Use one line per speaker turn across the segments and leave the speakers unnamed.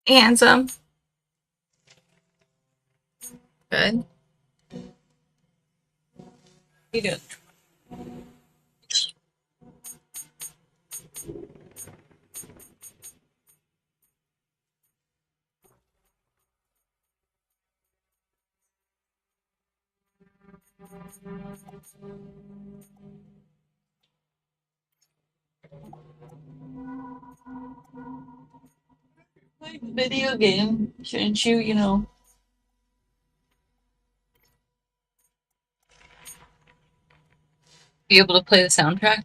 Handsome. Good. You do. Like the video game, shouldn't you, you know? Be able to play the soundtrack?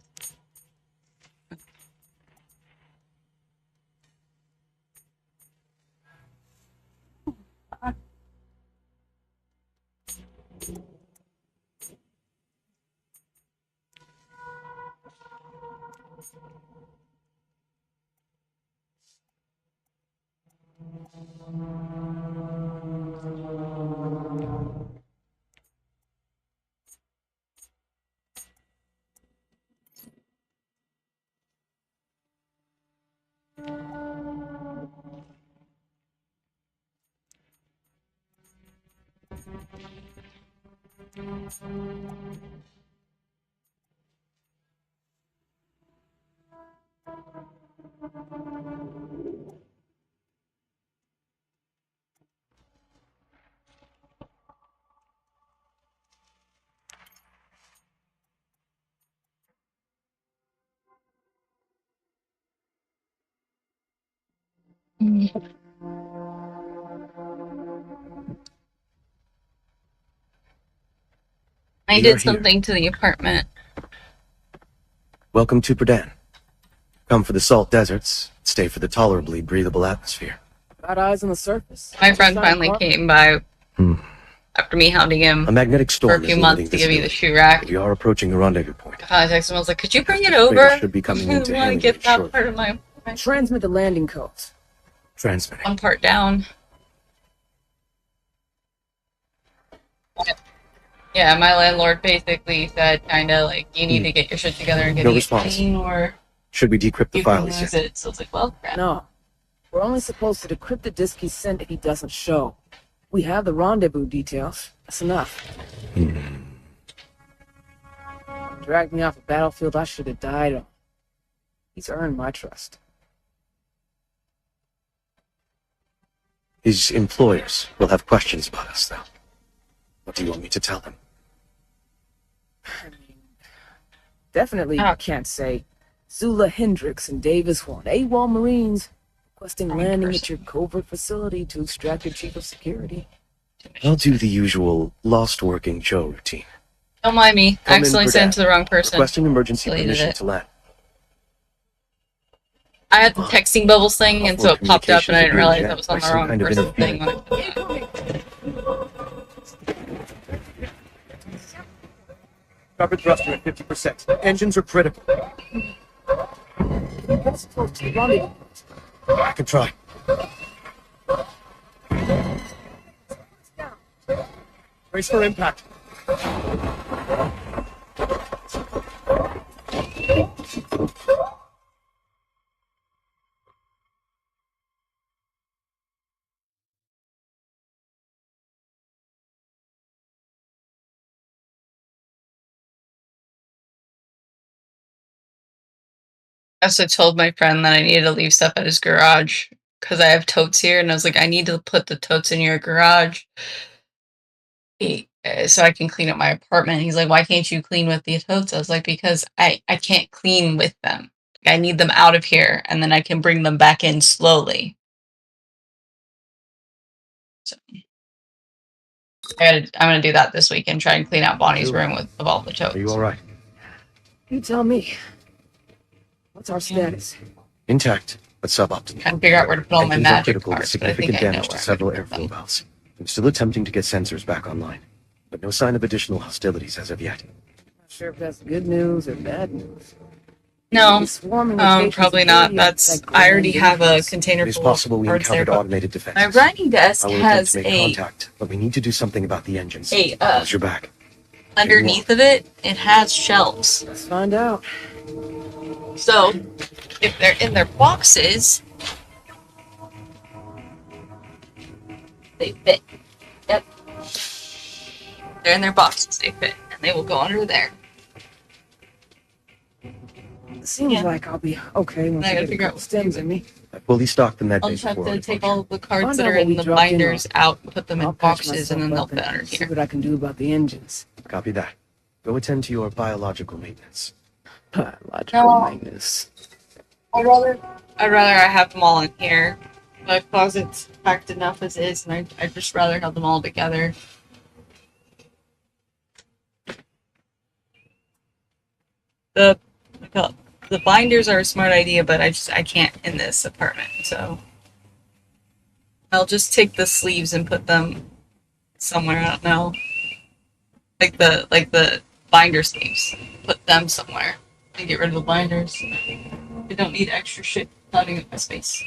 I did something to the apartment.
Welcome to Perdan. Come for the salt deserts, stay for the tolerably breathable atmosphere.
Got eyes on the surface.
My friend finally came by after me hounding him
A magnetic
for
storm
a few
is
months
limiting
to give me the
visibility.
shoe rack.
We are approaching the rendezvous point.
I texted him, I was like, could you bring it
Raiders
over?
should be coming
I
into
want to
hailing
get
range
that
shortly.
part of my apartment.
Transmit the landing codes.
Transmitting.
One part down. Yeah, my landlord basically said kinda like, you need to get your shit together and get
No
it
response.
clean or
Should we decrypt the
you can
files
lose
yet?
it. So it's like, well, crap.
No. We're only supposed to decrypt the disk he sent if he doesn't show. We have the rendezvous details. That's enough. Dragged me off a battlefield I should have died on. He's earned my trust.
His employers will have questions about us, though. What do you want me to tell them?
I mean, definitely can't say Zula Hendricks and Davis Horn, AWOL Marines, requesting
I'm
landing
Incursion.
at your covert facility to extract your chief of security.
I'll do the usual lost working Joe routine.
Don't mind me.
Come
I
in,
accidentally sent it to the wrong person.
Requesting emergency
Deleted
permission
it.
to land.
I had the texting bubbles thing, and so it popped up, and I didn't realize I was on the
Some
wrong
kind of
person
interview.
thing when I put that.
Starboard thruster at 50%. Engines are critical.
That's close to the rendezvous.
I can try. Brace for impact.
I also told my friend that I needed to leave stuff at his garage because I have totes here, and I was like, I need to put the totes in your garage so I can clean up my apartment. He's like, why can't you clean with the totes? I was like, because I can't clean with them. I need them out of here, and then I can bring them back in slowly. So I'm gonna do that this weekend. Try and clean out Bonnie's room with all the totes.
Are you all right?
You tell me. What's our status?
Intact, but suboptimal.
Trying to figure out where to put all my
Engines are
magic
critical with
parts, but I think
significant
I know
damage to
where I'm
several
gonna put
airflow
them.
valves. I'm still attempting to get sensors back online, but no sign of additional hostilities as of yet.
Not sure if that's good news or bad news.
No,
Swarming locations
probably
of
not.
aliens
That's
like
I already have a
aliens.
container
It is
full of
possible we
parts there,
encountered
but
automated
my
defenses.
writing desk
I will attempt
has
to make
a
contact, but we need to do something about the engines.
Hey,
How's your back?
underneath of it. It has shelves.
Let's find out.
So if they're in their boxes, they fit. Yep. They're in their boxes. They fit, and they will go under there.
It seems
Yeah.
like I'll be okay once
I
I
gotta
get a
figure out
couple
what to
stems
do.
in me.
I fully stocked the med
I'll
bay
just have
before
to
I
take
function.
all of the cards
Find
that
out
are
what
in
we
the
dropped in
binders
on.
out, put them
I'll
in
patch
boxes, and
myself
then they'll
up
fit under
see
here.
what I can do about the engines.
Copy that. Go attend to your biological maintenance.
Biological
No.
maintenance.
I'd rather I have them all in here. My closet's packed enough as is, and I'd just rather have them all together. The the binders are a smart idea, but I can't in this apartment, so I'll just take the sleeves and put them somewhere. I don't know, like the binder sleeves. Put them somewhere and get rid of the binders. I don't need extra shit clogging up my space.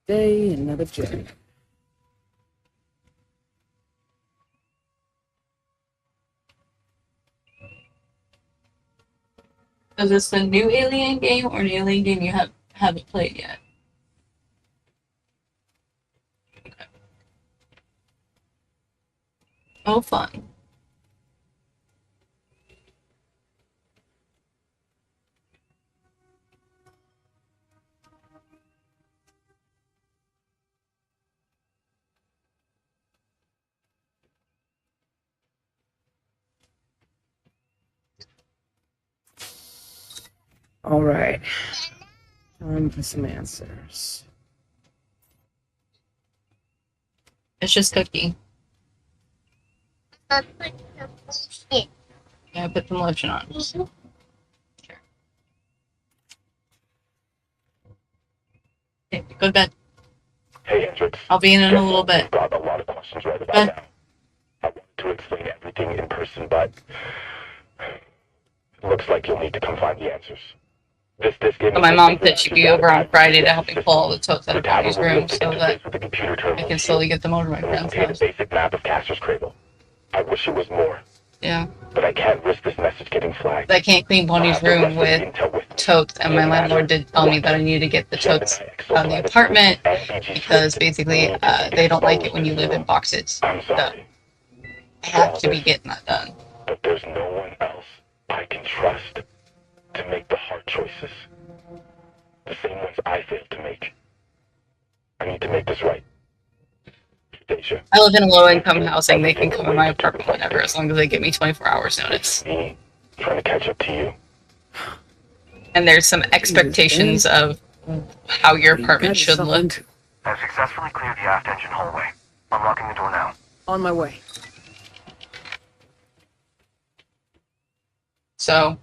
Day, another journey.
Is this the new Alien game or an Alien game you haven't played yet? Okay. Oh, fun.
All right. Time for some answers.
It's just cookie.
Put the bullshit.
Yeah, put some lotion on. Sure. Okay, go to bed.
Hey, Hendricks.
I'll be in a little bit.
I've got a lot of questions right about
Okay.
now. I wanted to explain everything in person, but it looks like you'll need to come find the answers. This gave
So
me
my mom
something
said she'd be over on Friday to help me pull all the totes out of
to have a
Bonnie's room
realistic
so that
interface with the computer
I
terminal
can slowly get them over to my
and
friend's
contain a
house.
basic map of Castor's Cradle. I wish it was more,
Yeah.
but I can't risk this message getting flagged.
I can't clean Bonnie's room with totes, and my landlord did tell me that I needed to get the totes out of the apartment because basically they don't like it when you live in boxes.
I'm
So
sorry,
I have to be getting that done.
but there's no one else I can trust. to make the hard choices. The same ones I failed to make. I need to make this right. Deja,
I live in low-income housing. They can come in my apartment whenever, as long as they give me 24 hours notice.
me trying to catch up to you.
And there's some expectations of how your
What do you
apartment
got
should
yourself
look.
into?
I've successfully cleared the aft engine hallway. Unlocking the door now.
On my way.
So,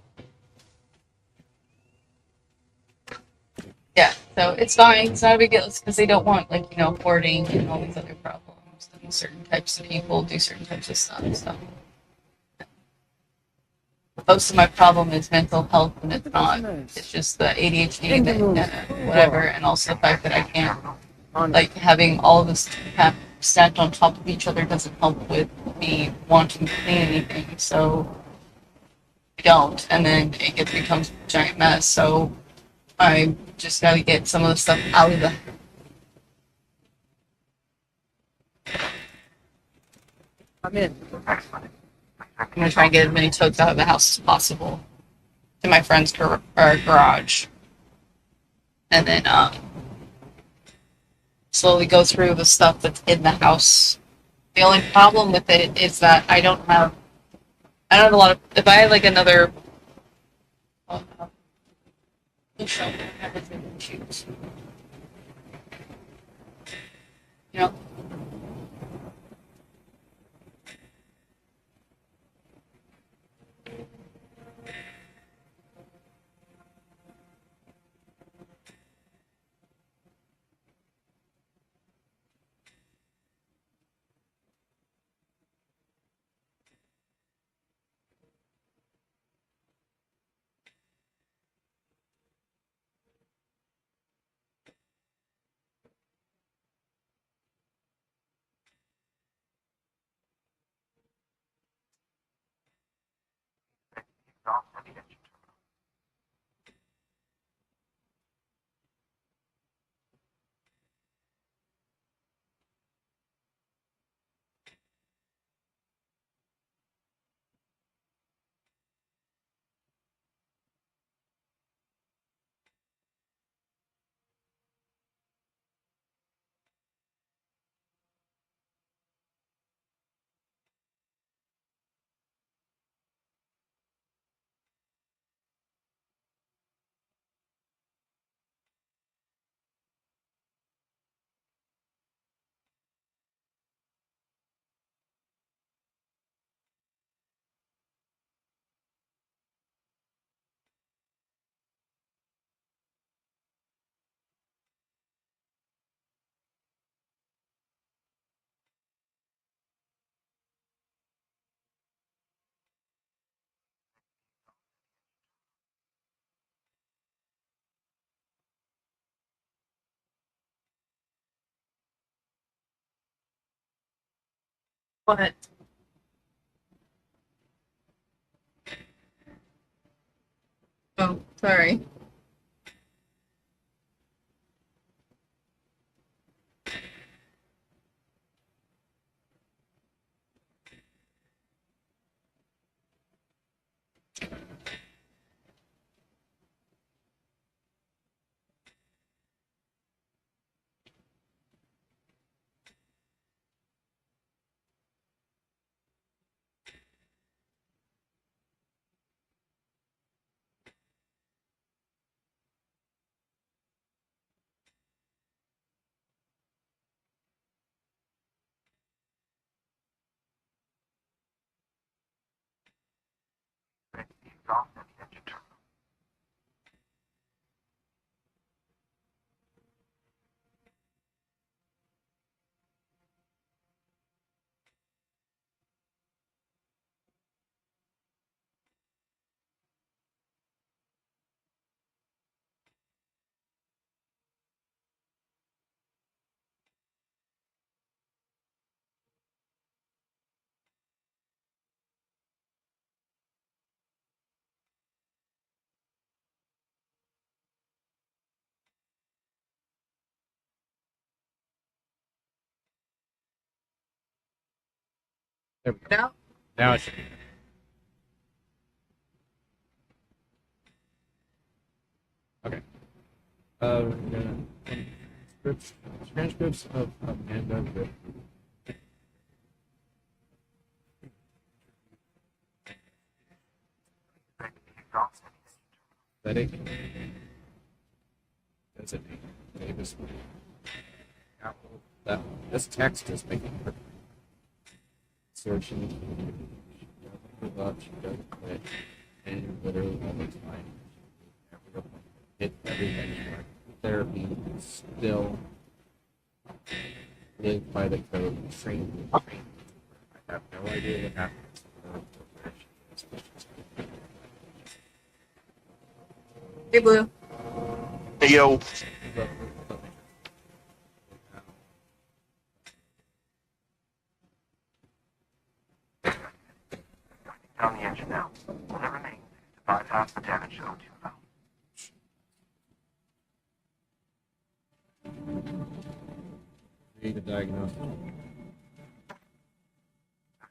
yeah, so it's fine. It's not a big deal. It's because they don't want, like, you know, hoarding and all these other problems. And certain types of people do certain types of stuff. So, most of my problem is mental health, and it's not. It's just the ADHD and whatever, and also the fact that I can't, like, having all of this stacked on top of each other doesn't help with me wanting to clean anything. So, I don't, and then it becomes a giant mess. So, I just got to get some of the stuff out of the.
I'm in.
Excellent.
I'm gonna try and get as many totes out of the house as possible to my friend's garage, and then slowly go through the stuff that's in the house. The only problem with it is that I don't have a lot of. If I had like another. Shelf, everything to choose. You know. What? Oh, sorry.
There we go.
No.
Now it should be. Okay. We're gonna transcripts of Amanda with aesthetic. That's it. Davis. That this text is making her searching. She doesn't give up. She doesn't quit. And literally all the time, hit every benchmark. Therapy still live by the code. Train. I have no idea what happened.
Hey, Blue.
Hey, yo.
Down the engine now. All that remains is to bypass the damaged O2 valve.
Read the diagnosis.
The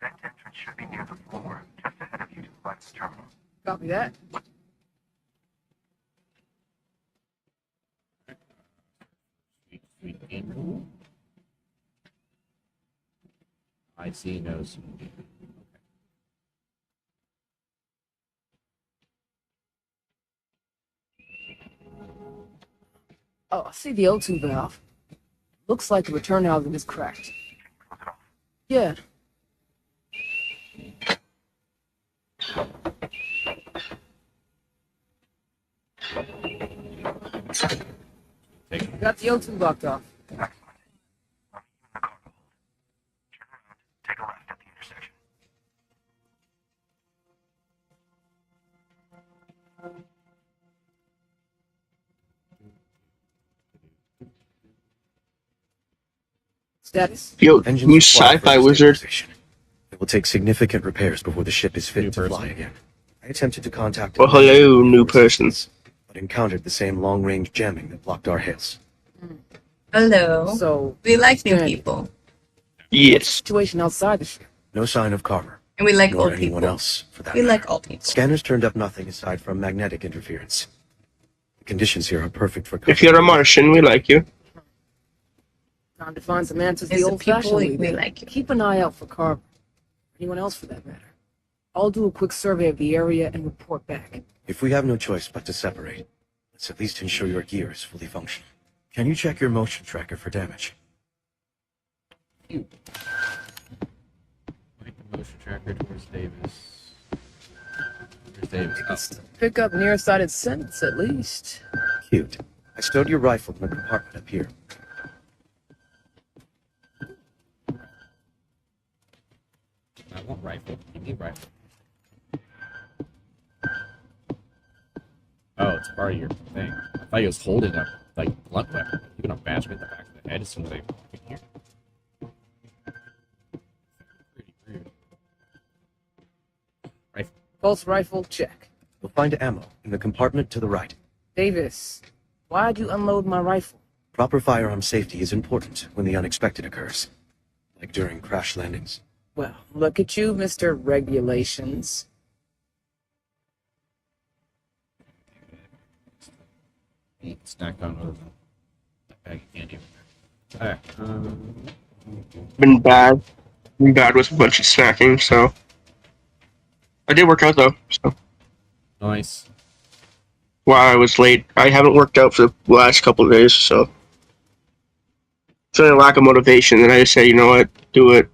vent entrance should be near the floor, just ahead of you to the left terminal.
Copy that.
Sweet game. I see no.
Oh, I see the O2 valve. Looks like the return housing is cracked.
Close it off.
Yeah. Got the O2 locked off.
Excellent. I'll meet you in the cargo hold. Turn around, take a left at the intersection.
Status?
Yo,
Engines
you
required
sci-fi
for
wizard.
stabilization. It will take significant repairs before the ship is fit
New
to
person.
fly again. I attempted to contact.
Well, hello, new person.
But encountered the same long-range jamming that blocked our hits.
Hello.
So,
We like new
Good.
people.
Yes.
situation outside the ship.
No sign of Carver,
And we like
nor
old
anyone
people.
else, for that
We
matter.
like old people.
Scanners turned up nothing aside from magnetic interference. The conditions here are perfect for.
If you're a Martian, we like you.
Time to find some answers
It's
the
the
old-fashioned
people
way.
we
then.
like you.
Keep an eye out for Carver. Anyone else for that matter. I'll do a quick survey of the area and report back.
If we have no choice but to separate, let's at least ensure your gear is fully functional. Can you check your motion tracker for damage?
Point the motion tracker towards Davis. Where's Davis? Oh.
Pick up nearsighted scents, at least.
Cute. I stowed your rifle in the compartment up here.
I want rifle. Give me rifle. Oh, it's part of your thing. I thought he was holding a blunt weapon. You're gonna bash me in the back of the head as soon as I fucking hear. Pretty rude. Rifle.
Pulse rifle, check.
You'll find ammo in the compartment to the right.
Davis, why'd you unload my rifle?
Proper firearm safety is important when the unexpected occurs, like during crash landings.
Well, look at you, Mr. Regulations.
Snacked on with that bag of candy over there. Alright.
Been bad. Been bad with a bunch of snacking, so. I did work out, though, so.
Nice.
While I was late, I haven't worked out for the last couple of days, so. Feeling a lack of motivation, and I just said, you know what, do it.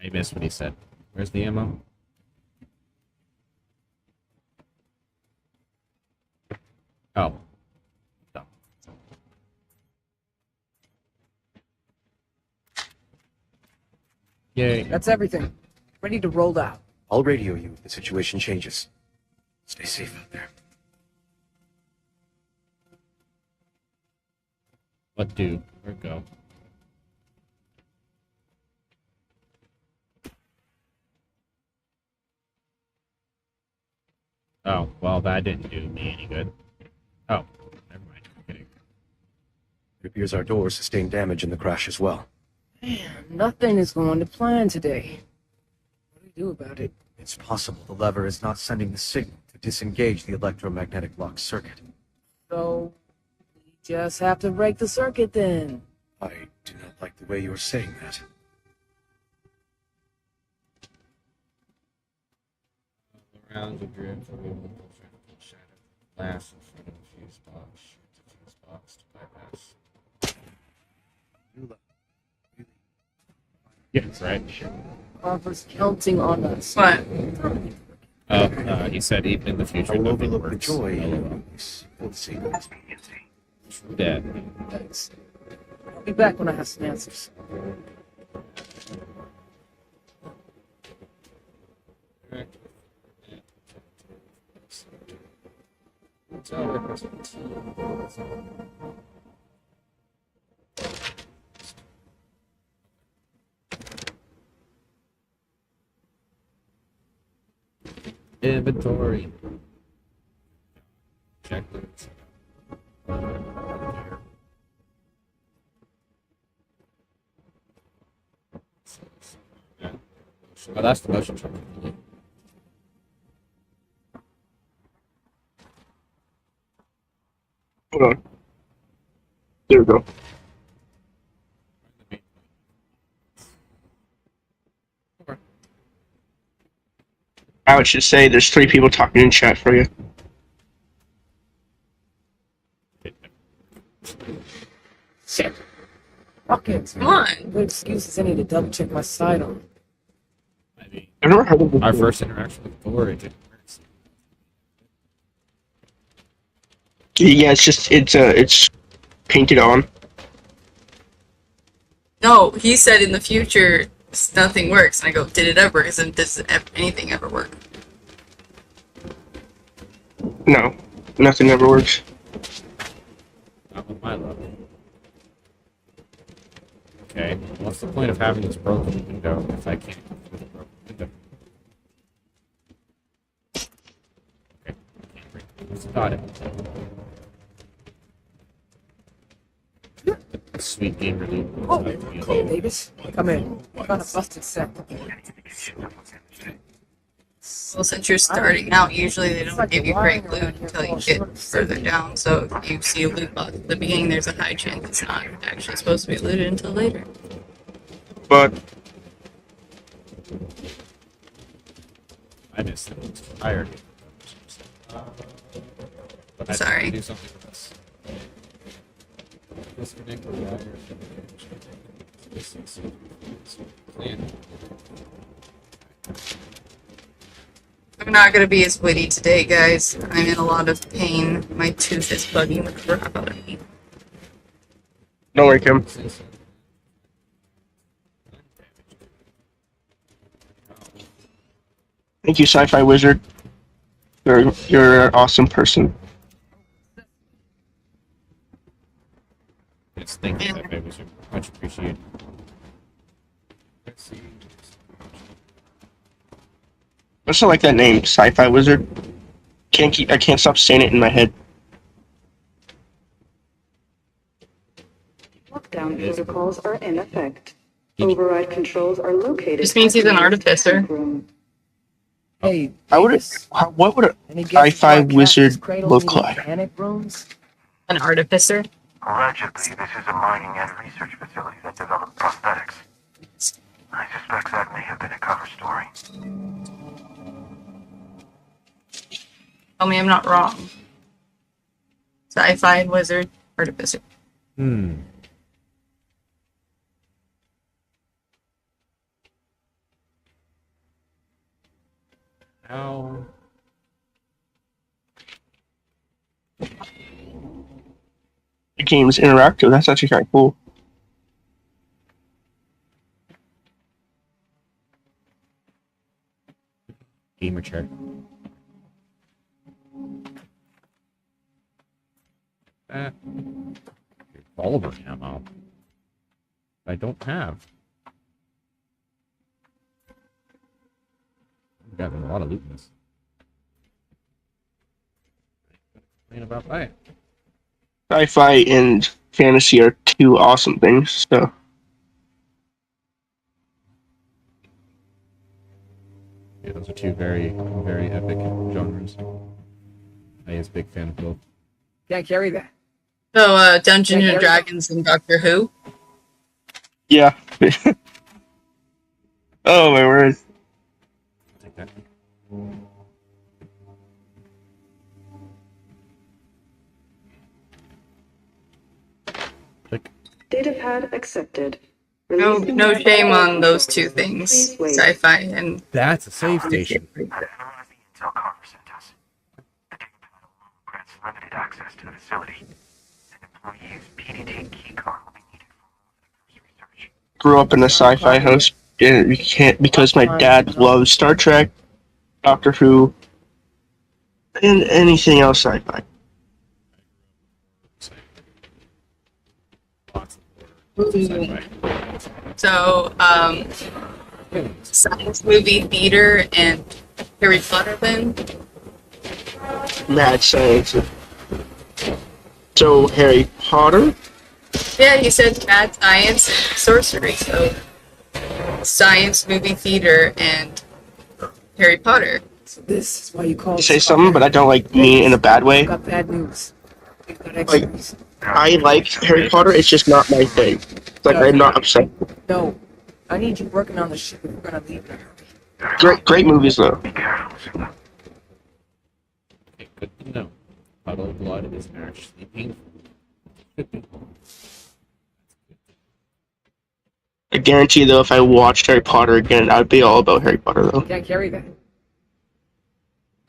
I missed what he said. Where's the ammo? Oh. No. Yay.
That's everything. Ready to roll out.
I'll radio you if the situation changes. Stay safe out there.
What do? Where go? Oh, well, that didn't do me any good. Oh, never mind. I'm kidding.
It appears our doors sustained damage in the crash as well.
Man, nothing is going to plan today. What do we do about it?
It's possible the lever is not sending the signal to disengage the electromagnetic lock circuit.
So, we just have to break the circuit then.
I do not like the way you are saying that.
Rounds of drift are able to shatter glass in front of the fuse box. Shoot the fuse box to bypass. Yes, right.
Crawford's counting on us.
What?
He said even in the future
I will
nothing
overlook the
works.
joy
LOL.
in this for the sake of expediency.
True that.
Thanks. I'll be back when I have some answers.
Inventory. Checklists. Oh, that's the motion tracker.
Hold on. There we go. I would just say there's 3 people talking in chat for you.
Shit. Okay,
Come on.
good excuses I need to double check my side on.
I mean,
I've never heard of it.
our first interaction with Thor, it didn't work.
Yeah, it's painted on.
No, he said in the future nothing works, and I go, did it ever? Isn't does anything ever work?
No, nothing ever works.
Not with my luck. Okay, what's the point of having this broken window if I can't go through the broken window? Okay, can't break it. Just got it. Sweet game relief.
Oh, hey, Davis. Come in. Got a busted set.
Well, since you're starting out, usually they don't give you great loot until you get further down. So if you see a loot box at the beginning, there's a high chance it's not actually supposed to be looted until later.
But
I missed it. It's tired. But I
Sorry.
have to do something with this. Disconnect the wires from the this is clean.
I'm not gonna be as witty today, guys. I'm in a lot of pain. My tooth is bugging the crap out of me.
don't worry, Kim. Thank you, Sci-Fi Wizard. You're an awesome person.
Yes, thank you, Pepe. Was much appreciated. Let's see.
I also like that name, Sci-Fi Wizard. I can't stop saying it in my head.
Lockdown protocols are in effect. Override controls are located.
Just means he's an artificer.
Hey,
I would.
Davis.
What would a
Any guesses
Sci-Fi
why
Wizard
Cass's cradles
look
need
like?
panic rooms?
An artificer?
Allegedly, this is a mining and research facility that develops prosthetics. I suspect that may have been a cover story.
Tell me I'm not wrong. Sci-fi wizard artificer.
How?
The game's interactive. That's actually kind of cool.
Gamer chair. Revolver ammo. I don't have. I've gotten a lot of loot in this. Complain about that.
Sci-fi and fantasy are 2 awesome things. So
Yeah, Those are two very, very epic genres. I was a big fan of both.
Can't carry that.
So, Dungeons
Yeah,
and Dragons and Doctor Who.
Yeah. Oh my word.
Take that. Click.
Datapad accepted.
No,
Releasing
no
data
shame on those
controls.
two things.
Please wait.
Sci-fi and
That's a save station.
I don't know what the intel conference sent us. The data pad alone grants limited access to the facility. An employee's PDT keycard will be needed for first research.
Grew up in a sci-fi house. And we can't because my dad loves Star Trek, Doctor Who, and anything else sci-fi.
Lots of sci-fi.
so, science movie theater and Harry Potter then.
Mad science. So Harry Potter?
Yeah, you said mad science and sorcery, so science movie theater and Harry Potter.
So this is why you call
You say something, but I don't like mean in a bad way.
I've got bad news. We've got
Like,
X-rays.
I like Harry Potter, it's just not my thing. Like, I'm not upset.
No, I need you working on the ship if we're gonna leave now.
Great movies, though.
Be careful, Sigma.
Okay, good to know. Puddle blood is actually painful.
I guarantee, though, if I watched Harry Potter again, I'd be all about Harry Potter, though.
Can't carry that.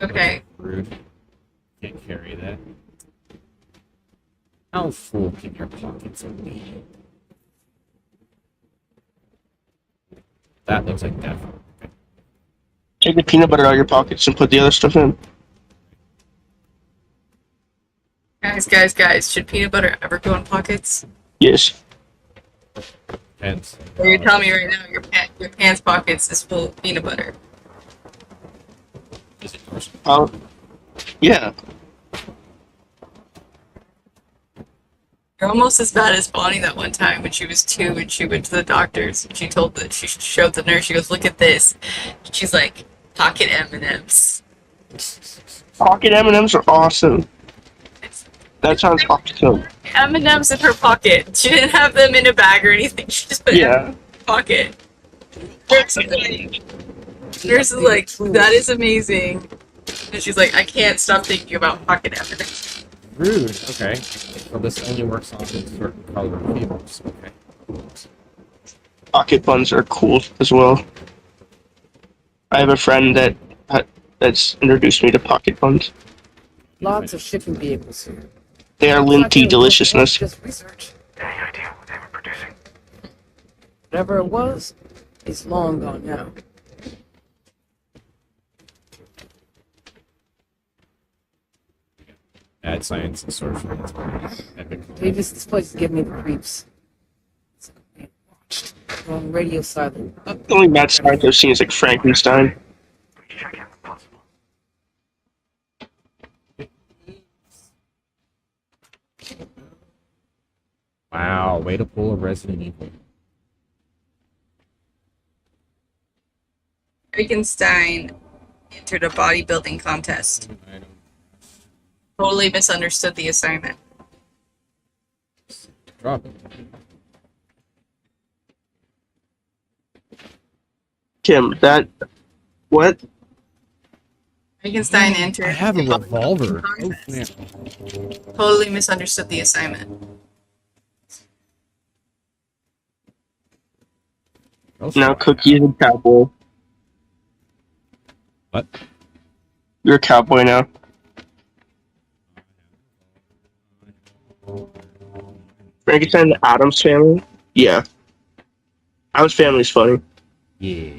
Okay.
Rude. Can't carry that. How full can your pockets be? That looks like death. Okay.
Take the peanut butter out of your pockets and put the other stuff in.
Guys, should peanut butter ever go in pockets?
Yes.
Depends.
Or you're telling me right now your pants pockets is full of peanut butter.
Is it yours?
Yeah.
You're almost as bad as Bonnie that one time when she was 2 and she went to the doctor's and she showed the nurse, she goes, look at this. She's like, pocket M&Ms.
Pocket M&Ms are awesome. That sounds awesome.
M&Ms in her pocket. She didn't have them in a bag or anything. She just put them in her pocket. Nurse is like, that is amazing. And she's like, I can't stop thinking about pocket M&Ms.
Rude. Okay. Well, this only works on certain color peoples. Okay.
Pocket buns are cool as well. I have a friend that's introduced me to pocket buns.
Lots of shipping vehicles here.
They are linty deliciousness.
Just research.
Any idea what they were producing?
Whatever it was, it's long gone now.
Add science and sorcery. That's pretty epic.
Davis, this place is giving me the creeps. It's like I'm being watched. Wrong radio silent.
The only mad science I've seen is like Frankenstein.
Please check in with Principal.
Wow, way to pull a Resident Evil.
Frankenstein entered a bodybuilding contest. Totally misunderstood the assignment.
Drop it.
Kim, what?
Frankenstein entered.
I have a revolver. Oh,
contest.
snap.
Totally misunderstood the assignment.
Also,
Now Cookie is a cowboy.
What?
You're a cowboy now. Frankenstein, the Addams Family? Yeah. Addams Family's funny.
Yeah.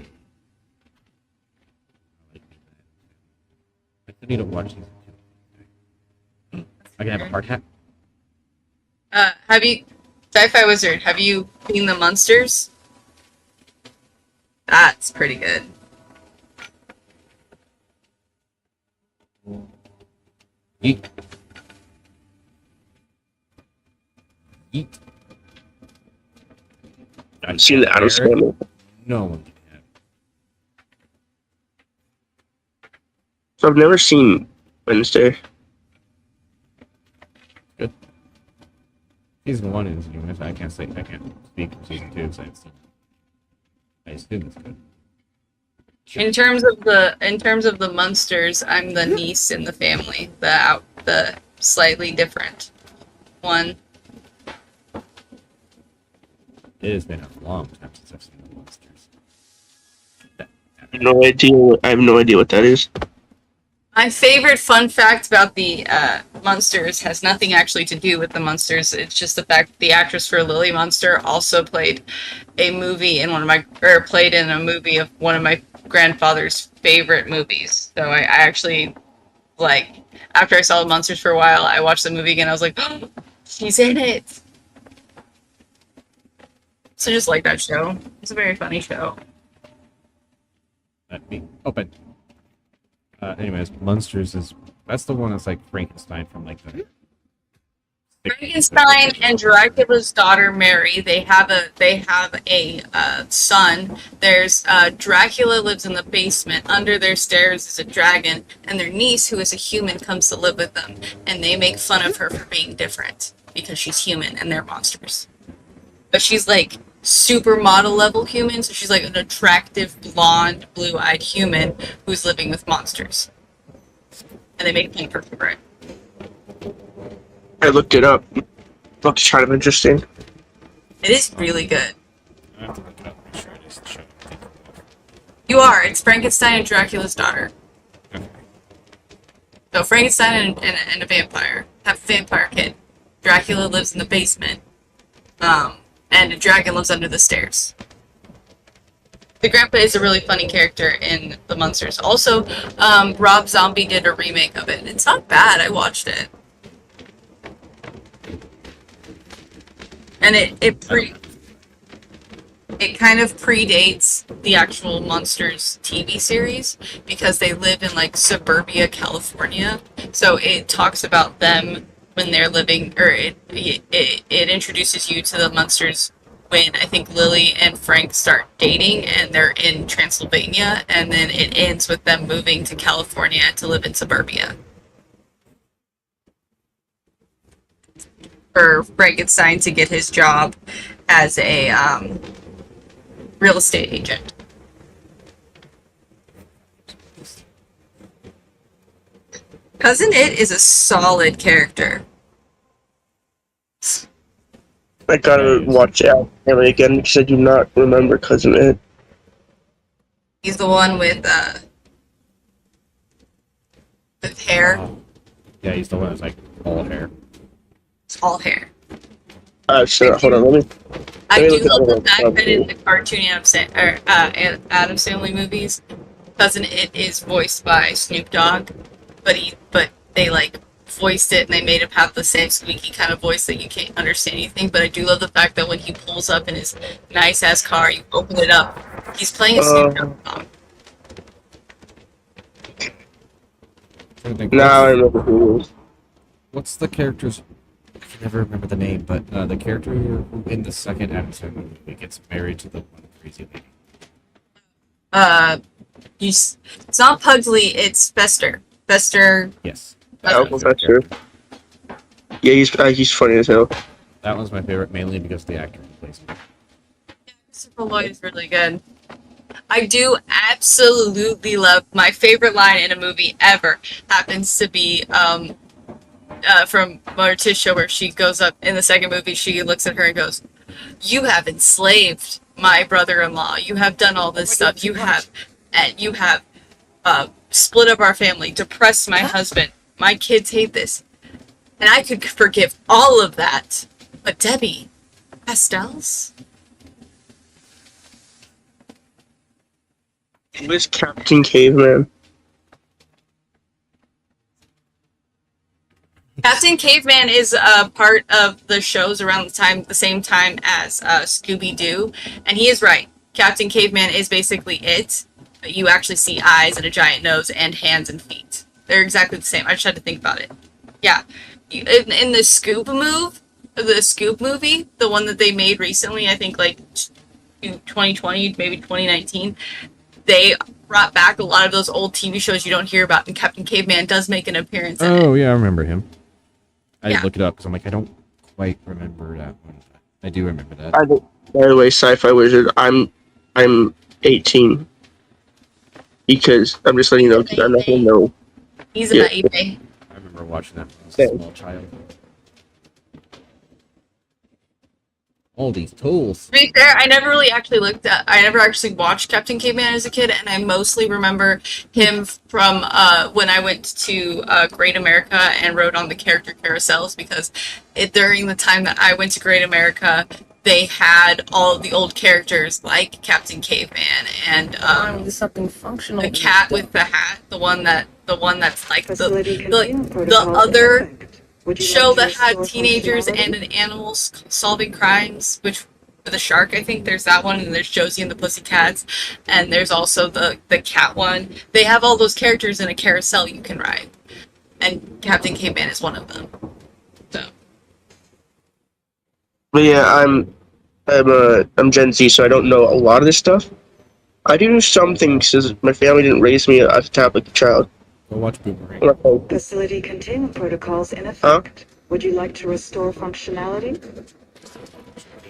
I still need to watch these. I can have a hard hat.
Have you, Sci-Fi Wizard, have you seen the Munsters? That's pretty good.
Yeet. Yeet.
I've seen the Addams Family.
No one can have.
So I've never seen Wednesday.
Season 1 is humorous. I can't speak for season 2 because I haven't seen it. I assume it's good.
In terms of the monsters, I'm the niece in the family, the slightly different one.
It has been a long time since I've seen the monsters.
I have no idea what that is.
My favorite fun fact about the Munsters has nothing actually to do with the Munsters. It's just the fact that the actress for Lily Munster also played a movie in played in a movie of one of my grandfather's favorite movies. So I actually, like, after I saw the Munsters for a while, I watched the movie again. I was like, oh, she's in it. So just like that show. It's a very funny show.
Let me open. Anyways, Monsters that's the one that's like Frankenstein from like the
Frankenstein and Dracula's daughter Mary. They have a son. There's Dracula lives in the basement. Under their stairs is a dragon, and their niece, who is a human, comes to live with them. And they make fun of her for being different because she's human and they're monsters. But she's like supermodel level human, so she's like an attractive, blonde, blue-eyed human who's living with monsters. And they make fun of her for it.
I looked it up. Looks kind of interesting.
It is really good.
I have to look it up and make sure it is the show.
You are. It's Frankenstein and Dracula's daughter.
Okay.
So Frankenstein and a vampire have a vampire kid. Dracula lives in the basement. And a dragon lives under the stairs. The grandpa is a really funny character in The Munsters. Also, Rob Zombie did a remake of it. It's not bad. I watched it. And it kind of predates the actual Monsters TV series because they live in like suburbia California. So it talks about them when they're living, or it introduces you to the Munsters when I think Lily and Frank start dating and they're in Transylvania, and then it ends with them moving to California to live in suburbia. For Frankenstein to get his job as a real estate agent. Cousin It is a solid character.
I gotta watch out again because I do not remember Cousin It.
He's the one with hair.
Yeah, he's the one that's like all hair.
All hair.
So hold on, let me
I do
look at
love the
the
fact that in the cartoon Addams Family movies, Cousin It is voiced by Snoop Dogg, but they like voiced it and they made him have the same squeaky kind of voice that you can't understand anything. But I do love the fact that when he pulls up in his nice ass car, you open it up, he's playing a Snoop Dogg song.
Now I remember who it is.
What's the character's? I can never remember the name, but the character who in the second episode movie gets married to the one crazy lady.
It's not Pugsley, it's Fester. Fester.
Yes.
Professor. Yeah, he's funny as hell.
That one's my favorite, mainly because the actor who plays him.
Christopher Lloyd is really good. I do absolutely love my favorite line in a movie ever. Happens to be from Morticia, where she goes up in the second movie. She looks at her and goes, "You have enslaved my brother-in-law. You have done all this stuff. You have split up our family, depressed my husband. My kids hate this, and I could forgive all of that. But Debbie, pastels."
Who is Captain Caveman?
Captain Caveman is a part of the shows around the same time as Scooby-Doo, and he is right. Captain Caveman is basically it, but you actually see eyes and a giant nose and hands and feet. They're exactly the same. I just had to think about it. Yeah, in the Scoob movie, the one that they made recently, I think like 2020, maybe 2019, they brought back a lot of those old TV shows you don't hear about, and Captain Caveman does make an appearance in it.
Oh yeah, I remember him. I
Yeah.
didn't look it up because I'm like, I don't quite remember that one. I do remember that.
By the way, Sci-Fi Wizard, I'm 18 because I'm just letting you know because I'm not gonna know.
He's
Yeah.
a baby.
I remember watching that when I was
Same.
a small child. All these tools.
To be fair, I never actually watched Captain Caveman as a kid, and I mostly remember him from when I went to Great America and rode on the character carousels, because during the time that I went to Great America, they had all of the old characters like Captain Caveman and
Finally, something functional.
the cat with the hat, the one that's like
Facility
the
containment protocols in
other
effect. Would you
show
like to
that had
restore
teenagers
functionality?
and an animals solving crimes, which with a shark, I think there's that one, and there's Josie and the Pussycats, and there's also the cat one. They have all those characters in a carousel you can ride, and Captain Caveman is one of them. So
But yeah, I'm Gen Z, so I don't know a lot of this stuff. I do know some things because my family didn't raise me as a Catholic child.
Go watch Boomerang.
Facility containment protocols in effect. Would you like to restore functionality?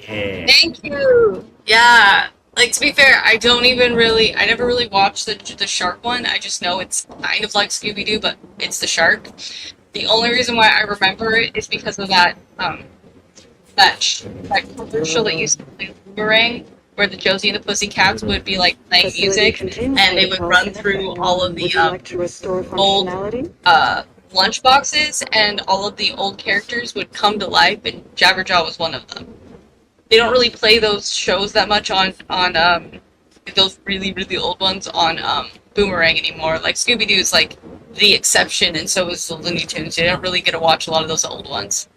Yeah.
thank you. Yeah, like to be fair, I never really watched the shark one. I just know it's kind of like Scooby Doo, but it's the shark. The only reason why I remember it is because of that commercial that used to play Boomerang, where the Josie and the Pussycats would be like playing
Facility
music,
containment
and they would
protocols
run
in
through
effect.
all of
Would
the
you like to restore
old
functionality?
lunch boxes, and all of the old characters would come to life, and Jabberjaw was one of them. They don't really play those shows that much on those really old ones on Boomerang anymore. Like Scooby Doo is like the exception, and so is the Looney Tunes. You don't really get to watch a lot of those old ones.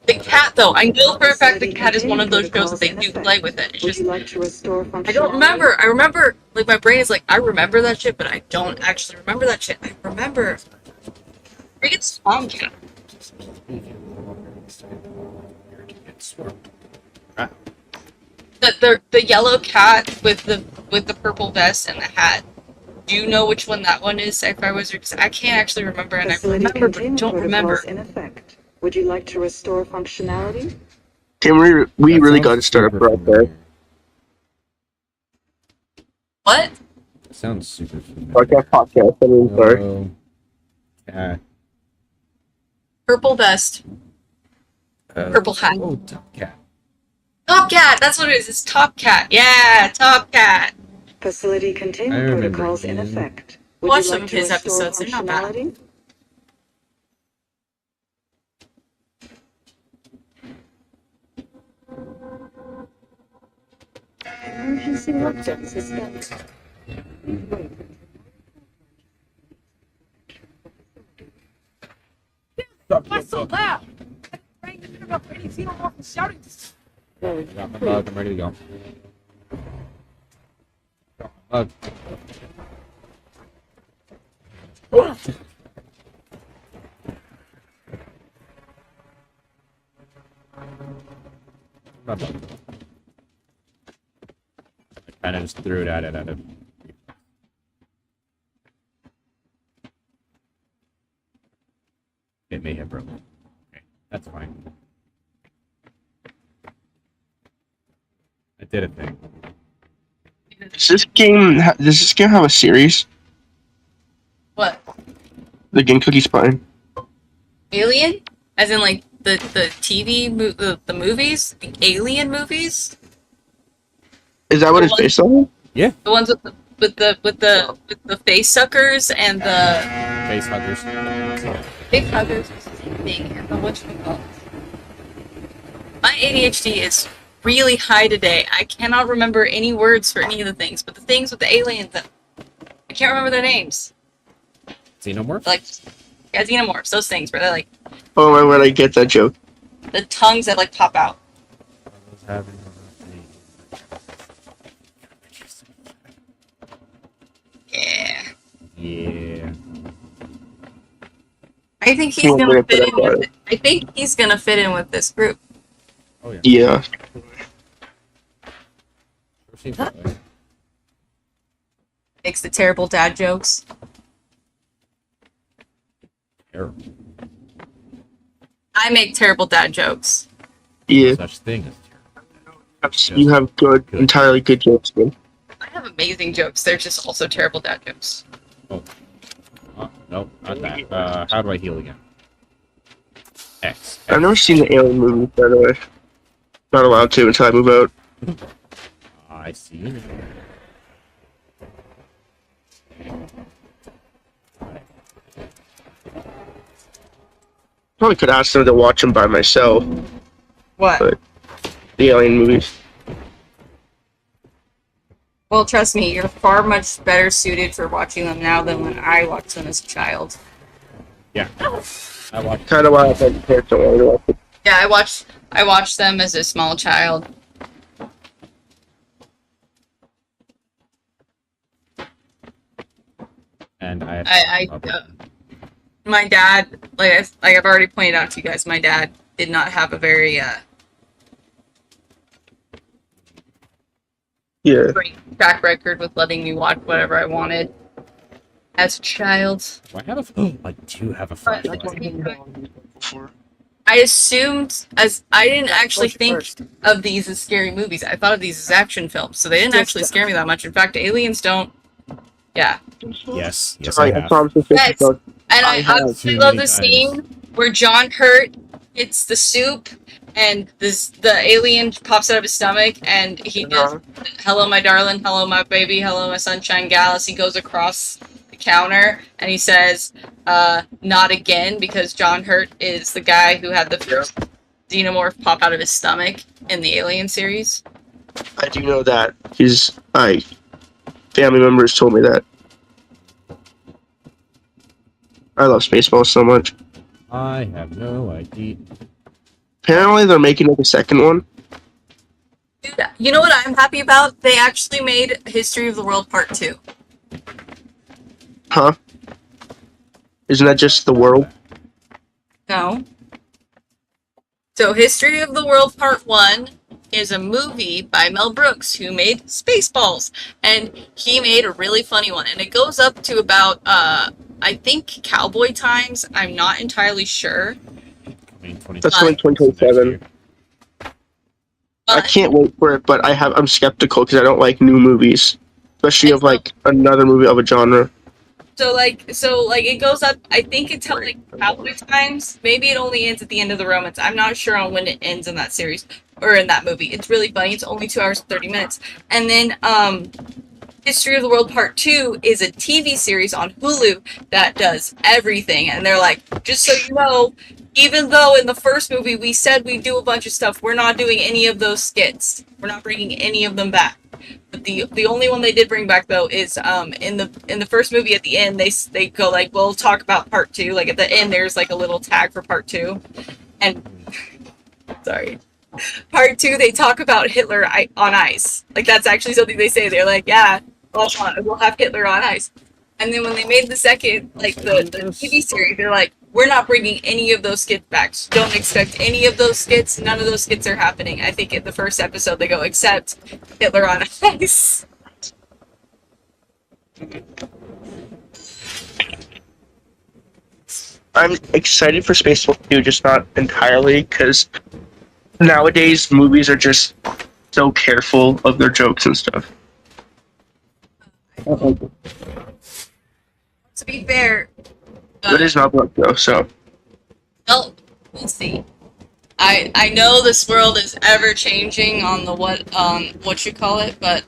The cat, though, I know for a fact the cat is one of those shows that they do play with it. It's
Would
just
you like to restore functionality?
I don't remember. I remember, like, my brain is like, I remember that shit, but I don't actually remember that shit. I remember. I think it's Tomcat. The yellow cat with the purple vest and the hat. Do you know which one that one is, Sci-Fi Wizard? 'Cause I can't actually remember, and I
Facility
remember, but I
containment
don't remember.
protocols in effect. Would you like to restore functionality?
Tim, we really got to start up right there.
What?
That sounds super familiar.
Podcast. I mean, sorry.
Oh, cat.
Purple vest. Purple hat.
Oh, Top Cat.
Top Cat! That's what it is. It's Top Cat. Yeah, Top Cat.
Facility
I
containment
remember
protocols in
him.
effect.
Watch
you
some
like
of
to
his
restore
episodes. They're not bad.
functionality? Emergency lockdown suspended.
What's so loud? Rang the interrupt for any xenomorph shouting.
Got my bug. I'm ready to go. Got my bug. My bug. I kind of just threw it at it. It may have broken. Okay, that's fine. I did a thing.
Does this game have a series?
What?
The game Cookie Spine.
Alien? As in, like, the the movies? The Alien movies?
Is that what it's based on?
Yeah.
The ones with the face suckers and the
Face huggers.
big huggers thing and the whatchamacallit. My ADHD is really high today. I cannot remember any words for any of the things, but the things with the aliens, I can't remember their names.
Xenomorph?
Like, yeah, xenomorphs, those things where they're like
Oh my word, I get that joke.
the tongues that like pop out.
I was having a thing.
Yeah.
Yeah.
I think he's
Well,
gonna
we're
fit in
gonna put
with
up
it. I think he's gonna fit in with this group.
Oh yeah.
Yeah.
Sure seems that way.
Makes the terrible dad jokes.
Terrible.
I make terrible dad jokes.
Yeah,
Such thing as terrible.
you have entirely good jokes, man.
I have amazing jokes. They're just also terrible dad jokes.
Oh. Nope, not that. How do I heal again? X.
I've never seen the Alien movie, by the way. Not allowed to until I move out.
I see.
Probably could ask them to watch them by myself,
What?
but the Alien movies.
Well, trust me, you're far much better suited for watching them now than when I watched them as a child.
Yeah. I watched.
Kind of why I think parents don't want to watch it.
Yeah, I watched them as a small child.
And
My dad, like I've already pointed out to you guys, my dad did not have a very
Yeah.
great track record with letting me watch whatever I wanted as a child.
Do I have a? I do have a
But,
flashlight.
I assumed, as I didn't actually think of these as scary movies. I thought of these as action films, so they didn't actually scare me that much. In fact, aliens don't. Yeah,
Yes. Yes,
Sorry,
I
I
have.
promise to
Yes.
fix it.
and
I
I
have
absolutely
too
love
many
the
times.
scene where John Hurt hits the soup, and the alien pops out of his stomach, and he does, "Hello, my darling. Hello, my baby. Hello, my sunshine gal." As he goes across the counter, and he says, "Not again," because John Hurt is the guy who had the first xenomorph pop out of his stomach in the Alien series.
I do know that. Family members told me that. I love Spaceballs so much.
I have no idea.
Apparently, they're making like a second one.
Dude, you know what I'm happy about? They actually made History of the World Part 2.
Huh? Isn't that just the world?
No. So, History of the World Part 1 is a movie by Mel Brooks, who made Spaceballs. And he made a really funny one. And it goes up to about, I think, cowboy times. I'm not entirely sure.
That's only 2027. I can't wait for it, but I'm skeptical because I don't like new movies, especially of like another movie of a genre.
So it goes up, I think until like cowboy times. Maybe it only ends at the end of the Romans. I'm not sure on when it ends in that series or in that movie. It's really funny. It's only 2 hours and 30 minutes. And then History of the World Part 2 is a TV series on Hulu that does everything. And they're like, just so you know, even though in the first movie we said we'd do a bunch of stuff, we're not doing any of those skits. We're not bringing any of them back. But the only one they did bring back though is in the first movie at the end they go like, we'll talk about part 2. Like at the end there's like a little tag for part 2, and sorry, part 2 they talk about Hitler on ice. Like that's actually something they say. They're like, yeah, we'll have Hitler on ice. And then when they made the second, like the TV series, they're like, we're not bringing any of those skits back. So don't expect any of those skits. None of those skits are happening. I think in the first episode they go, except Hitler on ice.
I'm excited for Spaceballs 2, just not entirely, because nowadays movies are just so careful of their jokes and stuff.
To be fair,
It is not Brooke though, so.
well, we'll see. I know this world is ever changing on the what you call it, but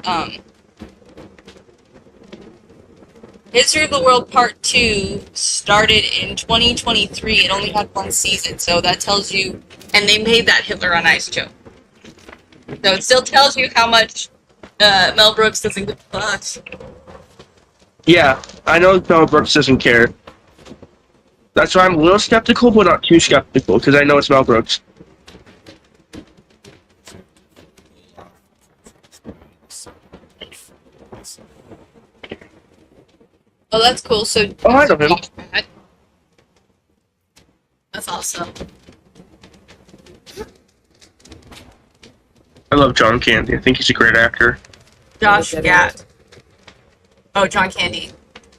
History of the World Part 2 started in 2023. It only had 1 season, so that tells you, and they made that Hitler on Ice joke. So it still tells you how much Mel Brooks doesn't give a fuck.
Yeah, I know Mel Brooks doesn't care. That's why I'm a little skeptical, but not too skeptical, because I know it's Mel Brooks.
Oh, that's cool. So
Oh, I love him.
That's awesome.
I love John Candy. I think he's a great actor.
Josh Gad. Oh, John Candy.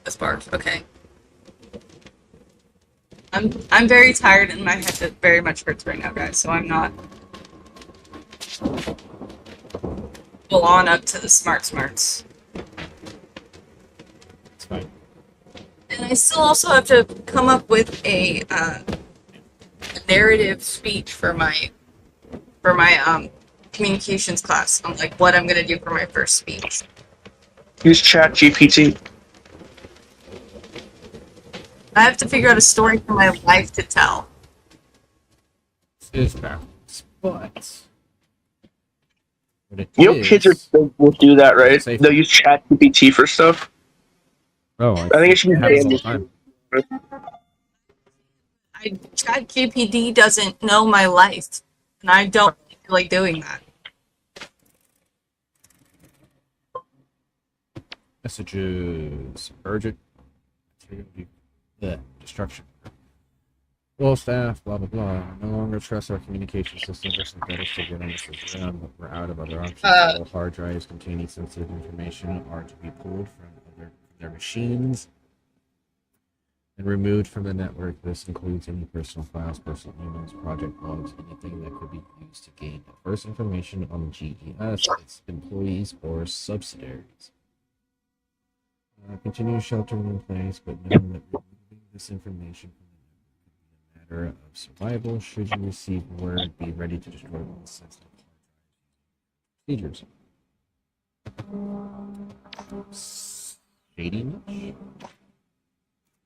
That's barf. Okay. I'm very tired and my head very much hurts right now, guys. So I'm not full on up to the smarts.
It's fine.
And I still also have to come up with a narrative speech for my communications class on like what I'm gonna do for my first speech.
Use Chat GPT.
I have to figure out a story for my life to tell.
This is backwards, but what it
You know, kids will do that, right?
Safe.
They'll use Chat GPT for stuff.
Oh,
I think it should be
happens all the
banned.
time.
ChatGPT doesn't know my life, and I don't feel like doing that.
Messages. Urgent. Destruction. Well, staff, blah, blah, blah. No longer trust our communication systems or synthetic signal messages around, but we're out of other options. All hard drives containing sensitive information are to be pulled from their machines and removed from the network. This includes any personal files, personal emails, project logs, anything that could be used to gain adverse information on the GES, its employees, or subsidiaries. Continue sheltering in place, but know that removing this information from the network could be a matter of survival. Should you receive word, be ready to destroy all sensitive procedures. Shady much?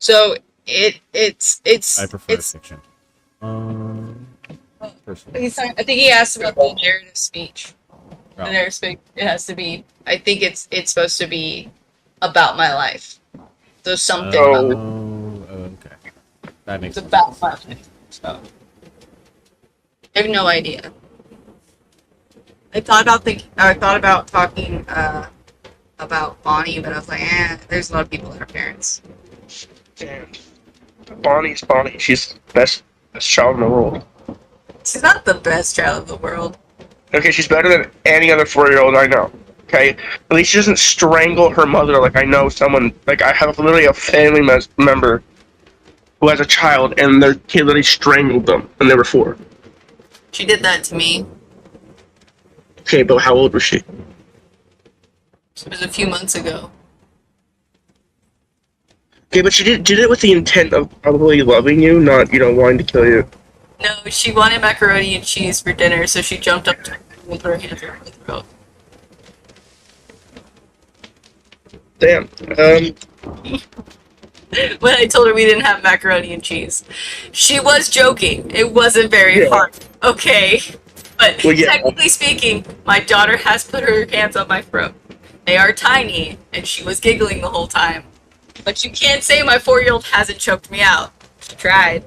So it's
I prefer fiction. Personally.
I think he asked about the narrative speech.
Oh.
The narrative speech, it has to be. I think it's supposed to be about my life. So something.
Okay. That makes sense.
About my life. So I have no idea. I thought about talking about Bonnie, but I was like, there's a lot of people that are parents.
Damn. Bonnie's Bonnie. She's the best child in the world.
She's not the best child in the world.
Okay, she's better than any other 4-year-old I know. Okay? At least she doesn't strangle her mother like I know someone. Like, I have literally a family member who has a child, and their kid literally strangled them when they were 4.
She did that to me.
Okay, but how old was she?
It was a few months ago.
Okay, but she did it with the intent of probably loving you, not, wanting to kill you.
No, she wanted macaroni and cheese for dinner, so she jumped up to her with her hands around her throat.
Damn.
When I told her we didn't have macaroni and cheese. She was joking. It wasn't very hard. Okay. But technically speaking, my daughter has put her hands on my throat. They are tiny, and she was giggling the whole time. But you can't say my 4-year-old hasn't choked me out. She tried.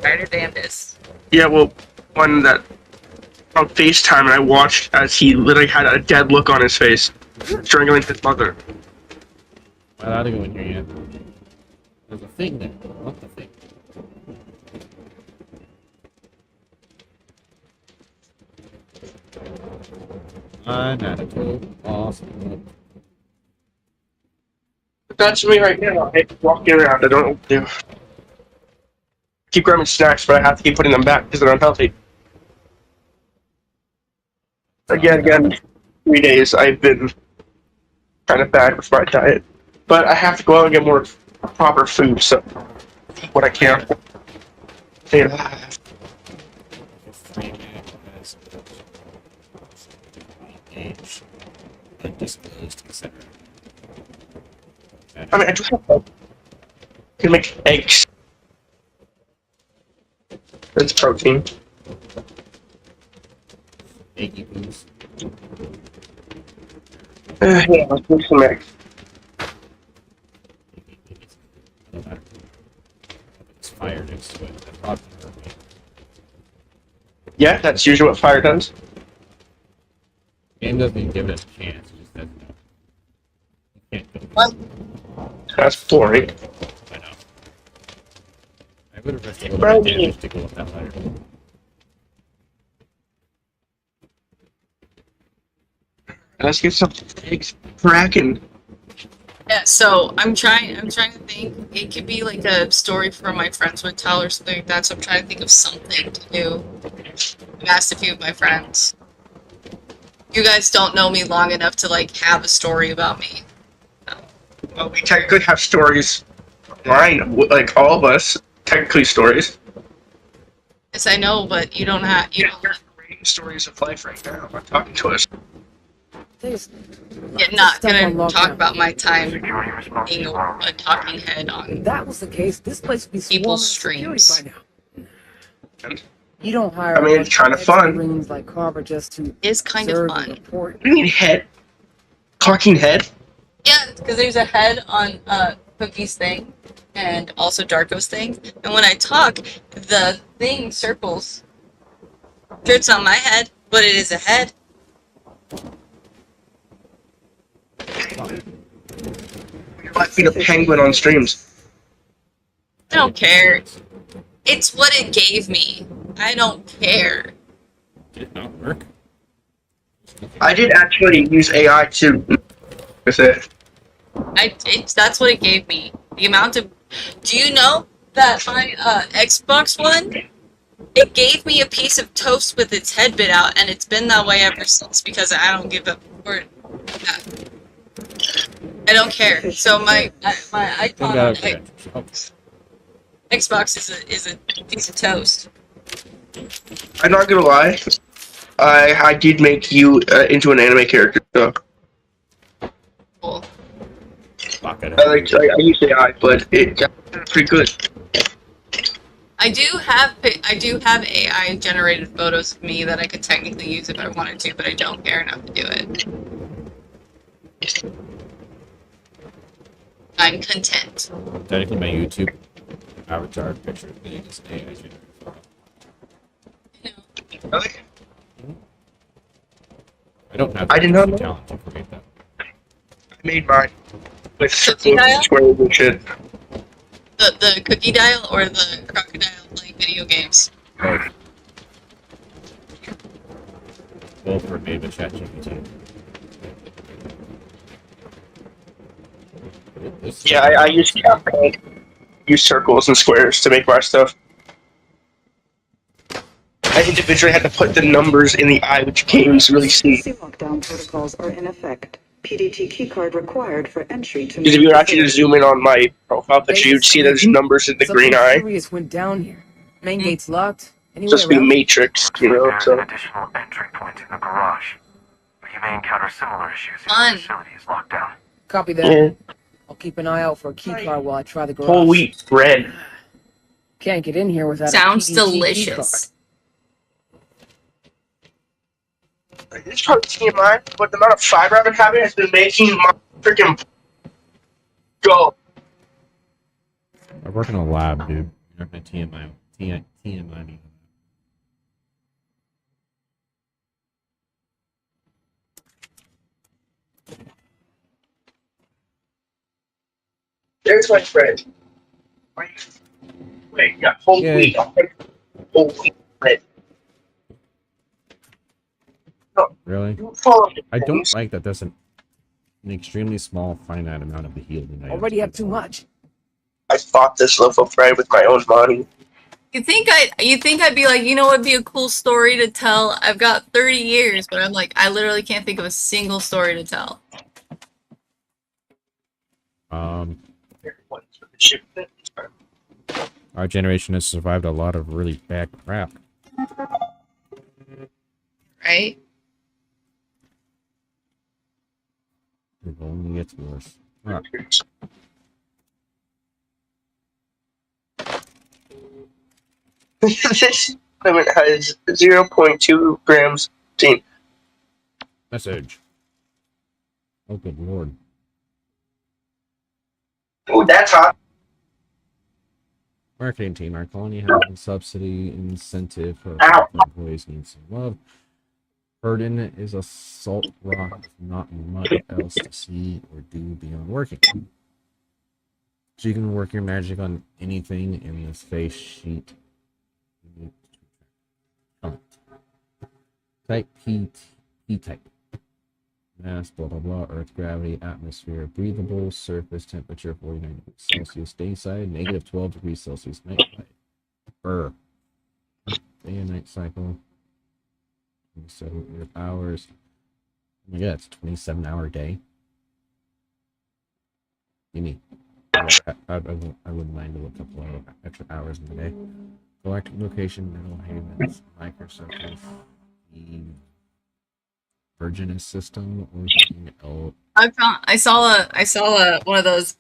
Tried her damnedest.
Yeah, well, one that on FaceTime, and I watched as he literally had a dead look on his face, strangling his mother.
Well, I didn't go in here yet. There's a thing there. What the thing? I'm at a total awesome.
That's me right now. I'm walking around. I don't know what to do. Keep grabbing snacks, but I have to keep putting them back because they're unhealthy. Again, 3 days I've been kind of bad with my diet. But I have to go out and get more proper food, so eat what I can. Stay alive.
Undisclosed, etc.
I mean, I do have hope. I can make eggs. That's protein.
Eggy booze.
Yeah, let's make some eggs.
It's fire next to it. That probably hurt me.
Yeah, that's usually what fire does.
Game doesn't even give it a chance. It just doesn't know. You can't go.
What?
That's boring.
I know. I would have risked a little bit of damage to go up that ladder.
Let's get some eggs cracking.
Yeah, so I'm trying to think. It could be like a story for my friends would tell or something like that, so I'm trying to think of something to do. I've asked a few of my friends. You guys don't know me long enough to like have a story about me.
Well, we technically have stories online, like all of us, technically stories.
Yes, I know, but you don't have
You're creating stories of life right now by talking to us.
There's
You're not
stuff on
gonna talk
lockdown.
about my time
Security response
being
is
a talking head on
If that was the case, this place would be swarming
people's
with security
streams.
by now. You don't hire
I mean,
a
it's
bunch
kind
of
of fun.
ex-Marines like Carver just to
It's kind of
observe and
fun.
report.
What do you mean head? Talking head?
Yeah, because there's a head on Cookie's thing, and also Darko's thing. And when I talk, the thing circles. Sure, it's not my head, but it is a head.
You're like being a penguin on streams.
I don't care. It's what it gave me. I don't care.
Did it not work?
I did actually use AI to. With it.
That's what it gave me. The amount of. Do you know that my Xbox One? It gave me a piece of toast with its head bit out, and it's been that way ever since because I don't give up. I don't care. So my icon on Xbox is a piece of toast.
I'm not gonna lie. I did make you into an anime character. So.
Cool.
I use AI, but it's pretty good.
I do have AI generated photos of me that I could technically use if I wanted to, but I don't care enough to do it. I'm content.
Technically, my YouTube avatar picture is AI generated.
Really?
I don't have
I did not know.
talent to create that.
I made mine with
Cookie
circles
dial?
and squares and shit.
The cookie dial or the crocodile like video games?
Both. Both were made with ChatGPT.
Yeah, I use circles and squares to make my stuff. I individually had to put the numbers in the eye, which you can't even really see.
Emergency lockdown protocols are in effect. PDT keycard required for entry to.
Because if you were actually to zoom in on my profile picture, you'd see there's numbers in the green
Something
eye.
serious went down here. Main gate's locked. Any way
It's supposed to be
around?
Matrix, you know.
There's an
So
additional entry point in the garage, but you may encounter similar issues if
Fun.
the facility is locked down.
Copy that.
yeah,
I'll keep an eye out for a keycard while I try the garage.
whole wheat bread.
Can't get in here without
Sounds
a PDT
delicious.
It's probably TMI, but the amount of fiber I've been having has been making my freaking go.
I work in a lab, dude. You're not gonna TMI me.
There's my bread. Wait, yeah, whole
Yay.
wheat. I'll take whole wheat bread.
Really?
You follow me,
I don't
please.
like that there's an extremely small, finite amount of the healed.
Already have too much.
I bought this loaf of bread with my own money.
You think I'd be like, you know what'd be a cool story to tell? I've got 30 years, but I'm like, I literally can't think of a single story to tell.
Our generation has survived a lot of really bad crap.
Right?
It only gets worse. Ah,
This equipment has 0.2 grams protein.
message. Oh, good lord.
Ooh, that's hot.
Marketing team, our colony has a subsidy incentive for
Ow.
employees need some love. Burden is a salt rock with not much else to see or do beyond working. So you can work your magic on anything in this face sheet. Type P type. mass, blah blah blah, Earth gravity, atmosphere, breathable, surface temperature 49 degrees Celsius, day side, negative 12 degrees Celsius, night side. Day and night cycle, 27 hours. Oh my god, it's a 27-hour day. You need. I wouldn't mind a couple of extra hours in the day. Galactic location, Middle Havens, Microsoft, the Virginus system, or
I saw one of those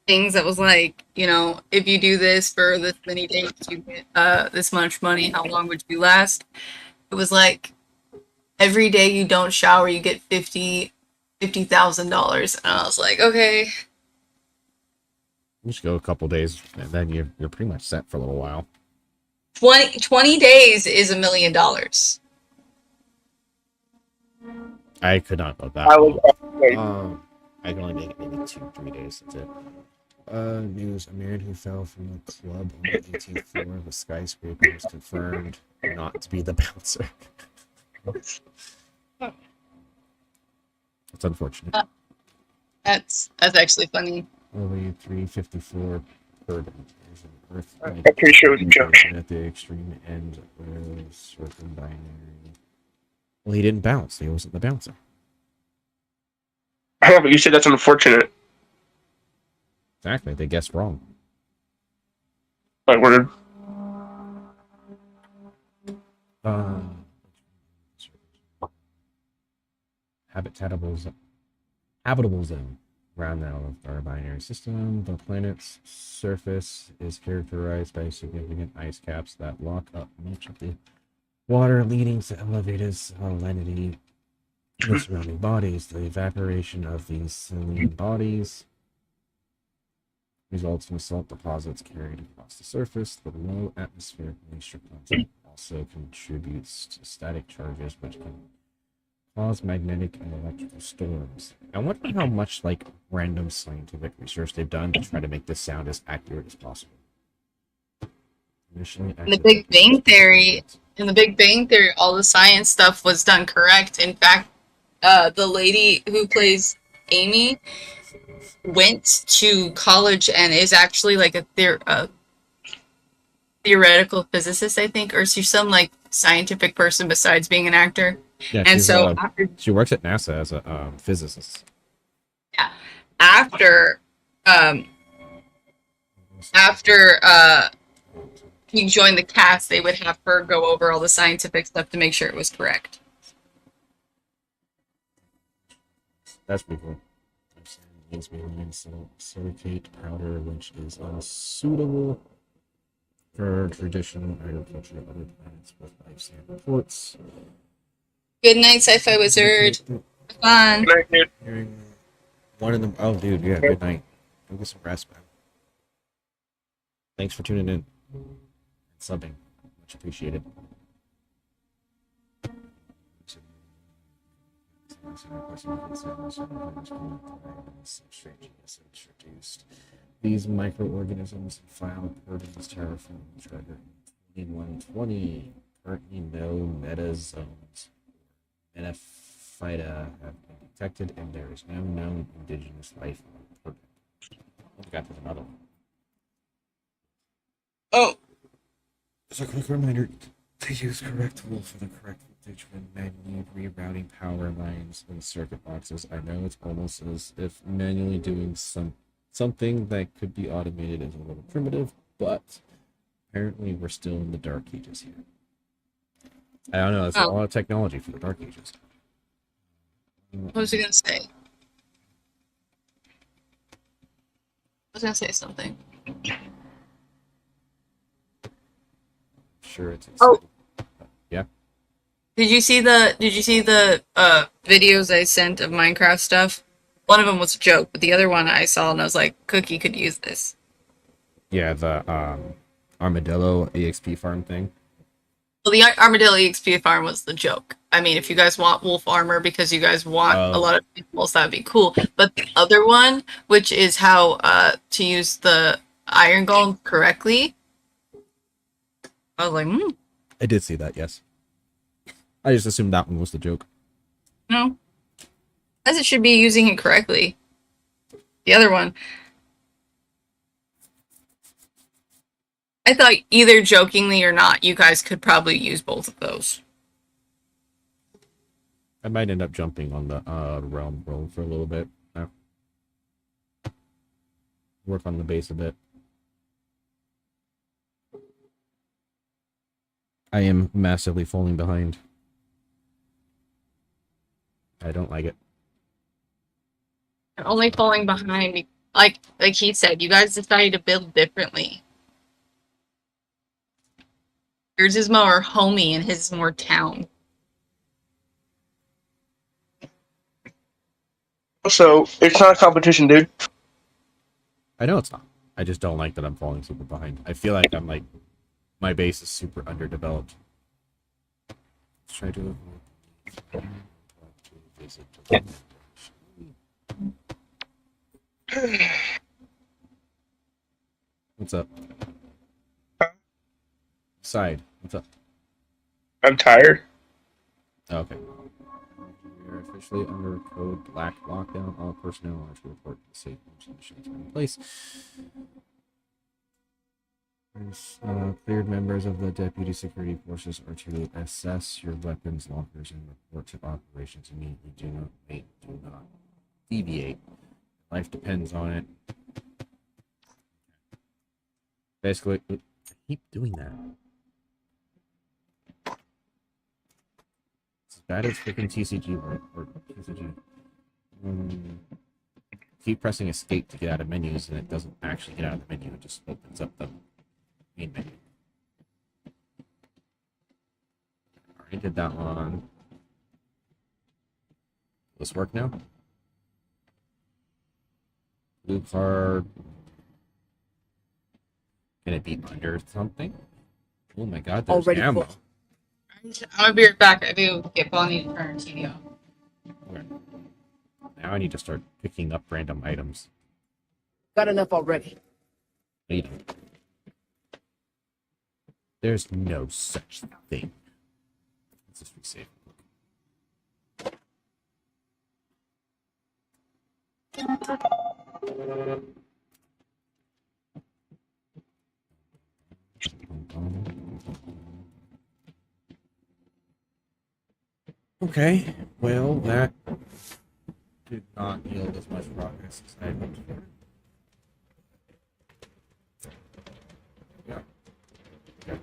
things that was like, you know, if you do this for this many days, you get this much money. How long would you last? It was like every day you don't shower, you get $50,000, and I was like, okay.
You just go a couple days, and then you're pretty much set for a little while.
20 days is $1 million.
I could not go that long. I can only make it maybe 2-3 days. That's it. News: a man who fell from a club on the 18th floor of a skyscraper was confirmed not to be the bouncer. It's unfortunate.
That's actually funny.
Only 354 per day. There's an Earth.
I'm pretty sure it was a joke.
At the extreme end was circumbinary. Well, he didn't bounce. He wasn't the bouncer.
I know, but you said that's unfortunate.
Exactly. They guessed wrong.
My word.
Habitable zone. Around now of our binary system, the planet's surface is characterized by significant ice caps that lock up much of the water, leading to elevated salinity in the surrounding bodies. The evaporation of these saline bodies results in salt deposits carried across the surface. The low atmospheric moisture content also contributes to static charges, which can cause magnetic and electrical storms. I wonder how much like random scientific research they've done to try to make this sound as accurate as possible.
In the Big Bang Theory, all the science stuff was done correct. In fact, the lady who plays Amy went to college and is actually like a theoretical physicist, I think, or she's some like scientific person besides being an actor.
Yeah,
and so
she works at NASA as a physicist.
Yeah, after you joined the cast, they would have her go over all the scientific stuff to make sure it was correct.
That's pretty cool. Silicate powder, which is unsuitable for traditional agriculture of other planets with life reports.
Good night, Sci-Fi Wizard. Have fun.
One of them. Oh, dude, yeah. Good night. Go get some rest, man. Thanks for tuning in and subbing. Much appreciated. Introduced these microorganisms and filed proteins terraform trigger in 2120. Currently, no metazones. Metaphyta have been detected, and there is no known indigenous life on Earth. I got there's another one.
Oh.
As a quick reminder, to use correct tool for the correct voltage when manually rerouting power lines and circuit boxes. I know it's almost as if manually doing something that could be automated is a little primitive, but apparently we're still in the dark ages here. I don't know, it's a lot of technology for the dark ages.
What was I gonna say? I was gonna say something.
Sure, it's yeah.
Did you see the videos I sent of Minecraft stuff? One of them was a joke, but the other one I saw and I was like, Cookie could use this.
Yeah, the armadillo EXP farm thing.
Well, the Armadillo EXP farm was the joke. I mean, if you guys want wolf armor because you guys want a lot of animals, that'd be cool. But the other one, which is how to use the iron golem correctly, I was like,
I did see that, yes. I just assumed that one was the joke.
No. As it should be using it correctly. The other one. I thought either jokingly or not, you guys could probably use both of those.
I might end up jumping on the realm world for a little bit. Work on the base a bit. I am massively falling behind. I don't like it.
I'm only falling behind, like he said, you guys decided to build differently. Yours is more homey and his is more town.
So it's not a competition, dude.
I know it's not. I just don't like that I'm falling super behind. I feel like I'm like, my base is super underdeveloped. Let's try to visit. What's up? Side. What's up?
I'm tired.
Okay. We are officially under code black lockdown. All personnel are to report to the safe conditions in place. Cleared members of the deputy security forces are to assess your weapons lockers and report to operations immediately. Do not wait. Do not deviate. Life depends on it. Basically, I keep doing that. It's as bad as freaking TCG or TCG. Keep pressing escape to get out of menus, and it doesn't actually get out of the menu. It just opens up the main menu. Already did that one. Will this work now? Blue card. Can it be under something? Oh my god, there's
Already
ammo.
full.
I'm gonna be right back. I do get Bonnie to turn TV off.
Okay. Now I need to start picking up random items.
Got enough already.
Waiting. There's no such thing. Let's just be safe. Okay, well, that did not yield as much progress as I had hoped for. Yeah. Okay.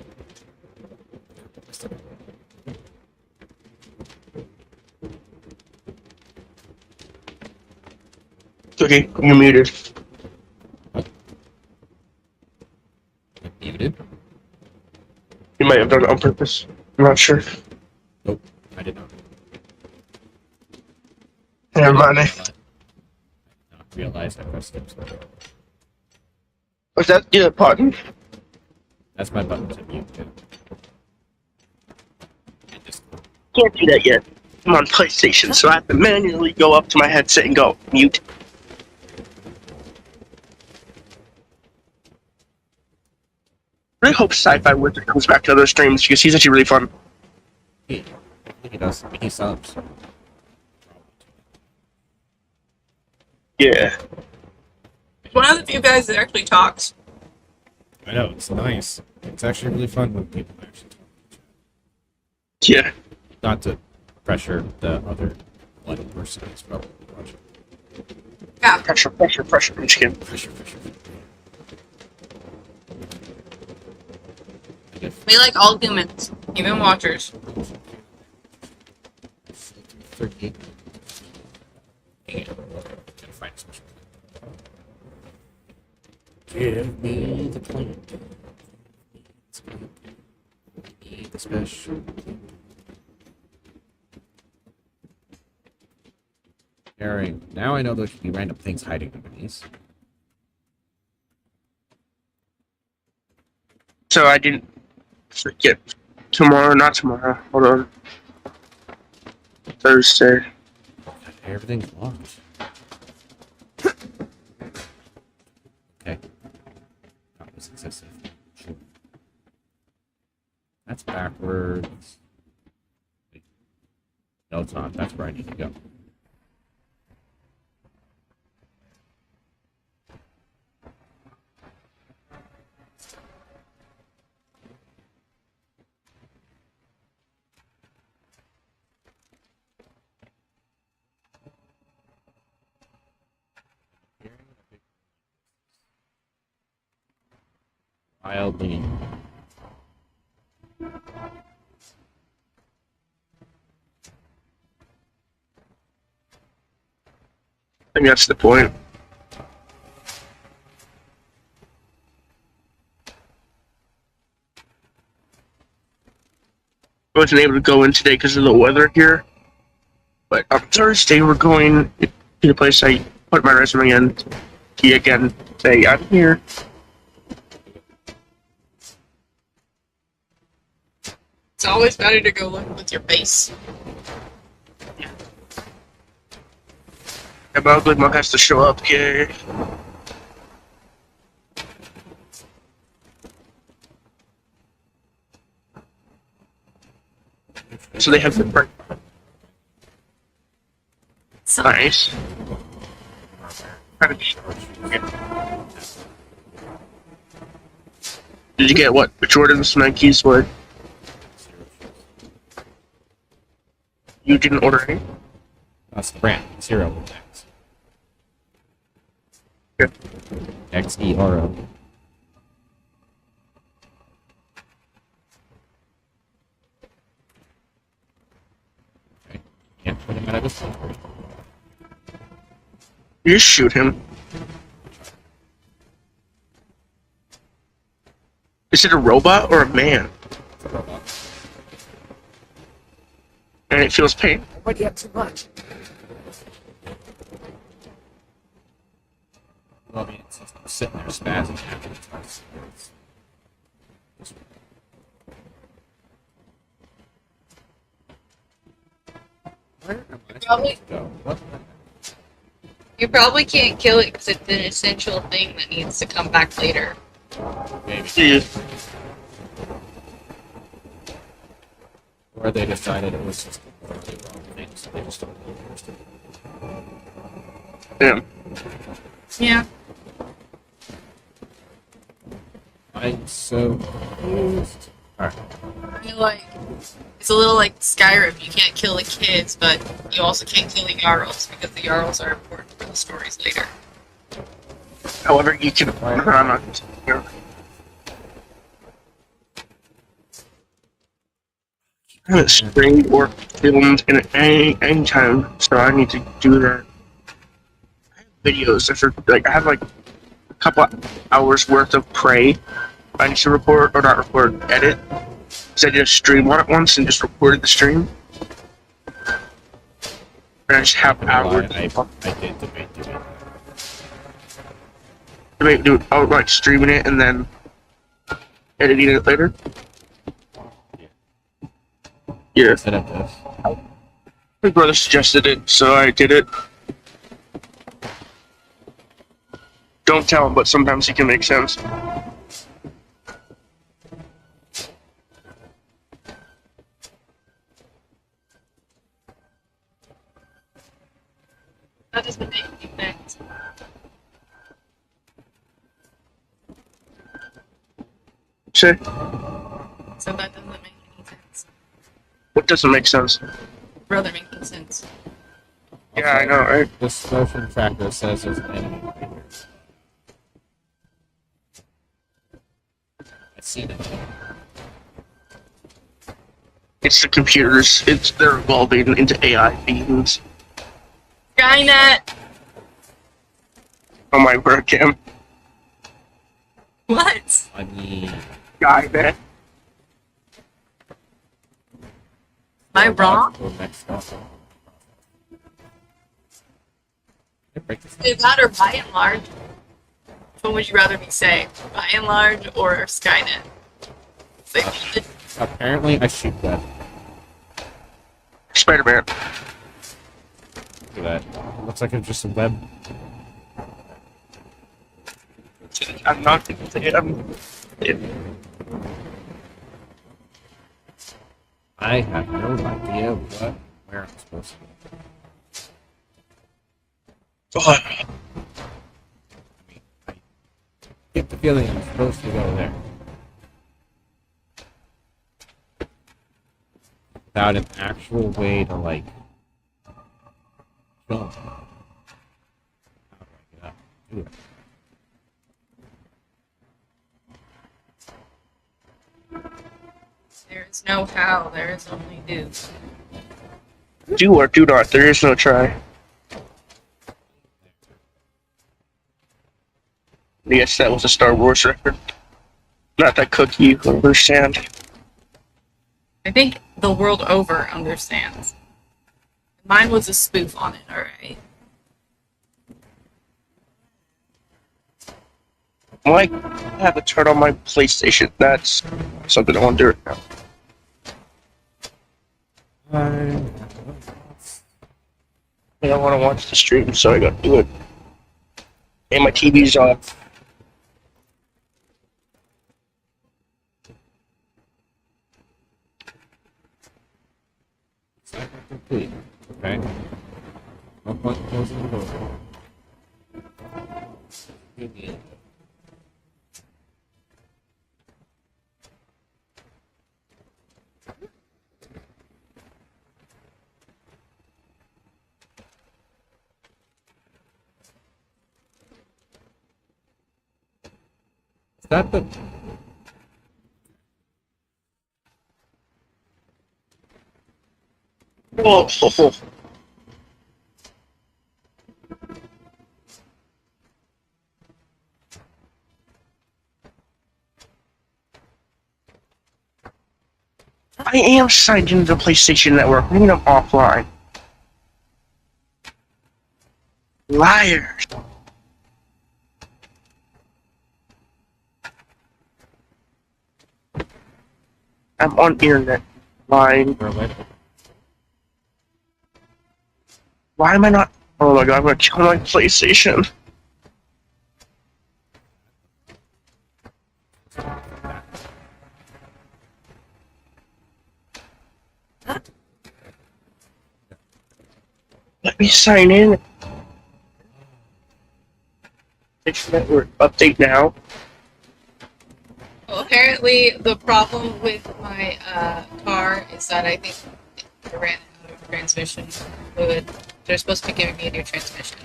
Okay, you're muted.
Muted?
You might have done it on purpose. I'm not sure.
Nope, I did not.
Never mind.
I did not realize I pressed skip.
Was that your button?
That's my button to mute too. And just
Can't do that yet. I'm on PlayStation, so I have to manually go up to my headset and go mute. I really hope Sci-Fi Wizard comes back to other streams because he's actually really fun.
I think he does. He subs.
Yeah.
One of the few guys that actually talks.
I know, it's nice. It's actually really fun when people actually talk.
Yeah.
Not to pressure the other bloody person who's probably watching.
Yeah.
Pressure. I'm just kidding.
Pressure.
We like all humans, even watchers.
38. Gotta find a special. Give me the plant. Give me the special. Alright, now I know there should be random things hiding under these.
So I didn't forget tomorrow, not tomorrow. Hold on. Thursday.
Everything's locked. Okay. That was excessive. Sure. That's backwards. Wait. No, it's not. That's where I need to go. Wildly.
I think that's the point. I wasn't able to go in today because of the weather here. But on Thursday, we're going to the place I put my resume in. To again say, I'm here.
It's always better to go look with your base.
And my ugly mug has to show up here. So they have the break.
So
Nice. Did you get what? Jordan's, Nikes, what? You didn't order any?
That's the brand. Zero with X.
Here.
XERO. Okay. Can't put him out of his country.
You just shoot him. Is it a robot or a man?
It's a robot.
And it feels pain?
Why do you have too much?
Well, I mean, it's just sitting there spazzing after it's nice. Where am I
Probably-
supposed to go? What?
you probably can't kill it because it's an essential thing that needs to come back later.
Maybe.
Yeah.
Or they decided it was just a really wrong thing, so they just don't use it.
Damn.
Yeah.
I'm so confused. Alright.
I feel like it's a little like Skyrim. You can't kill the kids, but you also can't kill the Jarls because the Jarls are important for the stories later.
However, you can. I'm not here. I haven't streamed or filmed in any time, so I need to do that. I have videos that are like I have like a couple hours worth of prey I need to record or not record, edit. Because I did a stream on it once and just recorded the stream. And I just have hours.
I did debate doing that.
Oh, like streaming it and then editing it later. Yeah.
Set up this.
My brother suggested it, so I did it. Don't tell him, but sometimes he can make sense.
That doesn't make any sense.
Say,
So that doesn't make any sense.
what doesn't make sense?
Brother making sense.
Yeah, I know, right?
This motion tracker says there's an enemy right here. I see them.
It's the computers. They're evolving into AI beings.
Skynet!
On my webcam.
What?
I mean,
Skynet.
Am I wrong?
Go next stop. Can I break this
Is that or by and large? Which one would you rather me say? By and large or Skynet? Say,
Apparently, I shoot that.
Spider-Man.
Look at that. It looks like it's just a web.
I'm not gonna say it.
I have no idea where I'm supposed to go.
God.
I get the feeling I'm supposed to go there. Without an actual way to, like, jump. How do I get up? Do it.
no how. There is only do.
Do or do not. There is no try. Yes, that was a Star Wars record. Not that Cookie, you understand.
I think the world over understands. Mine was a spoof on it, alright.
I have to turn on my PlayStation. That's something I want to do right now. I don't want to watch the stream, so I gotta do it. And my TV's off.
Complete. Okay. No point closing the door. Is that the...
Oh. I am signed into the PlayStation Network. I mean, I'm offline. Liars. I'm on internet. Line. Why am I not? Oh my god, I'm gonna kill my PlayStation. Let me sign in. Network update now.
Well, apparently the problem with my car is that I think I ran out of transmission fluid. They're supposed to be giving me a new transmission.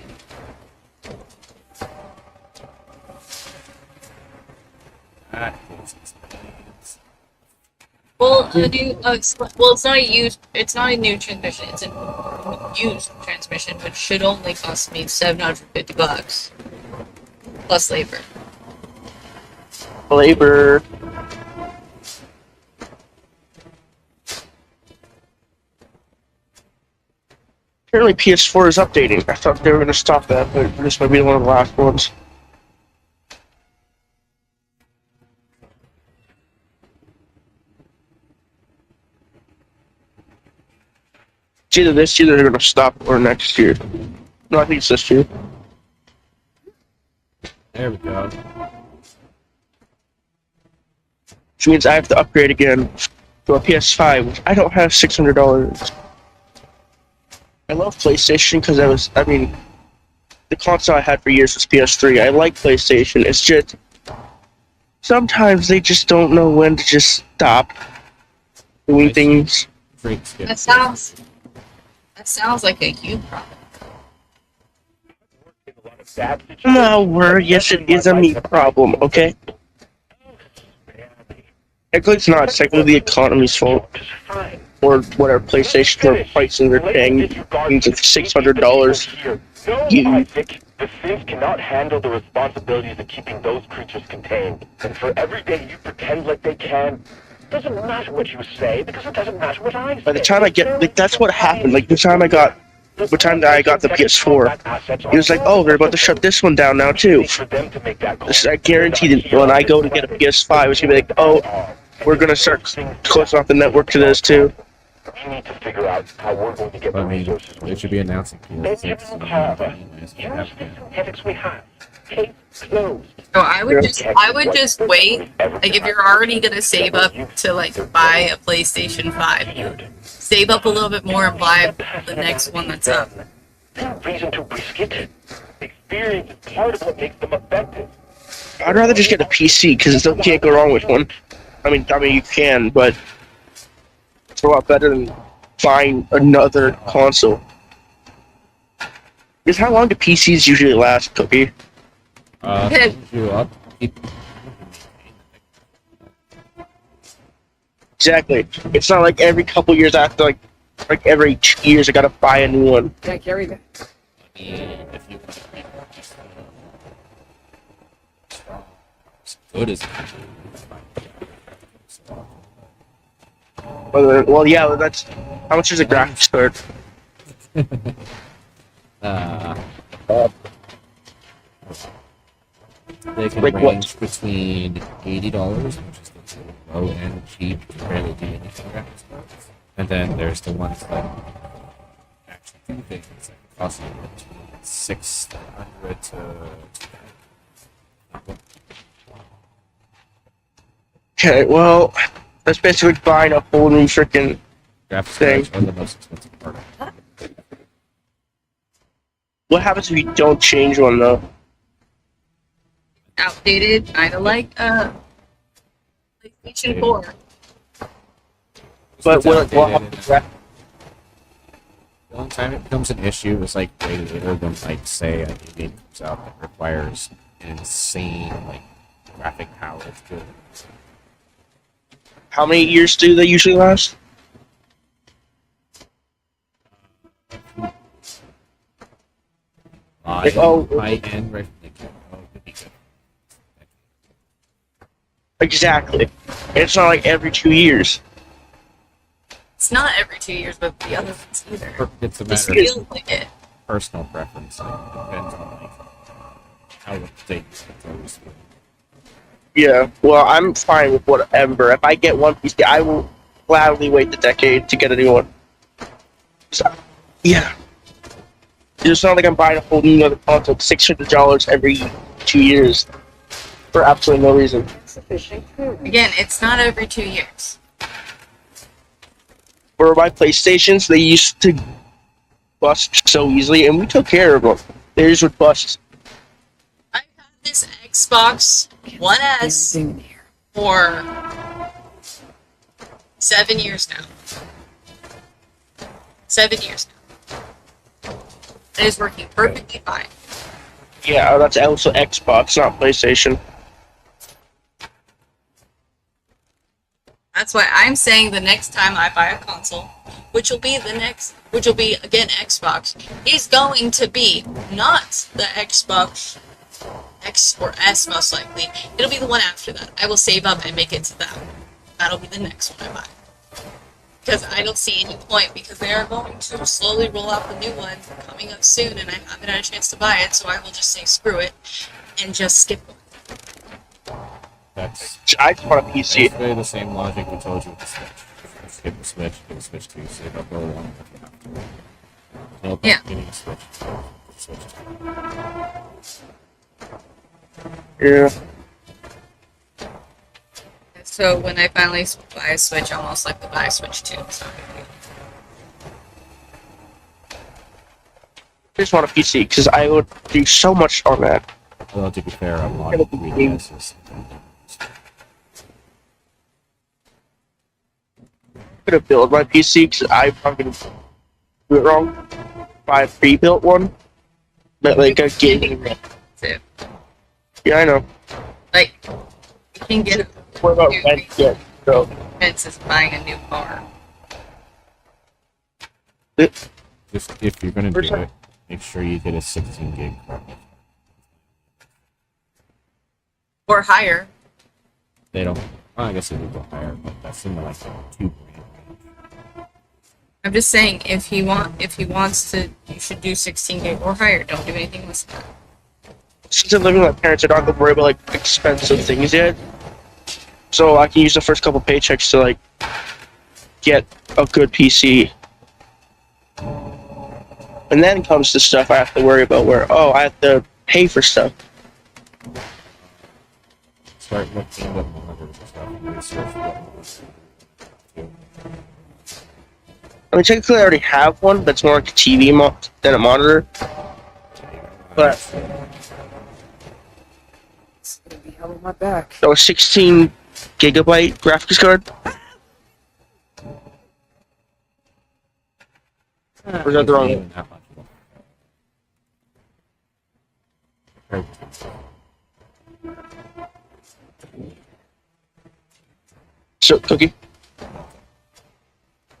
Well, it's not a used. It's not a new transmission. It's a used transmission, which should only cost me $750 plus labor.
Labor. Apparently PS4 is updating. I thought they were going to stop that, but this might be one of the last ones. It's either this year they're going to stop or next year. No, I think it's this year.
There we go.
Which means I have to upgrade again to a PS5, which I don't have $600. I love PlayStation because the console I had for years was PS3. I like PlayStation. It's just sometimes they just don't know when to just stop doing things.
That sounds like a you problem.
No, word. Yes, it is a me problem. Okay. Actually, it's not. It's technically the economy's fault. Or whatever PlayStation prices they're paying. It's $600.
Isaac, the Sims cannot handle the responsibilities of keeping those creatures contained. And for every day you pretend like they can, it doesn't matter what you say, because it doesn't matter what I say.
By the time I get, that's what happened. The time that I got the PS4, he was like, oh, they're about to shut this one down now, too. I guarantee that when I go to get a PS5, it's going to be like, oh, we're going to start closing off the network to this, too.
We need to figure out how we're going to get the resources.
They should be announcing PS6.
Headaches we have. Case closed.
So I would just wait. Like if you're already gonna save up to buy a PlayStation 5, save up a little bit more and buy the next one that's up.
No reason to risk it. Experience is part of what makes them effective.
I'd rather just get a PC because you can't go wrong with one. I mean you can, but it's a lot better than buying another console. Because how long do PCs usually last, Cookie?
You up.
Exactly. It's not like every couple years after, like every 2 years I gotta buy a new one.
Can't carry that.
I mean, if you want to repurchase as good as it can
Well, yeah, that's how much is a graphics card?
They can
Like what?
range between $80, which is the low end, cheap, to barely do anything graphics cards, and then there's the ones that actually do things that can cost you between $600 to
Okay, well, that's basically buying a whole new freaking
graphics
thing.
cards are the most expensive part of it.
What happens if you don't change one though?
Outdated, kind of like PlayStation 4.
But
It's
what
outdated,
happens?
and the only time it becomes an issue is like way later when, like, say a new game comes out that requires an insane like graphic power to do it.
How many years do they usually last? Like,
High end, right? Could be good.
Exactly. It's not like every 2 years.
It's not every 2 years, but the other ones either.
It's a
It
matter
feels
of
like it.
personal preference. Like, it depends on like how the thing goes.
Yeah. Well, I'm fine with whatever. If I get one PC, I will gladly wait the decade to get a new one. So, yeah. It's not like I'm buying a whole new other console, $600 every 2 years for absolutely no reason.
Sufficient clearance.
Again, it's not every 2 years.
For my PlayStations, they used to bust so easily, and we took care of them. They just would bust.
I've had this Xbox One S
Thing in here.
for 7 years now. 7 years now. It is working perfectly fine.
Yeah, that's also Xbox, not PlayStation.
That's why I'm saying the next time I buy a console, which will be again Xbox, is going to be not the Xbox X or S most likely. It'll be the one after that. I will save up and make it to that. That'll be the next one I buy. Because I don't see any point, because they are going to slowly roll out the new one coming up soon, and I haven't had a chance to buy it, so I will just say screw it and just skip one.
That's
I just want a PC.
basically the same logic we told you with the Switch. Skip the Switch, get a Switch 2, save up really long if you have to. No point
Yeah.
getting a Switch. Switch 2.
Yeah.
So when I finally buy a Switch, I'll most likely buy a Switch 2. So
I just want a PC because I would do so much on that.
Although, to be fair, a lot of 3DSs.
I'm gonna build my PC because I'm gonna do it wrong. Buy a pre-built one, but like a gaming.
too.
Yeah, I know.
Like, you can get a
What about rent? Yeah, so
expenses buying a new car.
Just if you're gonna do it, make sure you get a 16 gig card.
Or higher.
They don't. Well, I guess they do go higher, but that's in the like $2,000 range.
I'm just saying, if he wants to, you should do 16 gig or higher. Don't do anything less than that.
since I'm living with my parents, I don't have to worry about like expensive things yet. So I can use the first couple paychecks to like get a good PC. And then comes the stuff I have to worry about where, oh, I have to pay for stuff.
Start looking at monitors and stuff and research what monitors to do.
I mean, technically I already have one that's more like a TV than a monitor. But
It's gonna be hell on my back.
so a 16 gigabyte graphics card. Or is that the wrong
Even
one?
that much more.
So, Cookie?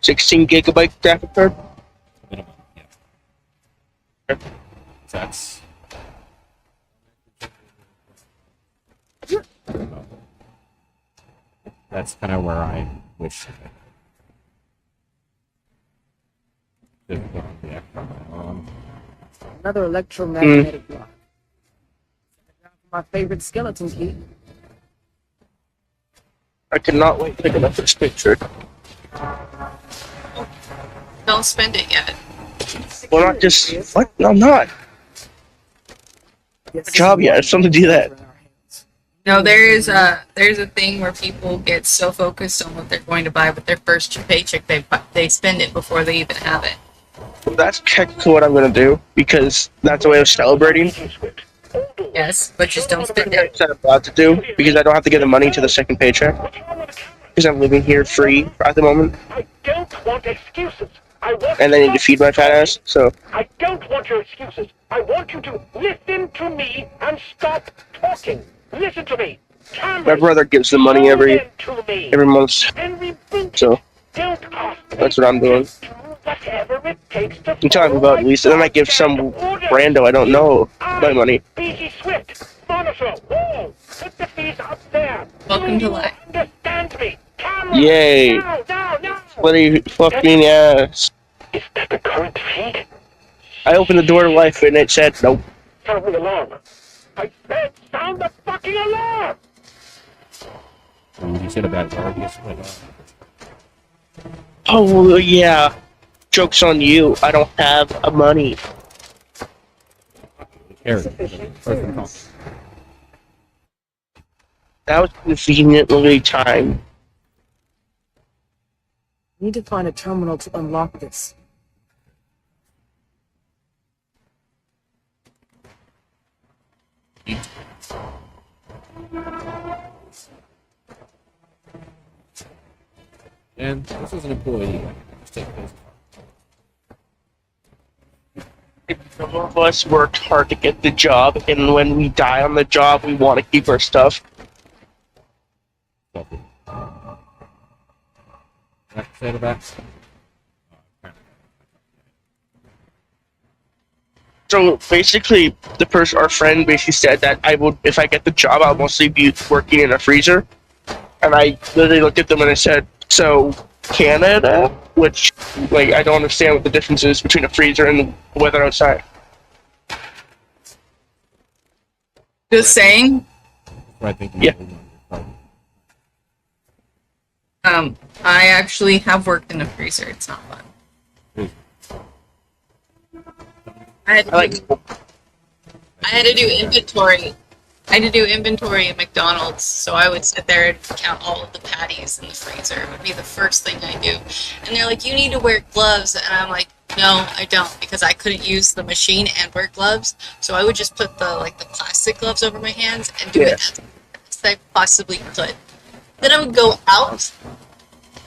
16 gigabyte graphic card.
Minimum, yeah. That's. That's kind of where I wish.
Another electromagnetic block. My favorite skeleton key.
I cannot wait to take a first picture.
Don't spend it yet.
Well, not just what? No, I'm not.
Yes,
Job yet. I have something to do that.
No, there's a thing where people get so focused on what they're going to buy with their first paycheck, they spend it before they even have it.
That's technically what I'm gonna do because that's a way of celebrating.
Yes, but just don't spend
That's
it.
what I'm about to do because I don't have to give the money to the second paycheck because I'm living here free at the moment,
I don't want excuses. I want
and I need to feed my fat ass. So
I don't want your excuses. I want you to listen to me and stop talking. Listen to me.
my brother gives the money every month, so that's what I'm doing. I'm telling him about Lisa, then I give some rando I don't know my money.
Welcome to life.
Yay! What are you fucking ass?
Is that the current feed?
I opened the door to life and it said nope.
Sound the alarm. I said sound the fucking alarm!
You said a bad word. Yes,
Oh yeah. Joke's on you. I don't have a money. That was conveniently timed.
Need to find a terminal to unlock this.
And this is an employee. Just take this.
Some of us worked hard to get the job, and when we die on the job, we want to keep our stuff.
Say the back.
So basically, our friend basically said that I would, if I get the job, I'll mostly be working in a freezer. And I literally looked at them and I said, "So Canada?" Which, like, I don't understand what the difference is between a freezer and the weather outside.
Just saying.
Yeah.
I actually have worked in a freezer. It's not fun. I had to do inventory. I had to do inventory at McDonald's, so I would sit there and count all of the patties in the freezer. It would be the first thing I do. And they're like, "You need to wear gloves," and I'm like, "No, I don't," because I couldn't use the machine and wear gloves. So I would just put the plastic gloves over my hands and do it as best I possibly could. Then I would go out.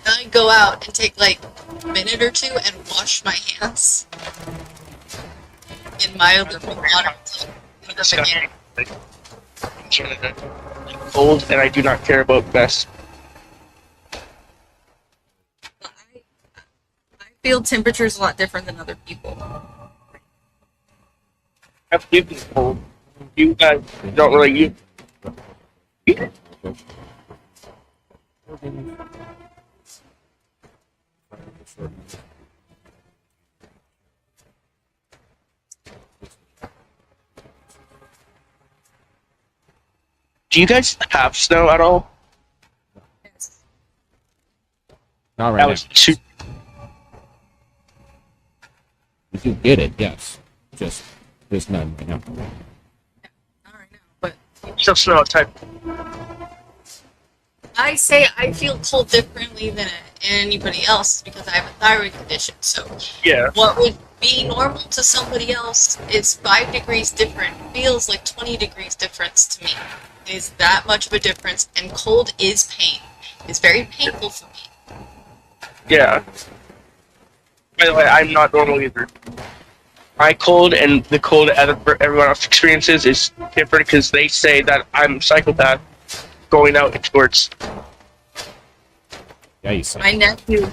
And I'd go out and take like a minute or two and wash my hands in mild water.
Canada, cold, and I do not care about mess.
I feel temperatures a lot different than other people.
I've lived in cold. You guys don't really Do you guys have snow at all?
Yes.
Not right
That
now.
was too.
We do get it, yes. Just there's none right now.
Not right now, but
Still snow outside.
I say I feel cold differently than anybody else because I have a thyroid condition. So
Yeah.
what would be normal to somebody else is 5 degrees different. Feels like 20 degrees difference to me. It is that much of a difference, and cold is pain. It's very painful for me.
Yeah. By the way, I'm not normal either. My cold and the cold everyone else experiences is different because they say that I'm a psychopath going out in shorts.
Yeah, you said.
My nephew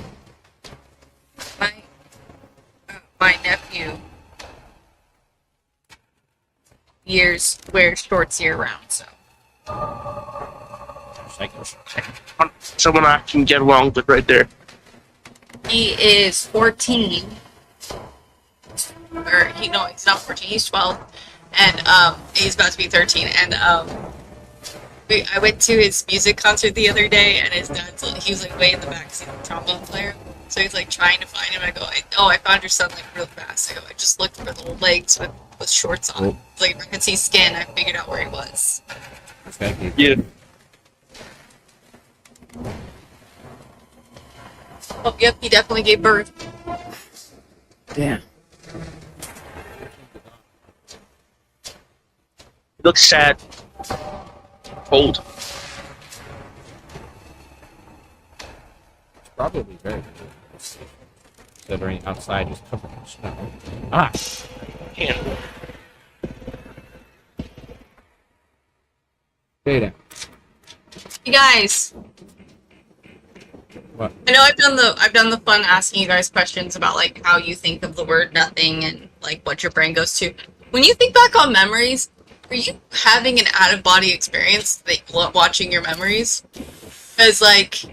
years wears shorts year round. So
Someone I can get along with right there.
he is 14, or he's not 14. He's 12, and he's about to be 13. And I went to his music concert the other day, and his dad's he was like way in the back because he's a trombone player. So he's like trying to find him. I go, I found your son like real fast. I go, I just looked for little legs with shorts on.
Oh.
Like I could see skin. I figured out where he was.
Yeah.
Oh, yep, he definitely gave birth.
Damn.
Looks sad. Old.
Probably very good. Considering outside is covered in snow. Ah!
Damn.
Stay down.
You guys.
What?
I know I've done the fun asking you guys questions about like how you think of the word nothing and like what your brain goes to. When you think back on memories, are you having an out of body experience watching your memories? Because like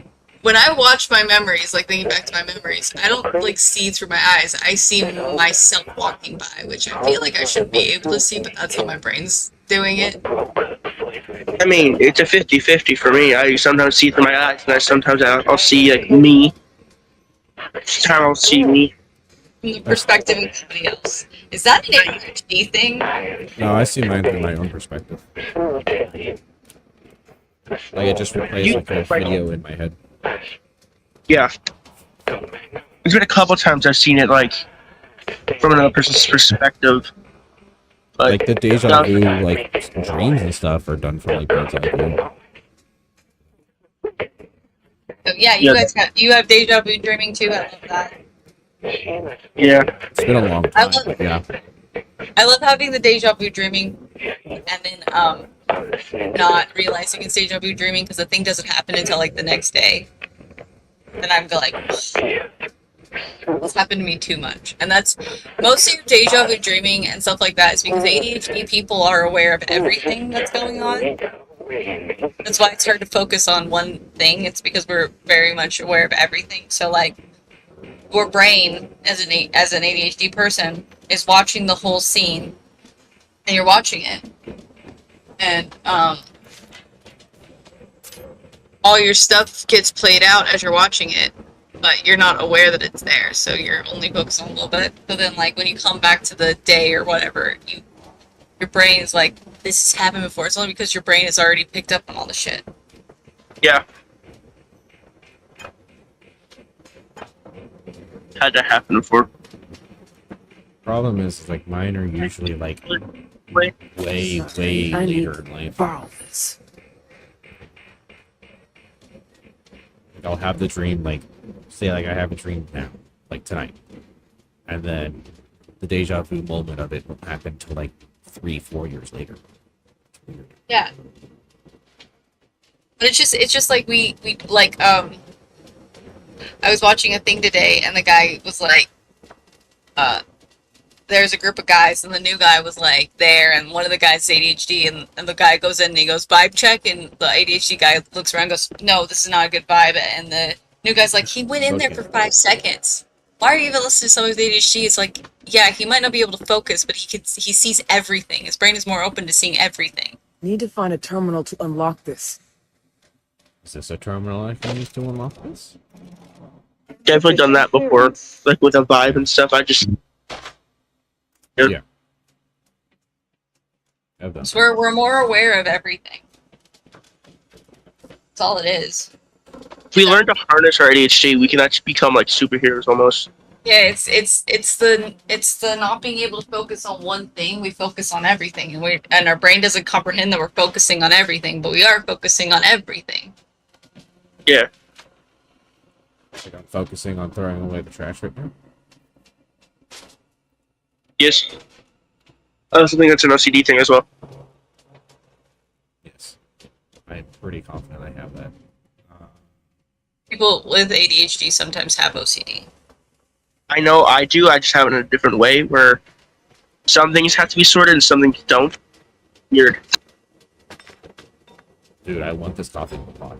when I watch my memories, like thinking back to my memories, I don't like see through my eyes. I see myself walking by, which I feel like I should be able to see, but that's how my brain's doing it.
I mean, it's a 50-50 for me. I sometimes see through my eyes, and sometimes I'll see like me. Sometimes I'll see me.
From the perspective of somebody else. Is that an ADHD thing?
No, I see mine through my own perspective. Like it just replays like a video in my head.
Yeah. There's been a couple times I've seen it like from another person's perspective.
Like the deja vu, like dreams and stuff are done from like bird's eye view.
So, yeah, you have deja vu dreaming too. I love that.
Yeah.
It's been a long time. But yeah.
I love having the deja vu dreaming, and then not realizing it's deja vu dreaming because the thing doesn't happen until like the next day. And I'm like, this happened to me too much. And that's mostly deja vu dreaming and stuff like that is because ADHD people are aware of everything that's going on. That's why it's hard to focus on one thing. It's because we're very much aware of everything. So like your brain as an ADHD person is watching the whole scene and you're watching it. And all your stuff gets played out as you're watching it, but you're not aware that it's there, so you're only focused on a little bit. So then, like, when you come back to the day or whatever, your brain is like, this has happened before. It's only because your brain has already picked up on all the shit.
Yeah. Had that happen before.
Problem is like mine are usually like way later in life.
Borrow this.
I'll have the dream, like, say, like, I have a dream now, like, tonight. And then the deja vu moment of it won't happen till, like, 3-4 years later.
Yeah. But it's just like we like, I was watching a thing today, and the guy was like, there's a group of guys, and the new guy was like there, and one of the guys is ADHD, and the guy goes in and he goes, vibe check, and the ADHD guy looks around and goes, no, this is not a good vibe, and the new guy's like, he went in there for 5 seconds. Why are you even listening to someone with ADHD? It's like, yeah, he might not be able to focus, but he sees everything. His brain is more open to seeing everything.
Need to find a terminal to unlock this.
Is this a terminal I can use to unlock this?
Definitely done that before, like with a vibe and stuff. I just
Yeah. I've done.
So we're more aware of everything. That's all it is.
If we learn to harness our ADHD, we can actually become like superheroes almost.
Yeah, it's the not being able to focus on one thing. We focus on everything, and our brain doesn't comprehend that we're focusing on everything, but we are focusing on everything.
Yeah.
Like I'm focusing on throwing away the trash right now.
Yes. I also think that's an OCD thing as well.
Yes. I'm pretty confident I have that.
People with ADHD sometimes have OCD.
I know I do. I just have it in a different way where some things have to be sorted and some things don't. Weird.
Dude, I want this coffee pot.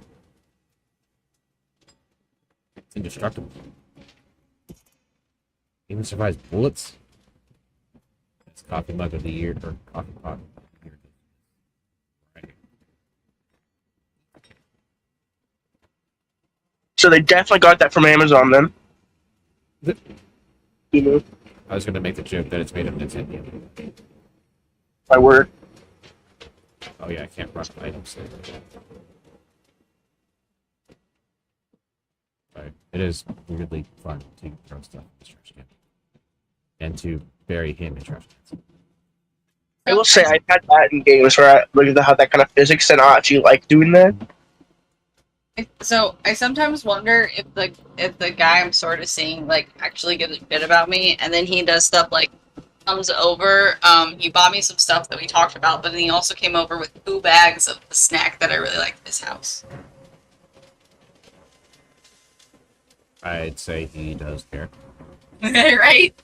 It's indestructible. Even survives bullets. It's coffee mug of the year, or coffee pot. Right.
So they definitely got that from Amazon then. You know,
I was gonna make the joke that it's made of Nintendo.
my word.
Oh yeah, I can't run items. Right. It is weirdly fun to throw stuff in the trash can. And to bury him in trash cans.
I will say I've had that in games where I look at how that kind of physics and I actually like doing that.
So I sometimes wonder if the guy I'm sort of seeing like actually gives a shit about me, and then he does stuff like comes over. He bought me some stuff that we talked about, but then he also came over with 2 bags of the snack that I really liked at his house.
I'd say he does care.
Right?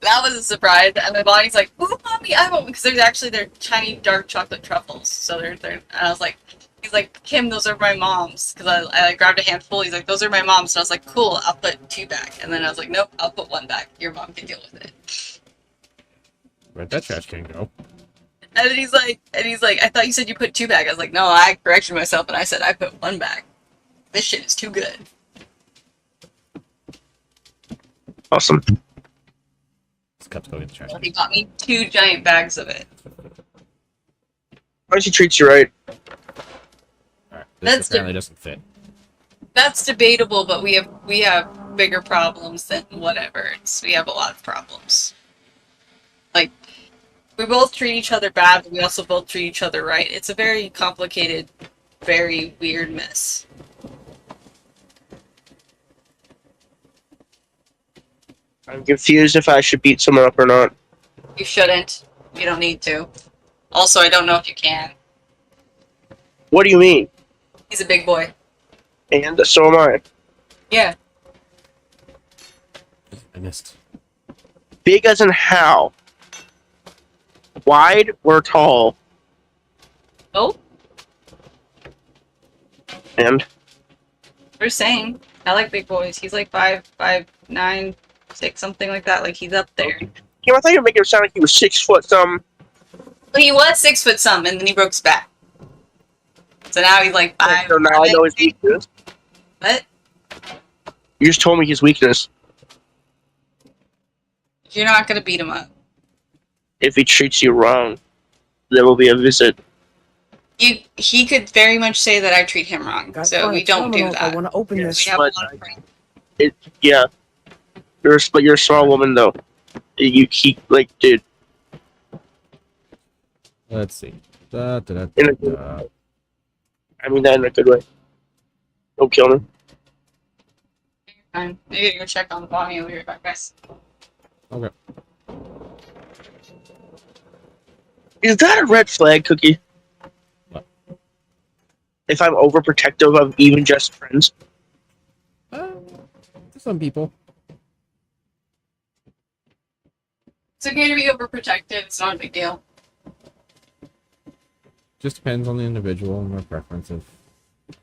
That was a surprise, and my body's like, "Ooh, mommy, I want," because they're tiny dark chocolate truffles. So they're and I was like, he's like, "Kim, those are my mom's," because I grabbed a handful. He's like, "Those are my mom's," and I was like, "Cool, I'll put 2 back," and then I was like, "Nope, I'll put 1 back. Your mom can deal with it."
Where'd that trash can go?
And he's like, "I thought you said you put 2 back." I was like, "No, I corrected myself and I said I put 1 back. This shit is too good."
Awesome.
This cup's going in the trash
Well,
can.
he got me 2 giant bags of it.
Why she treats you right?
Alright, this apparently doesn't fit.
That's debatable, but we have bigger problems than whatever. We have a lot of problems. Like, we both treat each other bad, but we also both treat each other right. It's a very complicated, very weird mess.
I'm confused if I should beat someone up or not.
You shouldn't. You don't need to. Also, I don't know if you can.
What do you mean?
He's a big boy.
And so am I.
Yeah.
I missed.
Big as in how? Wide or tall?
Oh,
And
we're saying. I like big boys. He's like 5'9", 6, something like that. Like, he's up there.
Kim, I thought you were making it sound like he was 6 foot some.
But he was 6 foot some, and then he broke his back. So now he's like 5.
So now I know his weakness.
What?
You just told me his weakness.
You're not gonna beat him up.
If he treats you wrong, there will be a visit.
He could very much say that I treat him wrong.
Gotta
So
find
we
a
don't do
terminal if I
that.
want to open this.
We have a
But
lot of friends.
yeah, you're a small woman though. You keep like, dude.
Let's see. Da, da, da,
In a
da, da.
I mean that in a good way. Don't kill me.
Fine. I gotta go check on the body. I'll be right back, guys.
Okay.
Is that a red flag, Cookie?
What?
If I'm overprotective of even just friends?
To some people.
It's okay to be overprotective. It's not a big deal.
Just depends on the individual and their preference of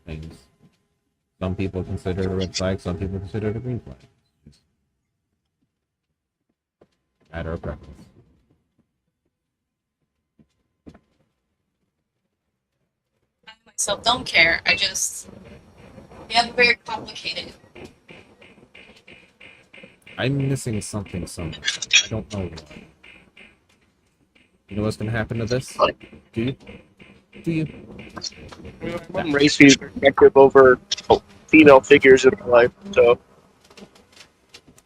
things. Some people consider it a red flag, some people consider it a green flag. It's a matter of preference.
I myself don't care. I just... We have a very complicated...
I'm missing something somewhere. I don't know what. You know what's gonna happen to this? Do you? Do you?
I'm raised to be protective over female figures in my life, so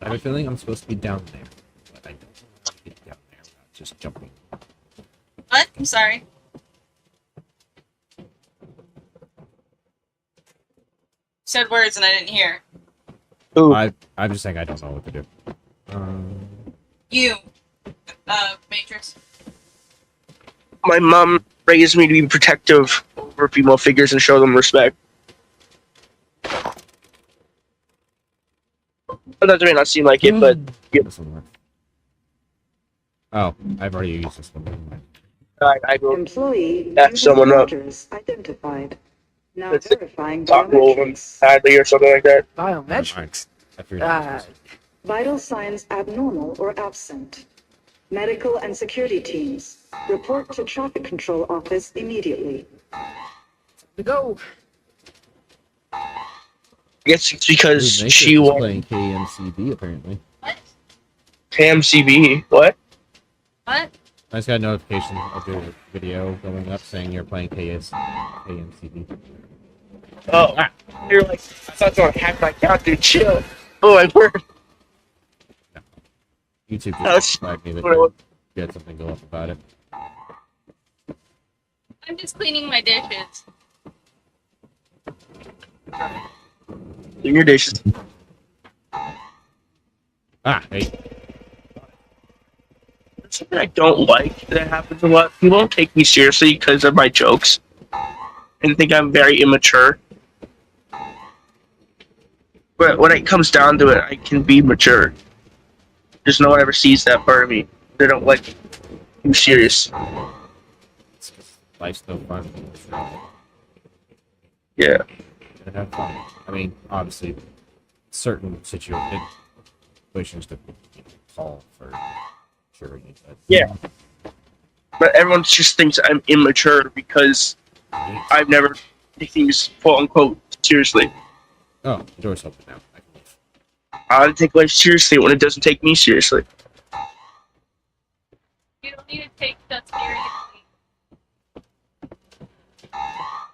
I have a feeling I'm supposed to be down there, but I don't want to get down there without just jumping.
What? I'm sorry. Said words and I didn't hear.
ooh,
I'm just saying I don't know what to do.
You. Matrix.
my mom raised me to be protective over female figures and show them respect. Sometimes it may not seem like it, but yeah.
This one works. Oh, I've already used this one. Never mind.
I go
Employee
F
uses
someone up.
Rogers identified. Now
Let's say
verifying
talk roll them
biometrics.
badly or something like that.
Biometrics.
I forget.
Vital signs abnormal or absent. Medical and security teams, report to traffic control office immediately.
To go.
I guess it's because
Dude,
she
was
was
playing KMCB apparently.
KMCB. What?
What?
I just got a notification of your video going up saying you're playing KMCB.
Oh, you're like, I thought someone hacked my account, dude. Chill. Oh, I heard.
YouTube
That's
just flagged me that
what I was-
you had something go up about it.
I'm just cleaning my dishes.
In your dishes.
Hey.
Something I don't like that happens a lot. People don't take me seriously because of my jokes and think I'm very immature. But when it comes down to it, I can be mature. Just no one ever sees that part of me. They don't like me serious.
Life's no fun.
Yeah.
And have fun. I mean, obviously, certain situations to call for sure. But
Yeah. But everyone just thinks I'm immature because I've never taken things quote unquote seriously.
Oh, the door's open now. I can leave.
I take life seriously when it doesn't take me seriously.
You don't need to take that seriously.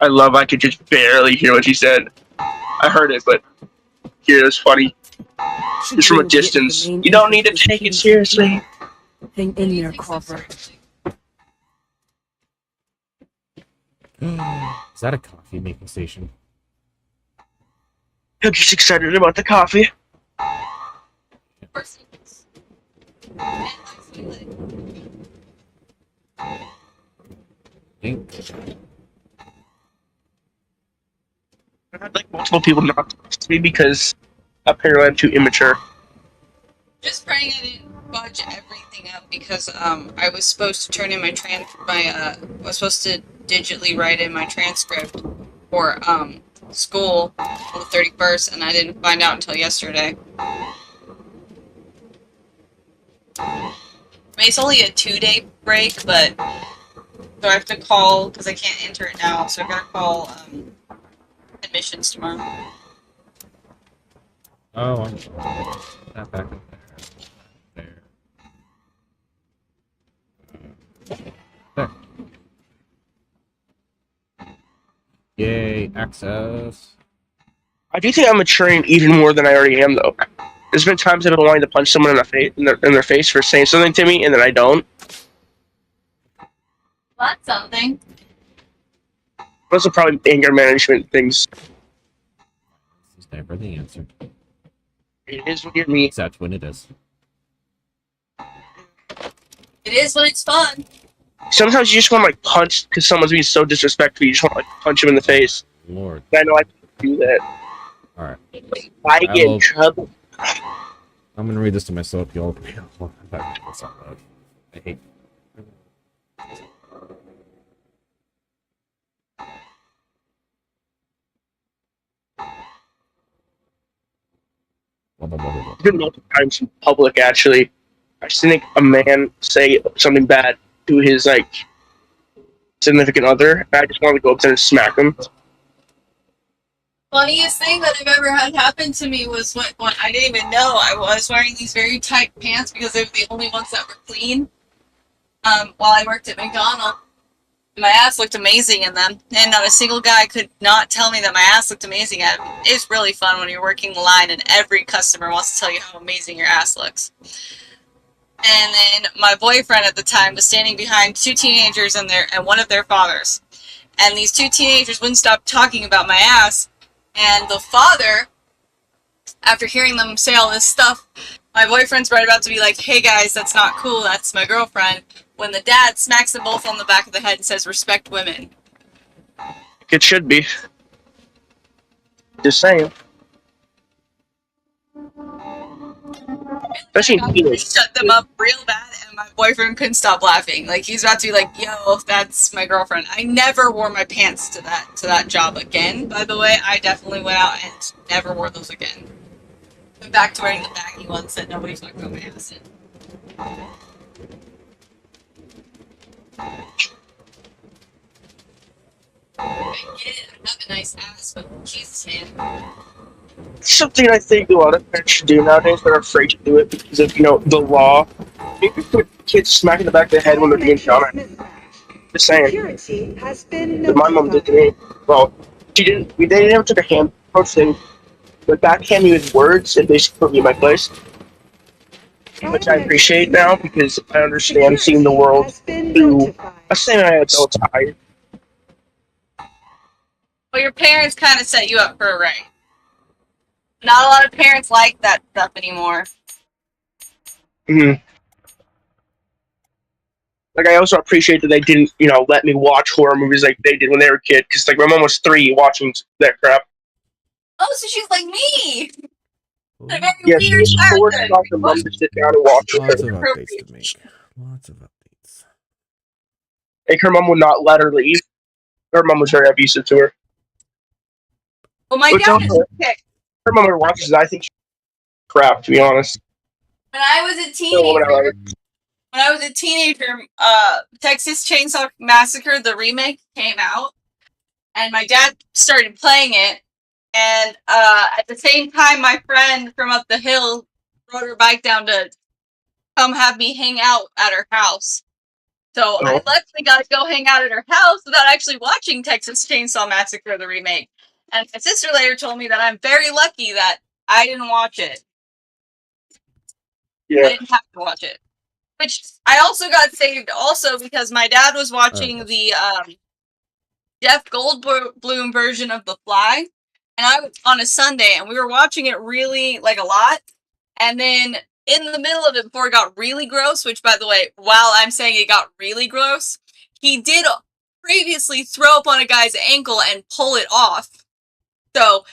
I could just barely hear what she said. I heard it, but here it was funny. Just from a distance. You don't need to take it seriously.
Hang in there, Cropper.
Is that a coffee making station?
I'm just excited about the coffee.
Of course it is. And I feel it.
I've had like multiple people not talk to me because apparently I'm too immature.
Just praying I didn't budge everything up because I was supposed to turn in was supposed to digitally write in my transcript for school on the 31st, and I didn't find out until yesterday. I mean, it's only a 2-day break, but so I have to call because I can't enter it now, so I gotta call admissions tomorrow.
Oh, I'm not back up there. There. Yay, access.
I do think I'm maturing even more than I already am, though. There's been times I've been wanting to punch someone in their face for saying something to me, and then I don't.
Well, that's something.
Those are probably anger management things.
It's never the answer.
It is weird me.
Except when it is.
It is when it's fun.
Sometimes you just want to like punch because someone's being so disrespectful. You just want to like punch him in the face.
Lord.
I know I can do that.
Alright.
I get in trouble.
I'm gonna read this to myself, y'all. I hate. Blah, blah, blah, blah, blah.
It's been multiple times in public, actually. I've seen a man say something bad to his like significant other, and I just wanted to go up there and smack him.
Funniest thing that I've ever had happen to me was when I didn't even know I was wearing these very tight pants because they were the only ones that were clean. While I worked at McDonald's, my ass looked amazing in them, and not a single guy could not tell me that my ass looked amazing. It's really fun when you're working the line and every customer wants to tell you how amazing your ass looks. And then my boyfriend at the time was standing behind two teenagers and one of their fathers, and these two teenagers wouldn't stop talking about my ass. And the father, after hearing them say all this stuff, my boyfriend's right about to be like, hey guys, that's not cool, that's my girlfriend, when the dad smacks them both on the back of the head and says, respect women.
It should be. Just saying. Especially in
I
teenage.
shut them up real bad, and boyfriend couldn't stop laughing. Like, he's about to be like, yo, that's my girlfriend. I never wore my pants to that job again, by the way. I definitely went out and never wore those again. Went back to wearing the baggy ones that nobody's talking about my ass in. I get it, I have a nice ass, but Jesus, man.
Something I think a lot of parents should do nowadays, but are afraid to do it because of, the law. You can put kids smack in the back of the head when they're being shot at. Just saying.
Security has been
But my mom did to
notified.
me. Well, they never took a hand approach thing, but backhand me with words and basically put me in my place. Which I appreciate now because I understand seeing the world through a semi-adult eye.
Well, your parents kind of set you up for a right. Not a lot of parents like that stuff anymore.
Mm-hmm. Like, I also appreciate that they didn't, let me watch horror movies like they did when they were a kid. Because, like, my mom was 3 watching that crap.
Oh, so she's like me! A very
Yeah, she
weird
was forced
childhood.
by her mom to sit down and watch with
Lots
her.
of updates to make. Lots of updates.
Like, her mom would not let her leave. Her mom was very abusive to her.
Well, my
Which
dad
also,
okay.
her mom ever watches it, I think she's crap, to be honest.
When I was a teenager, Texas Chainsaw Massacre, the remake, came out, and my dad started playing it, and at the same time, my friend from up the hill rode her bike down to come have me hang out at her house. So I left and got to go hang out at her house without actually watching Texas Chainsaw Massacre, the remake. And my sister later told me that I'm very lucky that I didn't watch it.
Yeah.
I didn't have to watch it. Which I also got saved also because my dad was watching the Jeff Goldblum version of The Fly, and I was on a Sunday, and we were watching it really, like, a lot, and then in the middle of it, before it got really gross, which, by the way, while I'm saying it got really gross, he did previously throw up on a guy's ankle and pull it off. So,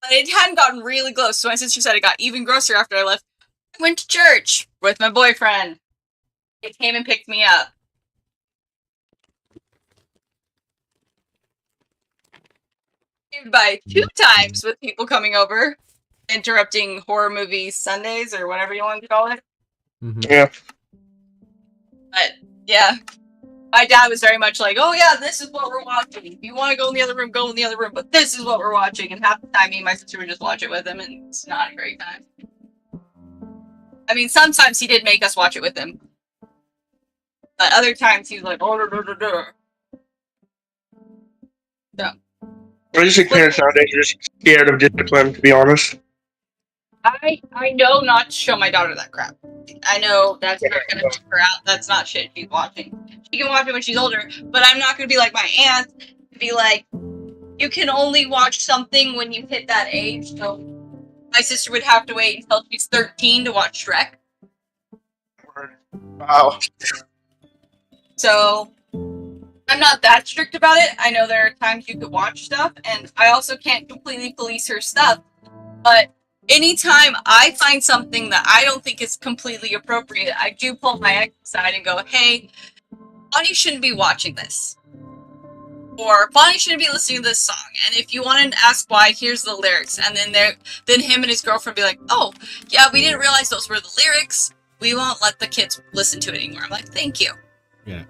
but it hadn't gotten really gross, so my sister said it got even grosser after I left. I went to church with my boyfriend. He came and picked me up. By 2 times with people coming over, interrupting horror movie Sundays or whatever you want to call it.
Mm-hmm.
Yeah.
But yeah, my dad was very much like, "Oh yeah, this is what we're watching. If you want to go in the other room, go in the other room. But this is what we're watching." And half the time, me and my sister would just watch it with him, and it's not a great time. I mean, sometimes he did make us watch it with him, but other times he was like, "Oh no no no no." So.
I just think parents nowadays are just scared of discipline, to be honest.
I know not to show my daughter that crap. I know that's not going to take her out. That's not shit she's watching. She can watch it when she's older, but I'm not going to be like my aunt and be like, you can only watch something when you hit that age. So my sister would have to wait until she's 13 to watch Shrek.
Wow.
So I'm not that strict about it. I know there are times you could watch stuff, and I also can't completely police her stuff. But anytime I find something that I don't think is completely appropriate, I do pull my ex aside and go, "Hey, Bonnie shouldn't be watching this. Or Bonnie shouldn't be listening to this song. And if you want to ask why, here's the lyrics." And then him and his girlfriend be like, "Oh, yeah, we didn't realize those were the lyrics. We won't let the kids listen to it anymore." I'm like, "Thank you."
Yeah,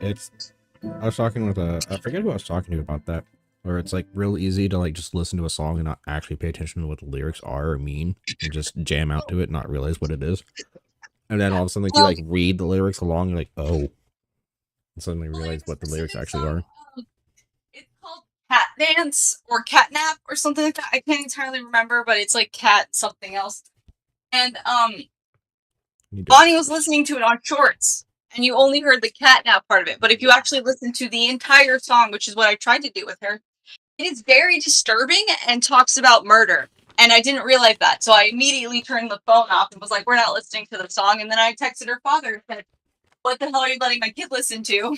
I was talking with I forget who I was talking to about that, where it's like real easy to like just listen to a song and not actually pay attention to what the lyrics are or mean, and just jam out to it and not realize what it is. And then all of a sudden, like, you like read the lyrics along, you're like, oh, and suddenly realize what the lyrics actually are.
It's called Cat Dance or Catnap or something like that. I can't entirely remember, but it's like cat something else. And Bonnie was listening to it on shorts, and you only heard the catnap part of it. But if you actually listen to the entire song, which is what I tried to do with her, it is very disturbing and talks about murder. And I didn't realize that, so I immediately turned the phone off and was like, "We're not listening to the song." And then I texted her father and said, "What the hell are you letting my kid listen to?"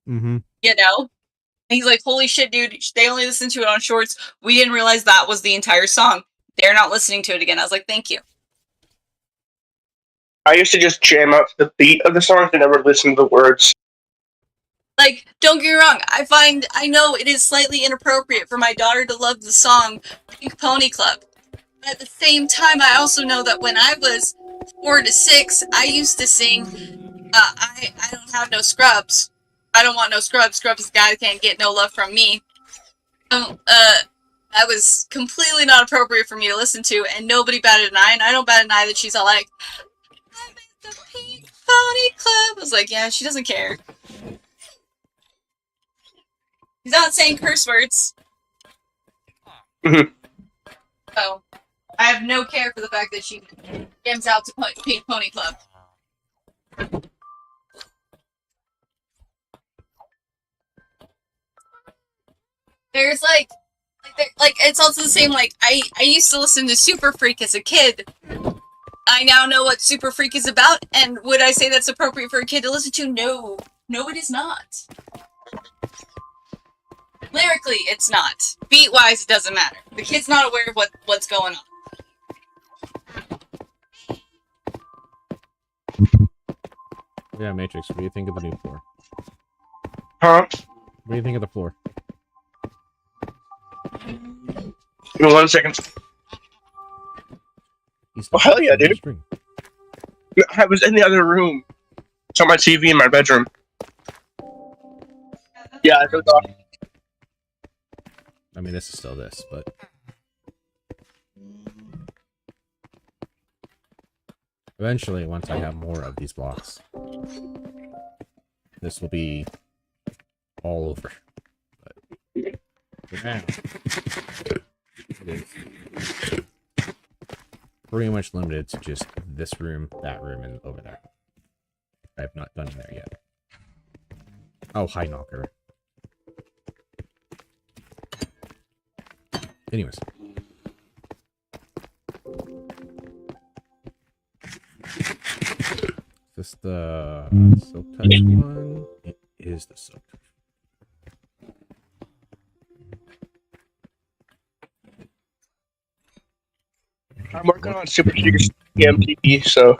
Mm-hmm.
You know? And he's like, "Holy shit, dude, they only listen to it on shorts. We didn't realize that was the entire song. They're not listening to it again." I was like, "Thank you."
I used to just jam out to the beat of the songs and never listen to the words.
Like, don't get me wrong, I know it is slightly inappropriate for my daughter to love the song Pink Pony Club. But at the same time, I also know that when I was 4 to 6, I used to sing, I don't have no scrubs. I don't want no scrubs. Scrubs is the guy that can't get no love from me. That was completely not appropriate for me to listen to, and nobody batted an eye, and I don't bat an eye that she's all like, I'm at the Pink Pony Club. I was like, yeah, she doesn't care. He's not saying curse words.
Mhm.
So, I have no care for the fact that she jams out to Pink Pony Club. There's like it's also the same, like, I used to listen to Super Freak as a kid. I now know what Super Freak is about, and would I say that's appropriate for a kid to listen to? No. No, it is not. Lyrically, it's not. Beat-wise, it doesn't matter. The kid's not aware of what's going on.
Yeah, Matrix, what do you think of the new floor?
Huh?
What do you think of the floor?
Give me 1 second. Oh, hell yeah, dude. I was in the other room. It's on my TV in my bedroom. Yeah, it goes off.
I mean, this is still this, but... Eventually, once I have more of these blocks, this will be all over. But for now, it is pretty much limited to just this room, that room, and over there. I have not done in there yet. Oh, hi, knocker. Anyways. Is this the silk touch one? It is the silk touch.
I'm working on Super Secret SMP, so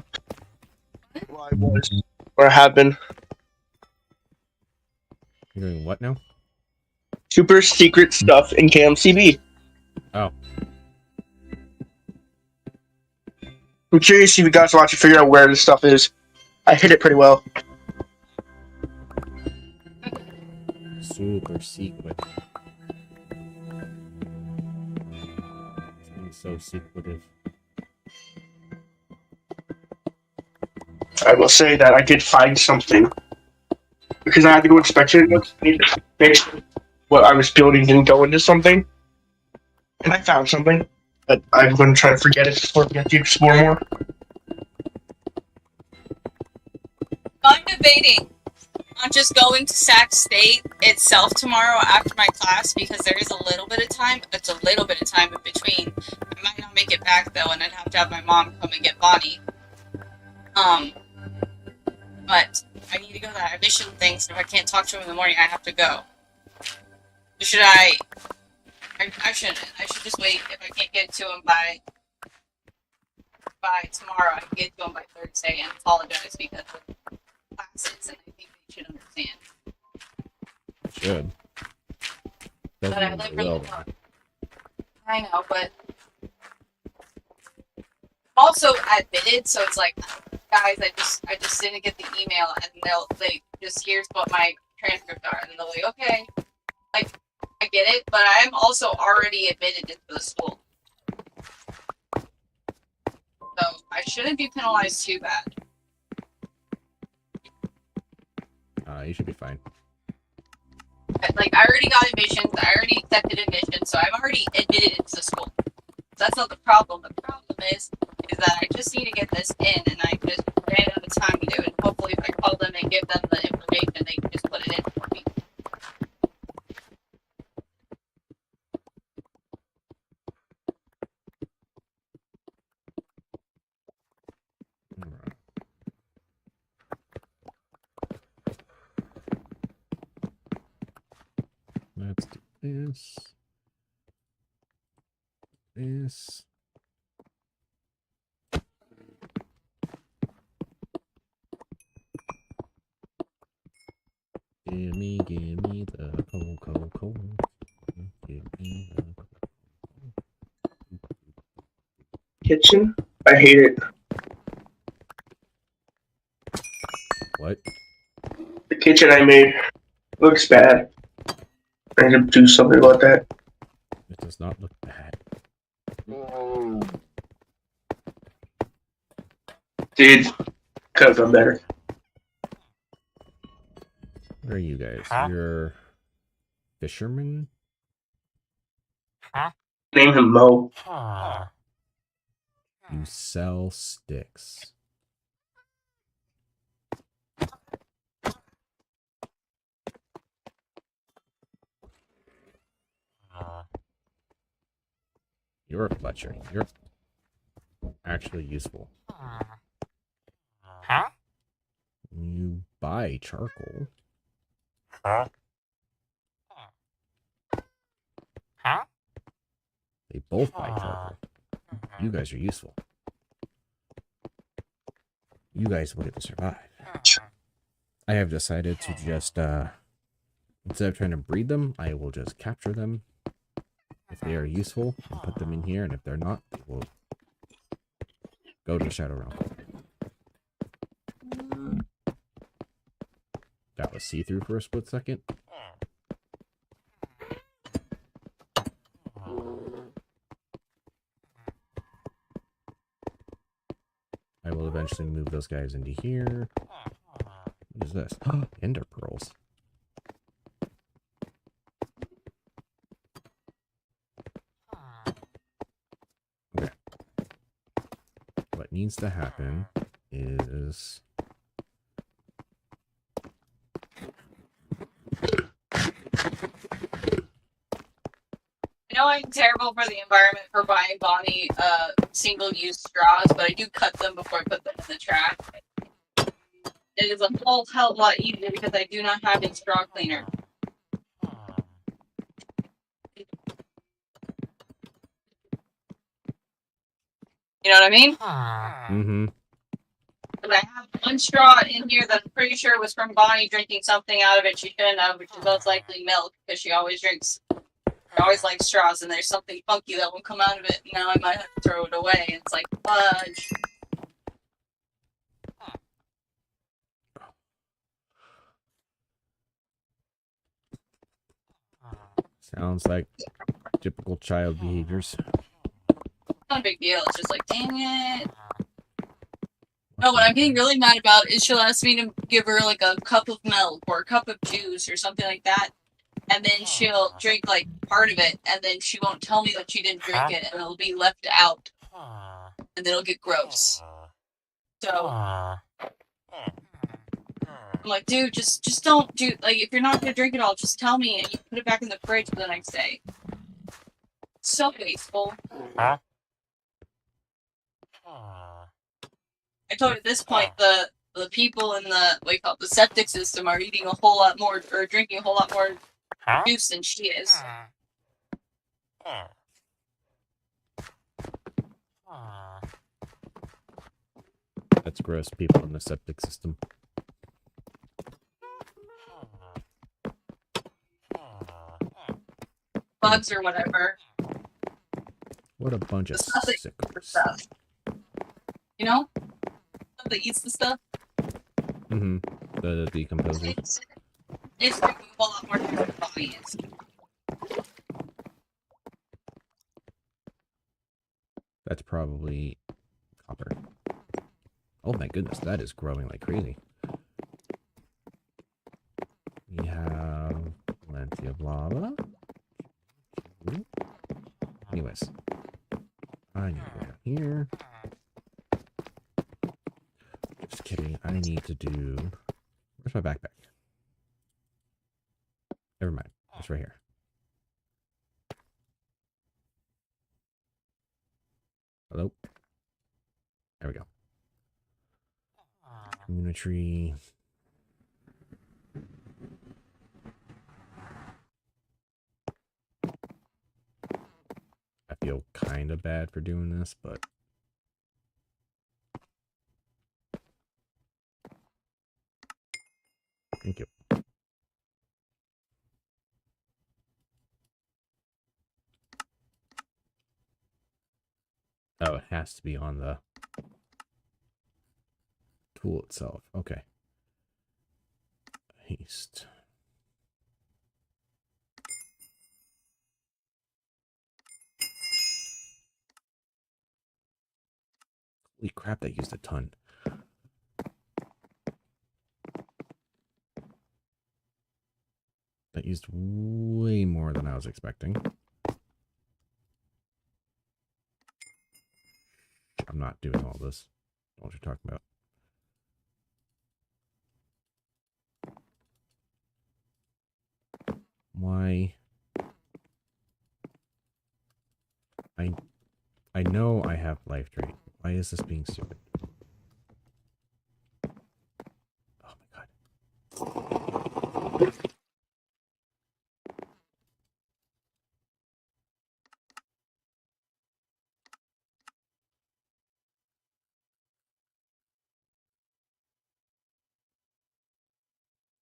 well, I was, or I have been.
You're doing what now?
Super secret stuff in KMCB.
Oh.
I'm curious if you guys watch to figure out where this stuff is. I hit it pretty well.
Super secret. It's so secretive.
I will say that I did find something. Because I had to go inspection it, make sure what I was building didn't go into something. And I found something. But I'm going to try to forget it before we get to explore more.
I'm debating on just going to Sac State itself tomorrow after my class, because there is a little bit of time. It's a little bit of time in between. I might not make it back though, and I'd have to have my mom come and get Bonnie. But I need to go to that mission thing, so if I can't talk to him in the morning, I have to go. Should I shouldn't. I should just wait. If I can't get to him by tomorrow, I can get to him by Thursday and apologize because of classes, and I think they should understand.
Should.
But I live really far. I know, but also admitted, so it's like, guys, I just didn't get the email, and they just, here's what my transcripts are, and they're like, okay, like, I get it, but I'm also already admitted into the school, so I shouldn't be penalized too bad.
You should be fine.
Like, I already got admissions, I already accepted admissions, so I'm already admitted into the school. So that's not the problem. The problem is that I just need to get this in, and I just ran out of time to do it. Hopefully, if I call them and give them the information, they can just put it in for me.
Let's do this. This. Give me the coal. Give me the
Kitchen? I hate it.
what?
The kitchen I made looks bad. I need to do something about that.
It does not look bad.
Dude, could have done better.
What are you guys? You're fishermen?
Name him Mo.
You sell sticks. You're a Fletcher. You're actually useful. You buy charcoal. They both buy charcoal. You guys are useful. You guys will get to survive. I have decided to just, instead of trying to breed them, I will just capture them. If they are useful, and put them in here, and if they're not, they will go to the Shadow Realm. That was see-through for a split second. I will eventually move those guys into here. What is this? Ender pearls. Okay. What needs to happen is...
I know I'm terrible for the environment for buying Bonnie single-use straws, but I do cut them before I put them in the trash. It is a whole hell of a lot easier because I do not have a straw cleaner. You know what I mean?
Mm-hmm.
But I have one straw in here that I'm pretty sure was from Bonnie drinking something out of it she shouldn't have, which is most likely milk, because she always likes straws, and there's something funky that will come out of it, and now I might have to throw it away. It's like, fudge.
Sounds like typical child behaviors.
Not a big deal. It's just like, dang it. No, what I'm getting really mad about is she'll ask me to give her like a cup of milk or a cup of juice or something like that, and then she'll drink like part of it, and then she won't tell me that she didn't drink it, and it'll be left out, and then it'll get gross. So I'm like, dude, just don't do, like, if you're not gonna drink it all, just tell me, and you put it back in the fridge for the next day. So wasteful. I told her at this point the people in the the septic system are eating a whole lot more or drinking a whole lot more juice than she is.
That's gross, people in the septic system.
Bugs or whatever.
What a bunch of sickos.
Stuff. You know? Stuff that eats the stuff.
Mm-hmm. The decomposer.
It's drinking a whole lot more than the body is.
That's probably copper. Oh my goodness, that is growing like crazy. We have plenty of lava. Anyways, I need to go down here. Just kidding. I need to do... Where's my backpack? Never mind. It's right here. Hello? There we go. Community. I feel kind of bad for doing this, but... Thank you. has to be on the tool itself. Okay. Haste. Holy crap, that used a ton. That used way more than I was expecting. I'm not doing all this. I don't know what you're talking about. Why? I know I have life drain. Why is this being stupid? Oh my god.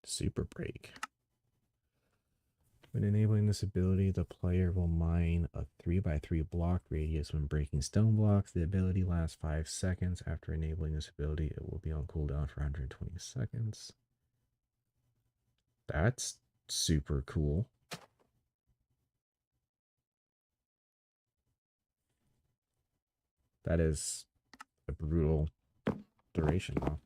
Super break. When enabling this ability, the player will mine a 3x3 block radius when breaking stone blocks. The ability lasts 5 seconds. After enabling this ability, it will be on cooldown for 120 seconds. That's super cool. That is a brutal duration, though.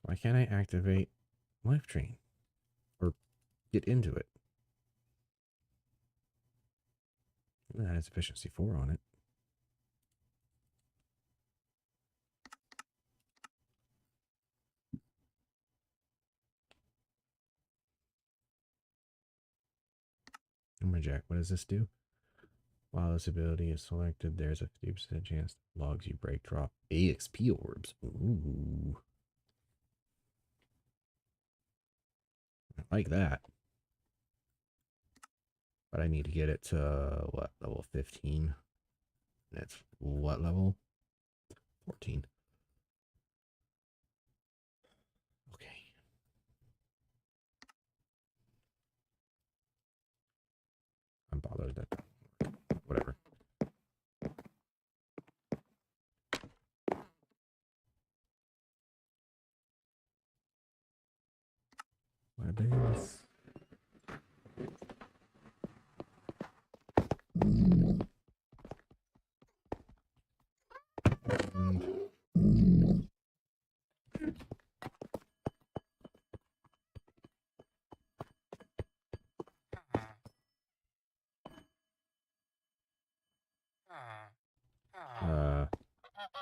Why can't I activate Life Drain? Or get into it? That has efficiency 4 on it. Lumberjack, what does this do? While this ability is selected, there's a 50% chance logs you break drop AXP orbs. Ooh. I like that. But I need to get it to, what, level 15? That's what level? 14. Okay. I'm bothered that. Whatever. Weapons.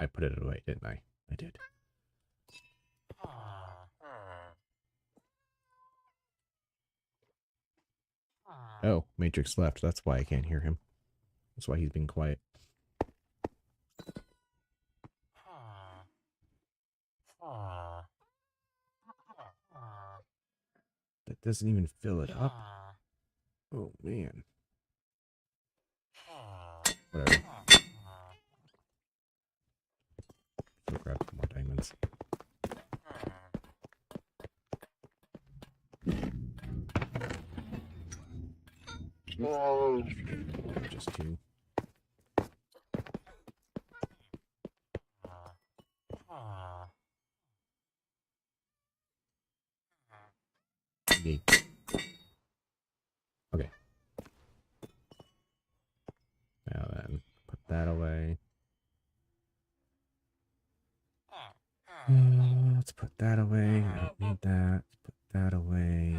I put it away, didn't I? I did. Oh, Matrix left. That's why I can't hear him. That's why he's being quiet. That doesn't even fill it up. Oh, man. Whatever. Go grab some more diamonds. Just 2. Okay. Now then, put that away. Let's put that away. I don't need that. Let's put that away.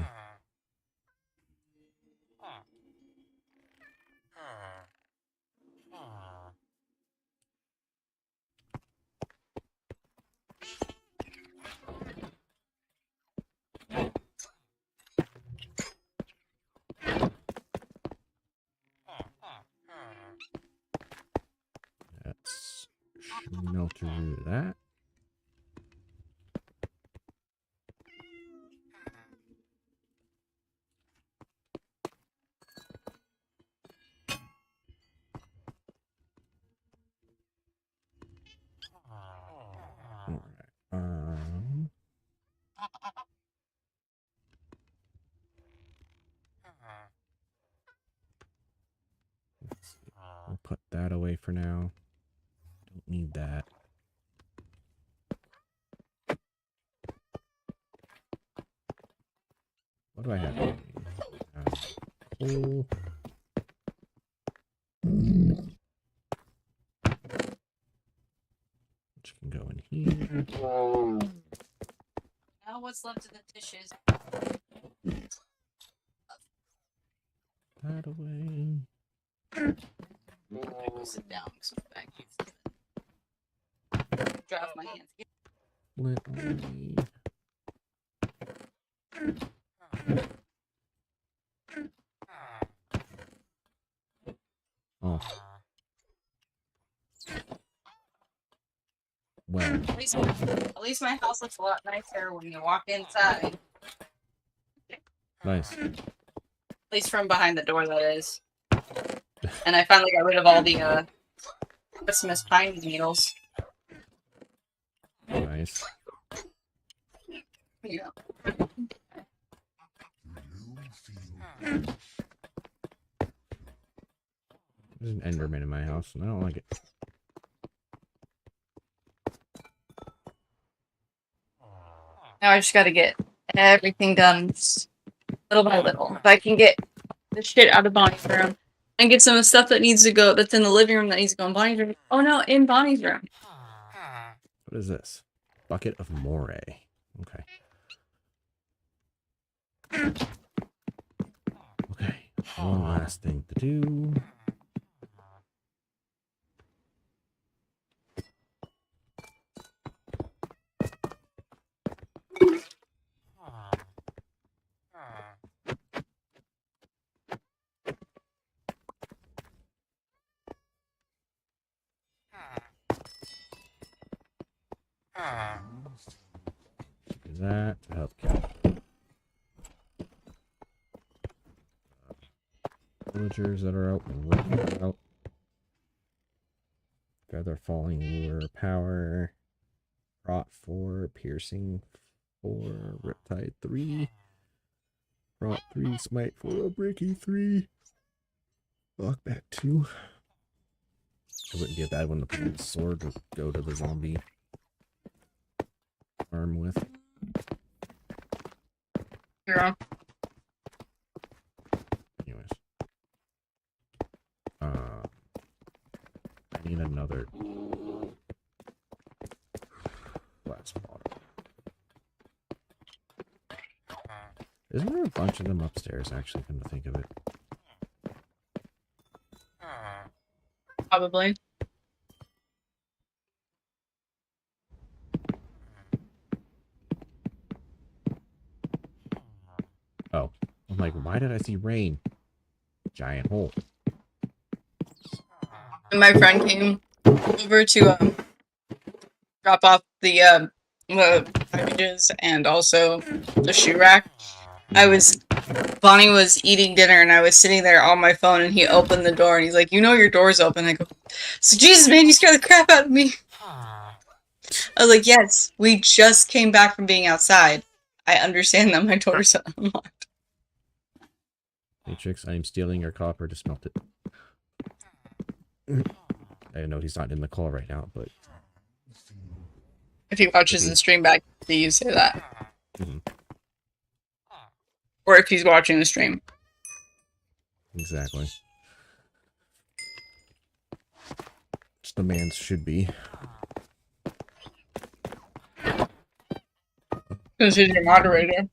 Let's smelter that. Alright. put that away for now. Don't need that. What do I have? Coal. Which can go in here.
Now what's left of the dishes?
That away.
I go sit down. Dry off my hands.
Split away. Oh. Well.
At least my house looks a lot nicer when you walk inside.
Nice.
At least from behind the door, that is. And I finally got rid of all the Christmas pine needles.
Nice.
Yeah.
There's an Enderman in my house, and I don't like it.
Now I just gotta get everything done little by little. If I can get the shit out of Bonnie's room and get some of the stuff that needs to go, that's in the living room that needs to go in Bonnie's room. Oh no, in Bonnie's room.
What is this? Bucket of moray. Okay. Okay. One last thing to do. Do that to help catch villagers that are out and working out. Feather falling lure power. Rot 4, piercing 4, riptide 3. Rot 3, smite 4, breaking 3. Knockback 2. It wouldn't be a bad one to put in the sword to go to the zombie arm with.
Yeah.
Anyways. I need another glass bottle. Isn't there a bunch of them upstairs, actually, come to think of it?
Probably.
Oh. I'm like, why did I see rain? Giant hole.
And my friend came over to drop off the packages and also the shoe rack. Bonnie was eating dinner and I was sitting there on my phone and he opened the door and he's like, you know your door's open. I go, so Jesus, man, you scared the crap out of me. I was like, yes, we just came back from being outside. I understand that my door's unlocked.
Matrix, I am stealing your copper to smelt it. I know he's not in the call right now, but...
If he watches the stream back, do you say that?
Mm-hmm.
Or if he's watching the stream.
Exactly. Which the man's should be.
Because he's your moderator.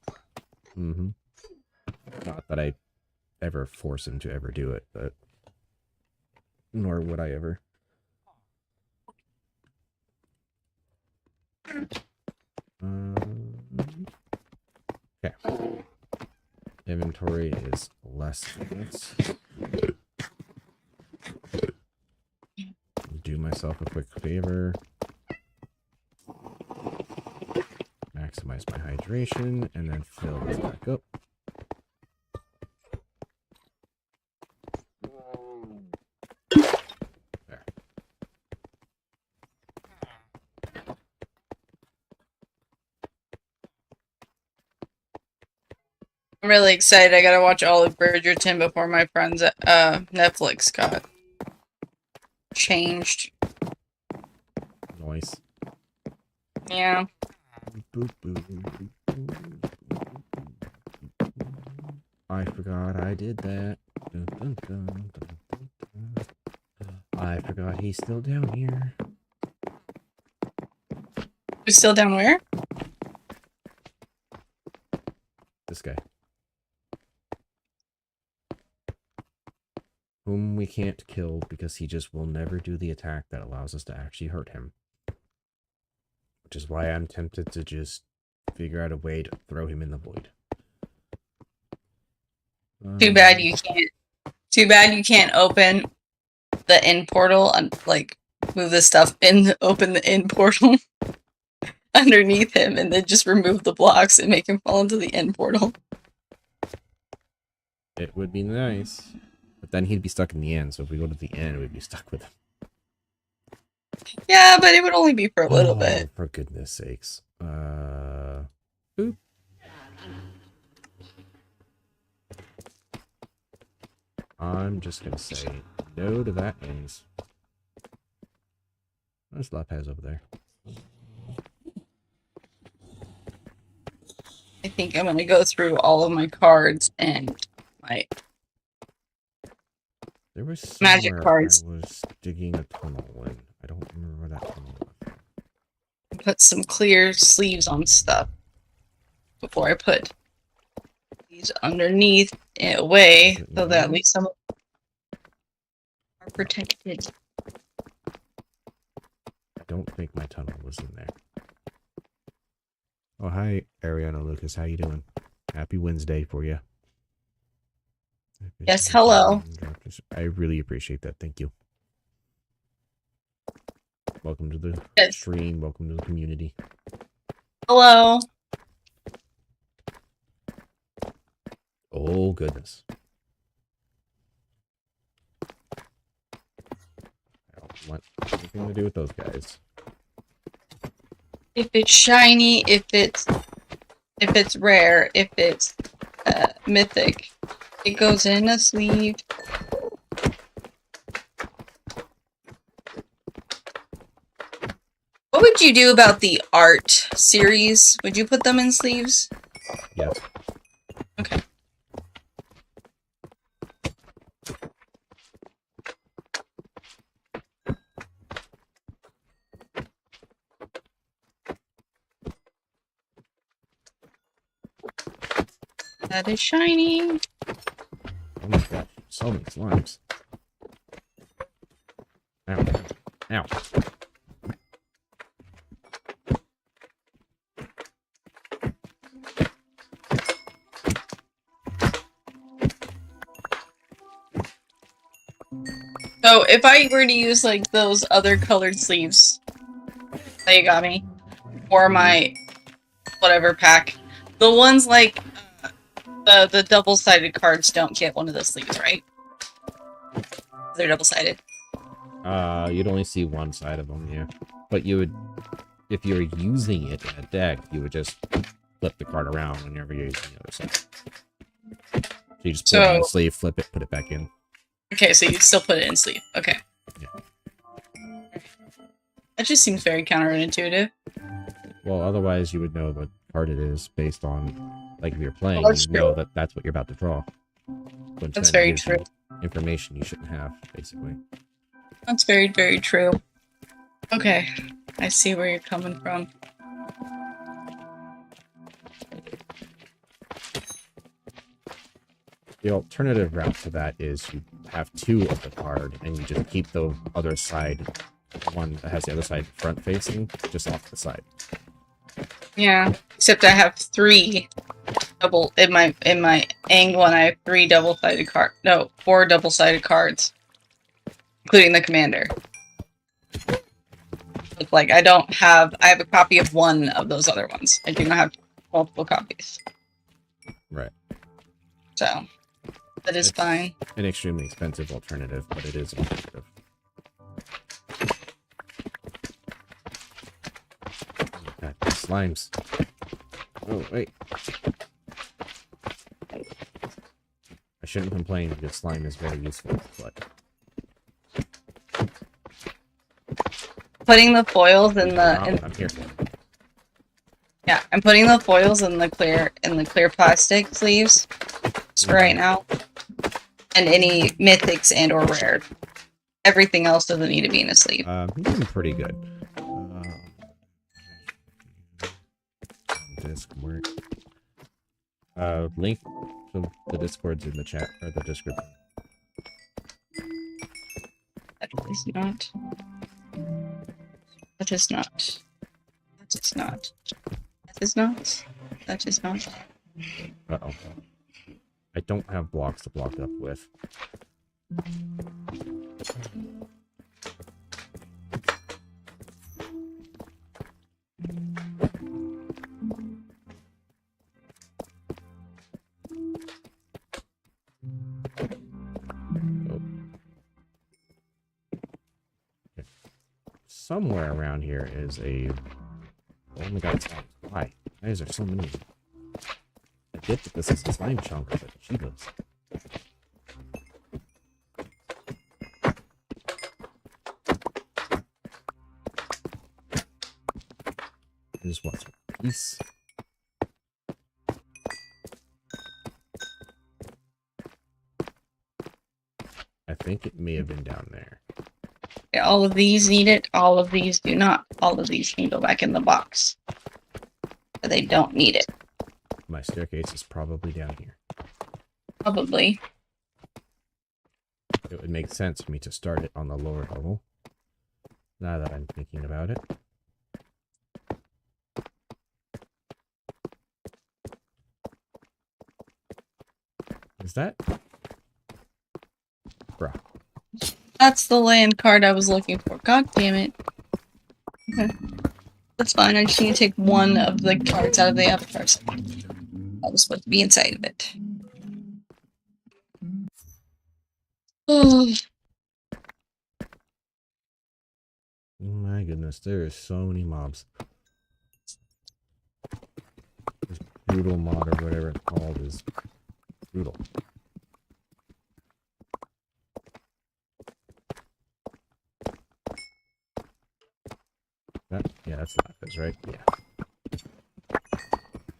Mm-hmm. Not that I ever force him to ever do it, but... Nor would I ever. Okay. Inventory is less than this. Do myself a quick favor. Maximize my hydration and then fill this back up. There.
I'm really excited. I gotta watch all of Bridgerton before my friends at Netflix got changed.
Noise.
Yeah.
I forgot I did that. I forgot he's still down here.
Who's still down where?
This guy. Whom we can't kill because he just will never do the attack that allows us to actually hurt him. Which is why I'm tempted to just figure out a way to throw him in the void.
Too bad you can't. Too bad you can't open the end portal and like move the stuff in. Open the end portal underneath him, and then just remove the blocks and make him fall into the end portal.
It would be nice, but then he'd be stuck in the end. So if we go to the end, we'd be stuck with him.
Yeah, but it would only be for a little bit.
For goodness sakes. Boop. I'm just gonna say no to that ends. There's Lapaz over there.
I think I'm gonna go through all of my cards and my
There was
magic cards.
I was digging a tunnel in. I don't remember where that tunnel was.
Put some clear sleeves on stuff before I put these underneath in a way so that at least some are protected.
I don't think my tunnel was in there. Oh, hi, Ariana Lucas. How you doing? Happy Wednesday for you.
Yes, hello.
I really appreciate that. Thank you. Welcome to the stream. Welcome to the community.
Hello.
Oh, goodness. I don't want anything to do with those guys.
If it's shiny, if it's rare, if it's mythic, it goes in a sleeve. What would you do about the art series? Would you put them in sleeves?
Yes.
Okay. That is shiny.
Oh my gosh, so many slimes. Ow. Ow.
So if I were to use like those other colored sleeves that you got me, or my whatever pack, the ones like the double-sided cards don't get one of the sleeves, right? They're double-sided.
You'd only see one side of them, yeah. But you would, if you're using it in a deck, you would just flip the card around whenever you're using the other side. So you just pull it in the sleeve, flip it, put it back in.
Okay, so you still put it in sleeve. Okay.
Yeah.
That just seems very counterintuitive.
Well, otherwise you would know what card it is based on, like if you're playing,
that's
you know that that's what you're about to draw. But
That's very true.
Information you shouldn't have, basically.
That's very, very true. Okay, I see where you're coming from.
The alternative route to that is you have two of the card, and you just keep the other side, one that has the other side front facing, just off the side.
Yeah, except I have three double in my Ang one. I have three double-sided card. No, four double-sided cards, including the commander. It's like I have a copy of one of those other ones. I do not have multiple copies.
Right.
So that is fine.
An extremely expensive alternative, but it is an alternative. God, slimes. Oh, wait. I shouldn't complain because slime is very useful, but
putting the foils in
I'm here.
yeah, I'm putting the foils in the clear plastic sleeves just for right now. And any mythics and or rare. Everything else doesn't need to be in a sleeve.
I'm doing pretty good. Discord. Link to the Discord's in the chat or the description.
That is not. That is not. That is not. That is not. That is not.
Uh-oh. I don't have blocks to block up with. Somewhere around here is a... Oh my god, why? Why is there so many? I get that this is a slime chunk, but she goes. I just want some peace. I think it may have been down there.
Yeah, all of these need it. All of these do not. All of these can go back in the box. But they don't need it.
My staircase is probably down here.
Probably.
It would make sense for me to start it on the lower level. Now that I'm thinking about it. Is that? Bruh.
That's the land card I was looking for. God damn it. Okay. That's fine. I just need to take one of the cards out of the avatar set. That was supposed to be inside of it. Oh.
My goodness, there are so many mobs. This brutal mod or whatever it's called is brutal. Yeah, that's Lapis, right? Yeah.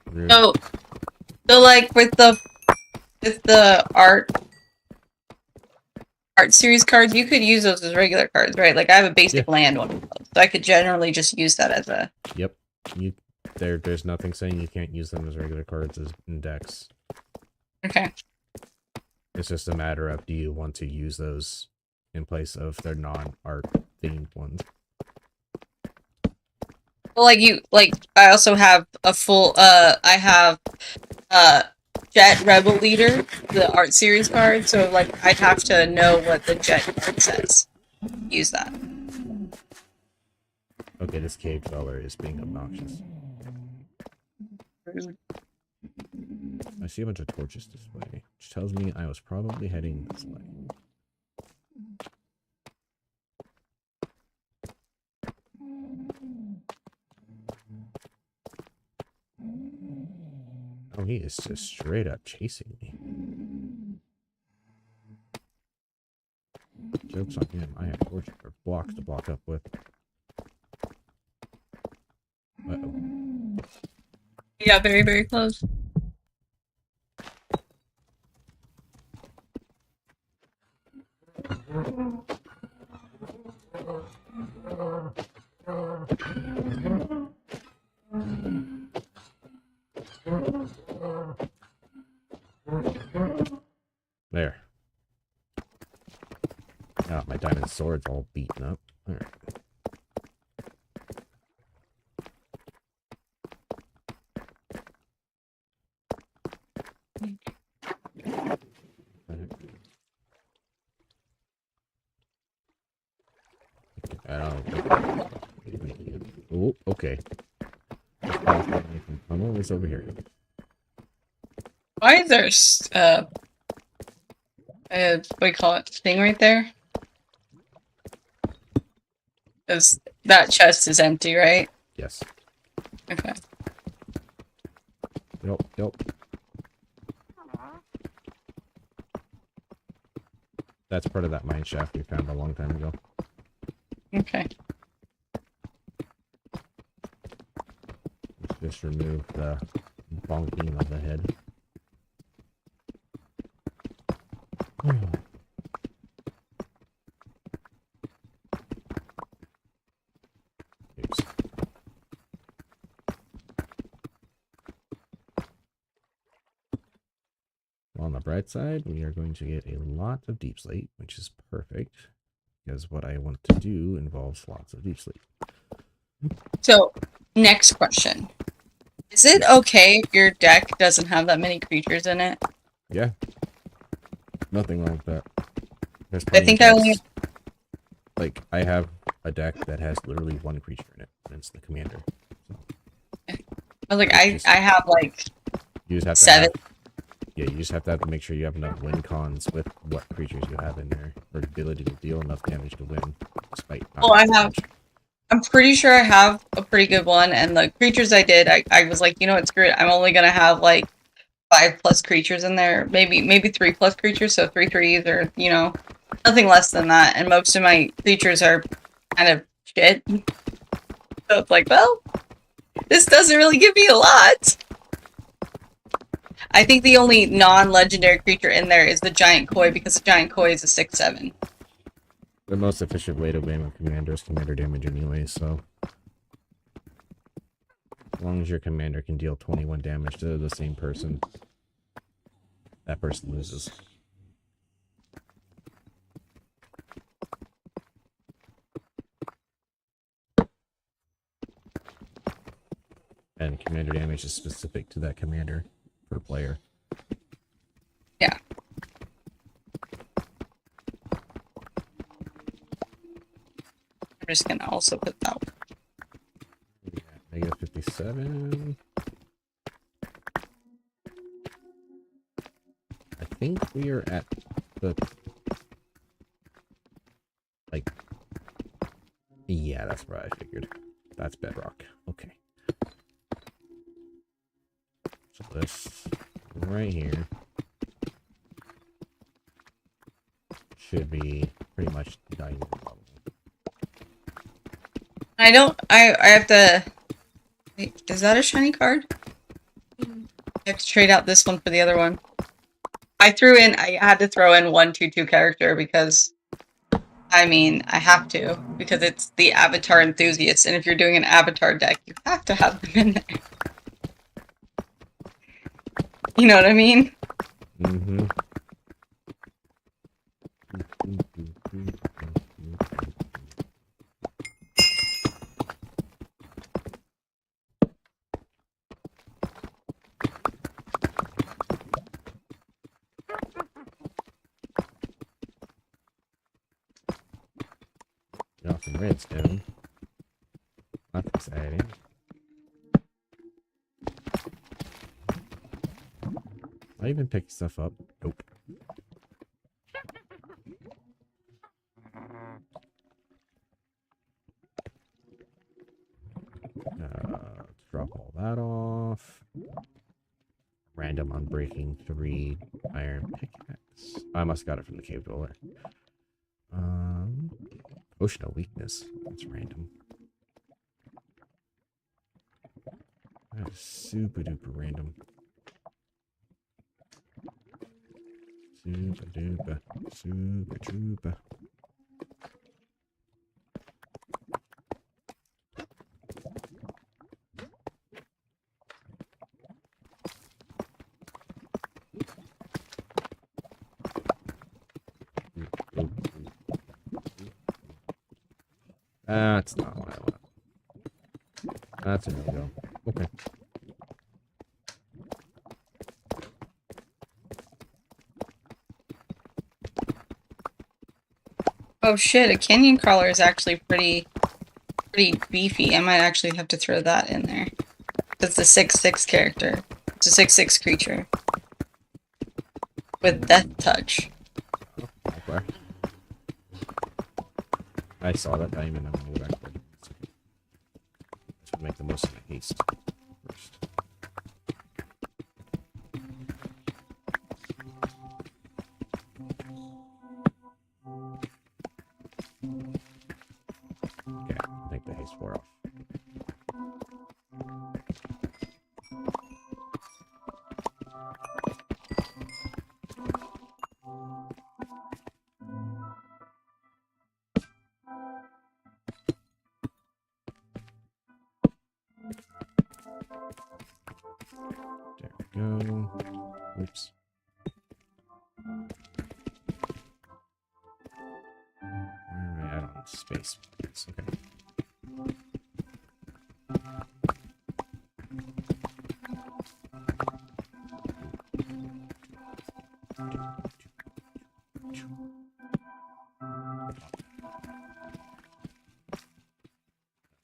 Rude.
So like with the art series cards, you could use those as regular cards, right? Like I have a basic land one of those, so I could generally just use that as a.
Yep. There's nothing saying you can't use them as regular cards as in decks.
Okay.
It's just a matter of do you want to use those in place of their non-art themed ones.
Well, I also have a full, I have, Jet Rebel Leader, the art series card, so, like, I'd have to know what the Jet card says. Use that.
Okay, this cave dweller is being obnoxious.
Rude.
I see a bunch of torches this way, which tells me I was probably heading this way. Oh, he is just straight up chasing me. Joke's on him. I have torches or blocks to block up with. Uh-oh.
You got very, very close.
There. Ah, my diamond sword's all beaten up. Alright. Oh, okay. Tunnel is over here.
Why is there, what do you call it, thing right there? Because that chest is empty, right?
Yes.
Okay.
Yep. That's part of that mine shaft we found a long time ago.
Okay.
Just remove the bonking of the head. Oops. On the bright side, we are going to get a lot of deep sleep, which is perfect, because what I want to do involves lots of deep sleep.
So, next question. Is it okay if your deck doesn't have that many creatures in it?
Yeah. Nothing wrong with that. There's
I
plenty
think
of
I only...
decks. Like, I have a deck that has literally one creature in it, and it's the commander. So,
I was like, I have like
you just have to
7.
have, yeah, you just have to make sure you have enough win cons with what creatures you have in there, or the ability to deal enough damage to win, despite not
Well, I
having
have...
damage.
I'm pretty sure I have a pretty good one, and the creatures I did, I was like, you know what, screw it. I'm only gonna have like 5+ creatures in there, maybe 3+ creatures, so 3 threes, or you know, nothing less than that. And most of my creatures are kind of shit. So it's like, well, this doesn't really give me a lot. I think the only non-legendary creature in there is the giant koi, because the giant koi is a 6/7.
The most efficient way to win with commander is commander damage anyway, so as long as your commander can deal 21 damage to the same person, that person loses. And commander damage is specific to that commander per player.
Yeah. I'm just gonna also put that one.
Yeah, -57. I think we are at the... like... yeah, that's what I figured. That's bedrock. Okay. So this right here should be pretty much diamond level.
I have to... Wait, is that a shiny card? I have to trade out this one for the other one. I had to throw in 1/2/2 character because, I mean, I have to, because it's the Avatar Enthusiast, and if you're doing an Avatar deck, you have to have them in there. You know what I mean?
Mm-hmm. Got some redstone. That's exciting. I even picked stuff up. Nope. Let's drop all that off. Random unbreaking 3 iron pickaxe. I must have got it from the cave dweller. Potion of weakness. That's random. That is super duper random. Super duper. Super duper. That's not what I want. That's a no-go. Okay.
Oh shit, a canyon crawler is actually pretty beefy. I might actually have to throw that in there. It's a 6/6 character. It's a 6/6 creature. With death touch.
Okay. I saw that diamond. I'm gonna go back there. Let's make the most of my haste first. Okay, I think the haste wore off. There we go. Oops. Where am I at on space? Yes, okay.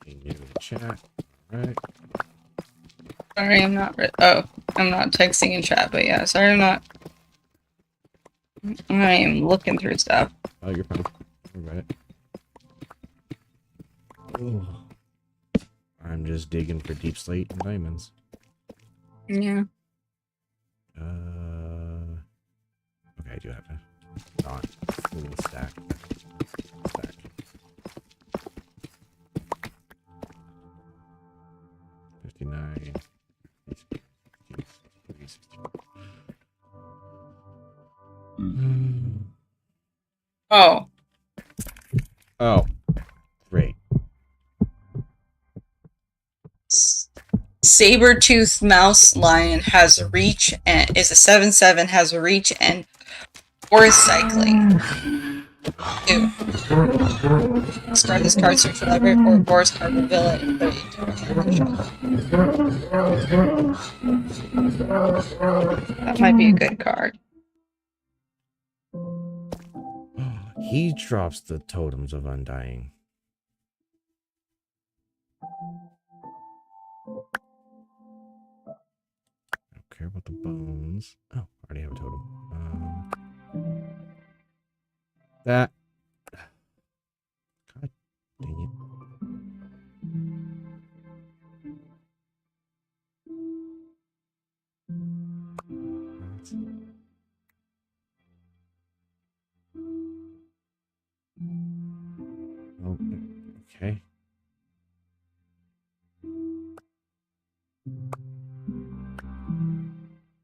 Nothing new in the chat. Alright.
Sorry, I'm not. I'm not texting in chat, but yeah, sorry, I am looking through stuff.
Oh, you're fine. I read it. Ooh. I'm just digging for deep slate and diamonds.
Yeah.
Okay, I do have a not full stack. 59.
Oh.
Oh, great.
Saber-toothed mouse lion has a reach and is a 7/7, has a reach and forest cycling. 2. Start this card search with every forest card reveal it. That might be a good card.
He drops the totems of undying. I don't care about the bones. Oh, I already have a totem. That. God dang it. Oh, okay.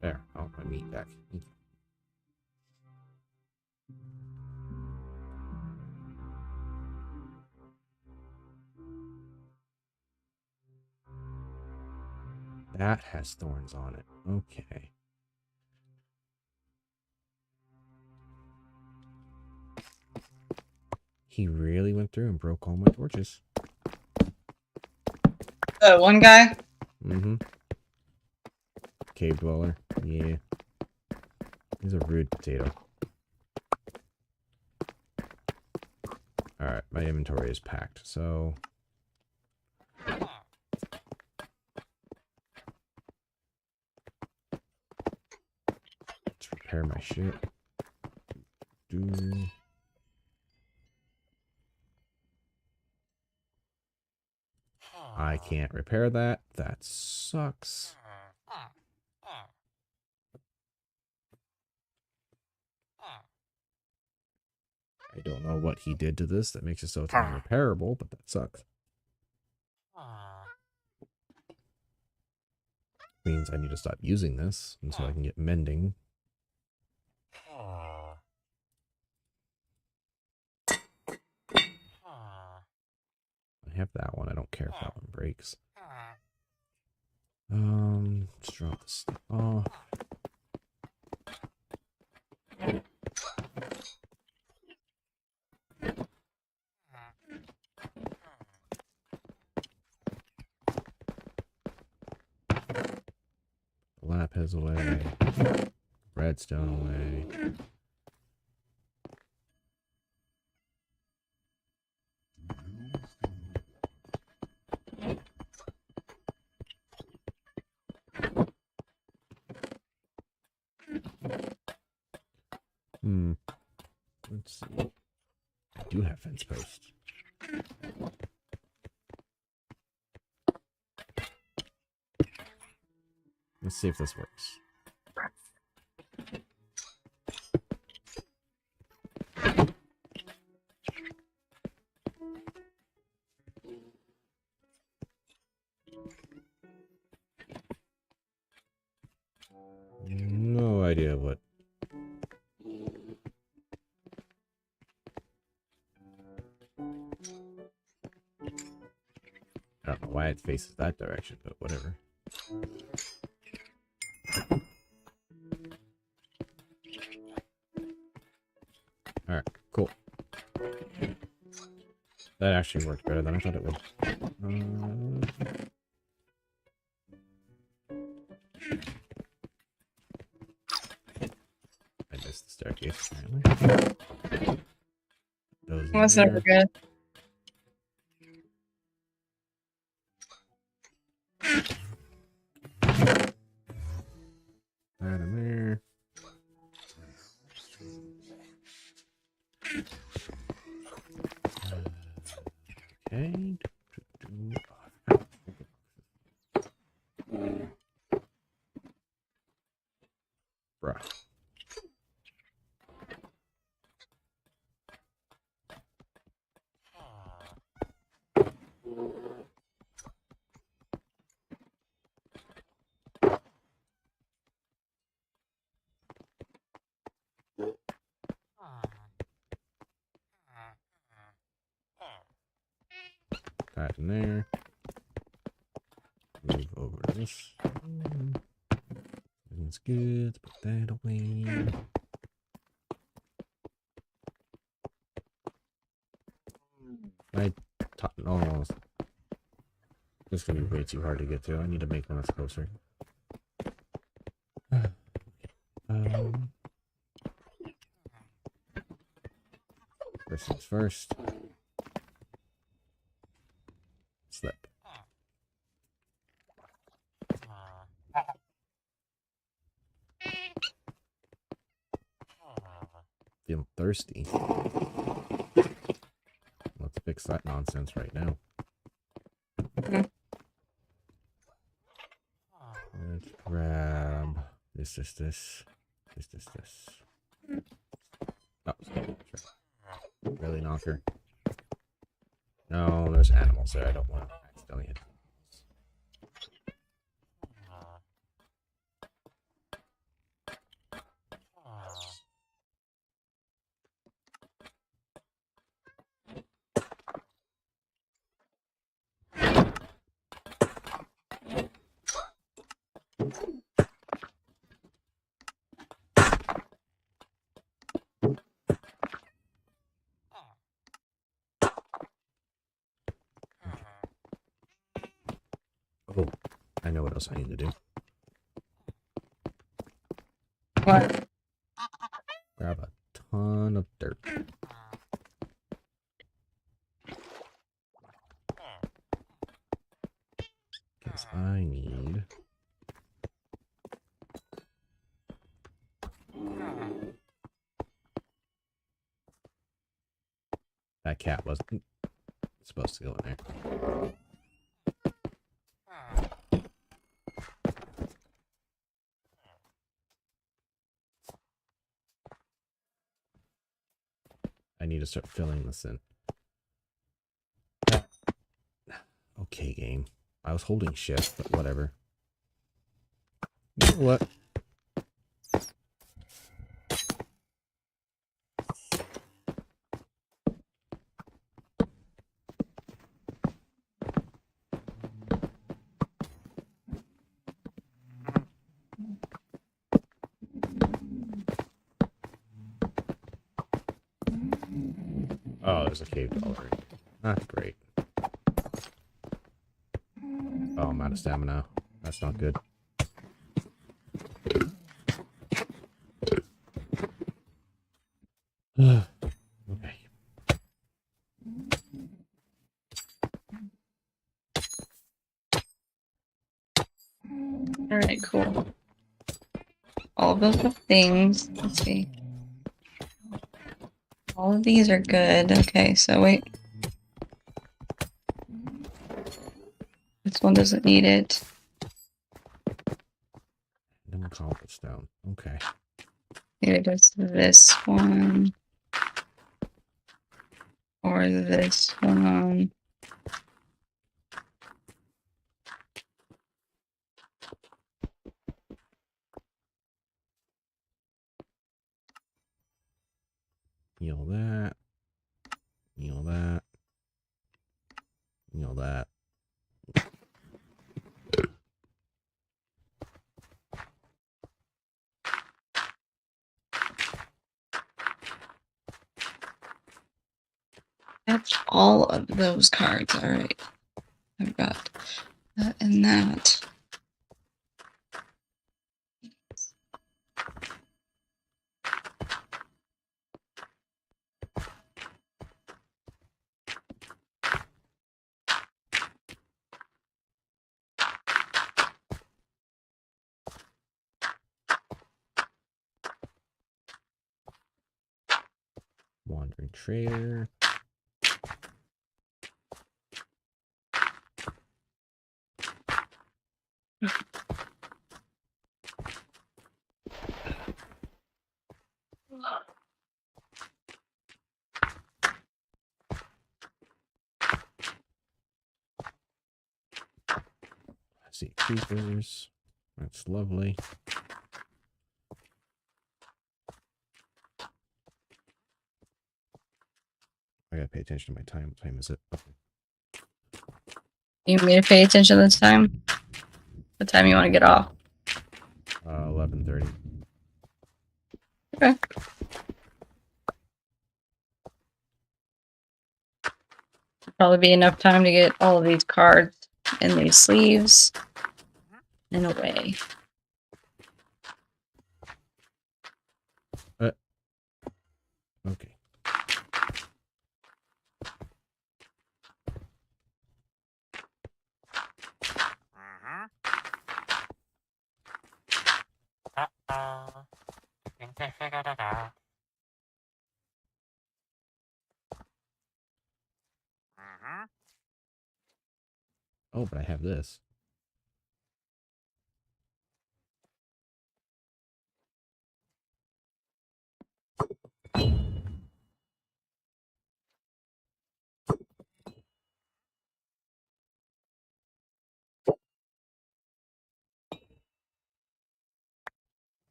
There, I'll put my meat back. That has thorns on it. Okay. He really went through and broke all my torches.
One guy?
Mm-hmm. Cave dweller. Yeah. He's a rude potato. Alright, my inventory is packed, so... let's repair my shit. I can't repair that. That sucks. I don't know what he did to this that makes it so it's unrepairable, but that sucks. Means I need to stop using this until I can get mending. I have that one. I don't care if that one breaks. Let's drop this stuff off. Lapis away. Redstone away. Let's see. I do have fence posts. Let's see if this works. No idea what. I don't know why it faces that direction, but whatever. That actually worked better than I thought it would. I missed the staircase, apparently. Those in
That's
there.
never good.
That in there. Okay. Bruh. That in there. Move over to this. Everything's good. Put that away. Oh, this is gonna be way too hard to get to. I need to make one that's closer. First things first. Slip. Feeling thirsty. Let's fix that nonsense right now. Let's grab this. Oh, sure. Really, knocker? No, there's animals there. I don't want to accidentally hit. Oh, I know what else I need to do.
What?
Grab a ton of dirt. Because I need... That cat wasn't supposed to go in there. I need to start filling this in. Okay, game. I was holding shift, but whatever. You know what? Oh, there's a cave already. Ah, great. Oh, I'm out of stamina. That's not good. Okay.
All right, cool. All of those have things. Let's see. All of these are good. Okay, so wait. This one doesn't need it.
Then cobblestone. Okay.
Maybe just this one. Or this one.
Heal that. Heal that. Heal that.
That's all of those cards. All right. I've got that and that.
Wandering trader. I see creepers. That's lovely. I gotta pay attention to my time. What time is it?
You want me to pay attention this time? What time you want to get off?
11:30.
Okay. Probably be enough time to get all of these cards in these sleeves and away.
Okay.
Uh-oh. I think I figured it out.
Oh, but I have this.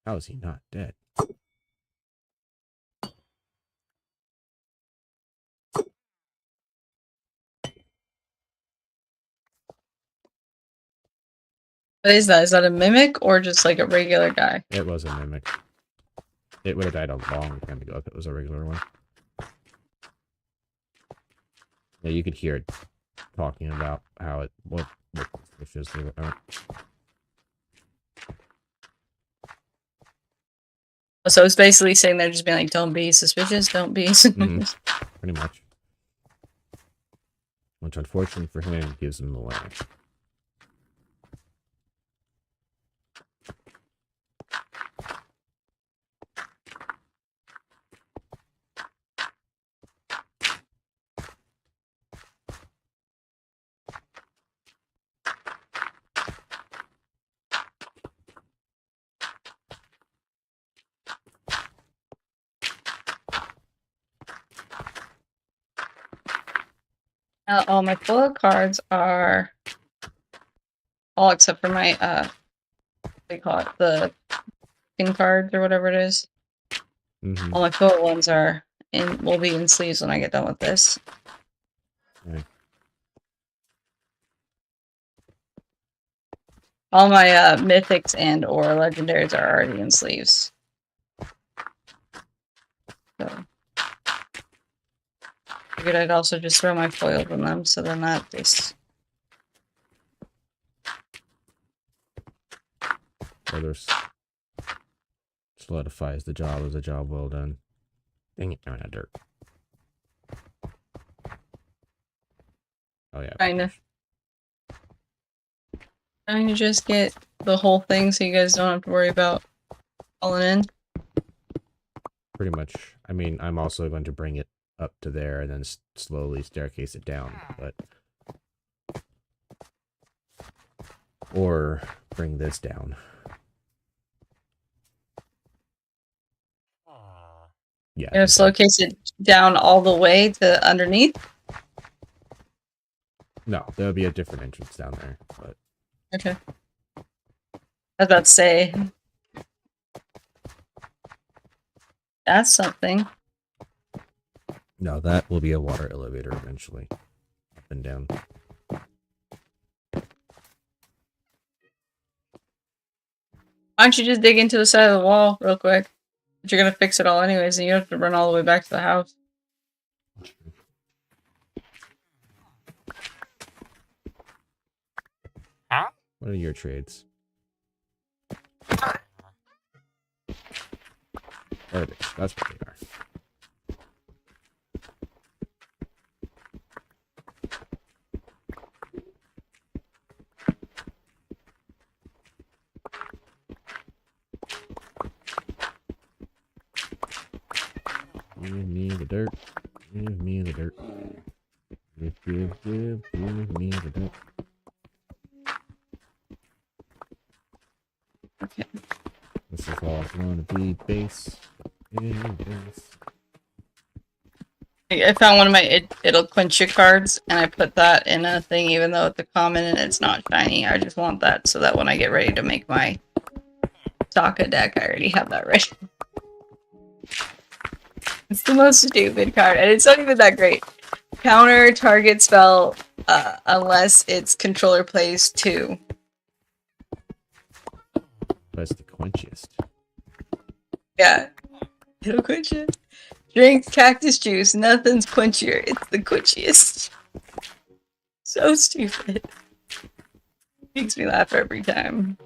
How is he not dead?
What is that? Is that a mimic or just like a regular guy?
It was a mimic. It would have died a long time ago if it was a regular one. Yeah, you could hear it talking about how it what suspicious they were.
So it's basically saying they're just being like, don't be suspicious, don't be suspicious.
Pretty much. Which, unfortunately for him, gives him the away.
All my full cards are all except for my what do you call it? The pin cards or whatever it is. All my full ones are will be in sleeves when I get done with this.
Right.
All my mythics and or legendaries are already in sleeves. So figured I'd also just throw my foils in them, so then that just
Others solidifies the job as a job well done. Dang it, I'm out of dirt. Oh yeah.
trying to just get the whole thing so you guys don't have to worry about falling in.
Pretty much. I mean, I'm also going to bring it up to there and then slowly staircase it down, but or bring this down. Yeah.
You're gonna slow case it down all the way to underneath?
No, there'll be a different entrance down there, but
okay. I was about to say that's something.
no, that will be a water elevator eventually. Up and down.
Why don't you just dig into the side of the wall real quick? But you're gonna fix it all anyways, and you have to run all the way back to the house.
What are your trades? Garbage. That's what they are. Give me the dirt. Give me the dirt. Give me the dirt.
Okay.
This is all going to be base.
I found one of my it'll quench your cards, and I put that in a thing, even though it's a common and it's not shiny. I just want that so that when I get ready to make my Taka deck, I already have that ready. It's the most stupid card, and it's not even that great. Counter target spell unless its controller plays 2.
That's the quenchiest.
Yeah. It'll quench it. Drink cactus juice. Nothing's quenchier. It's the quenchiest. So stupid. Makes me laugh every time.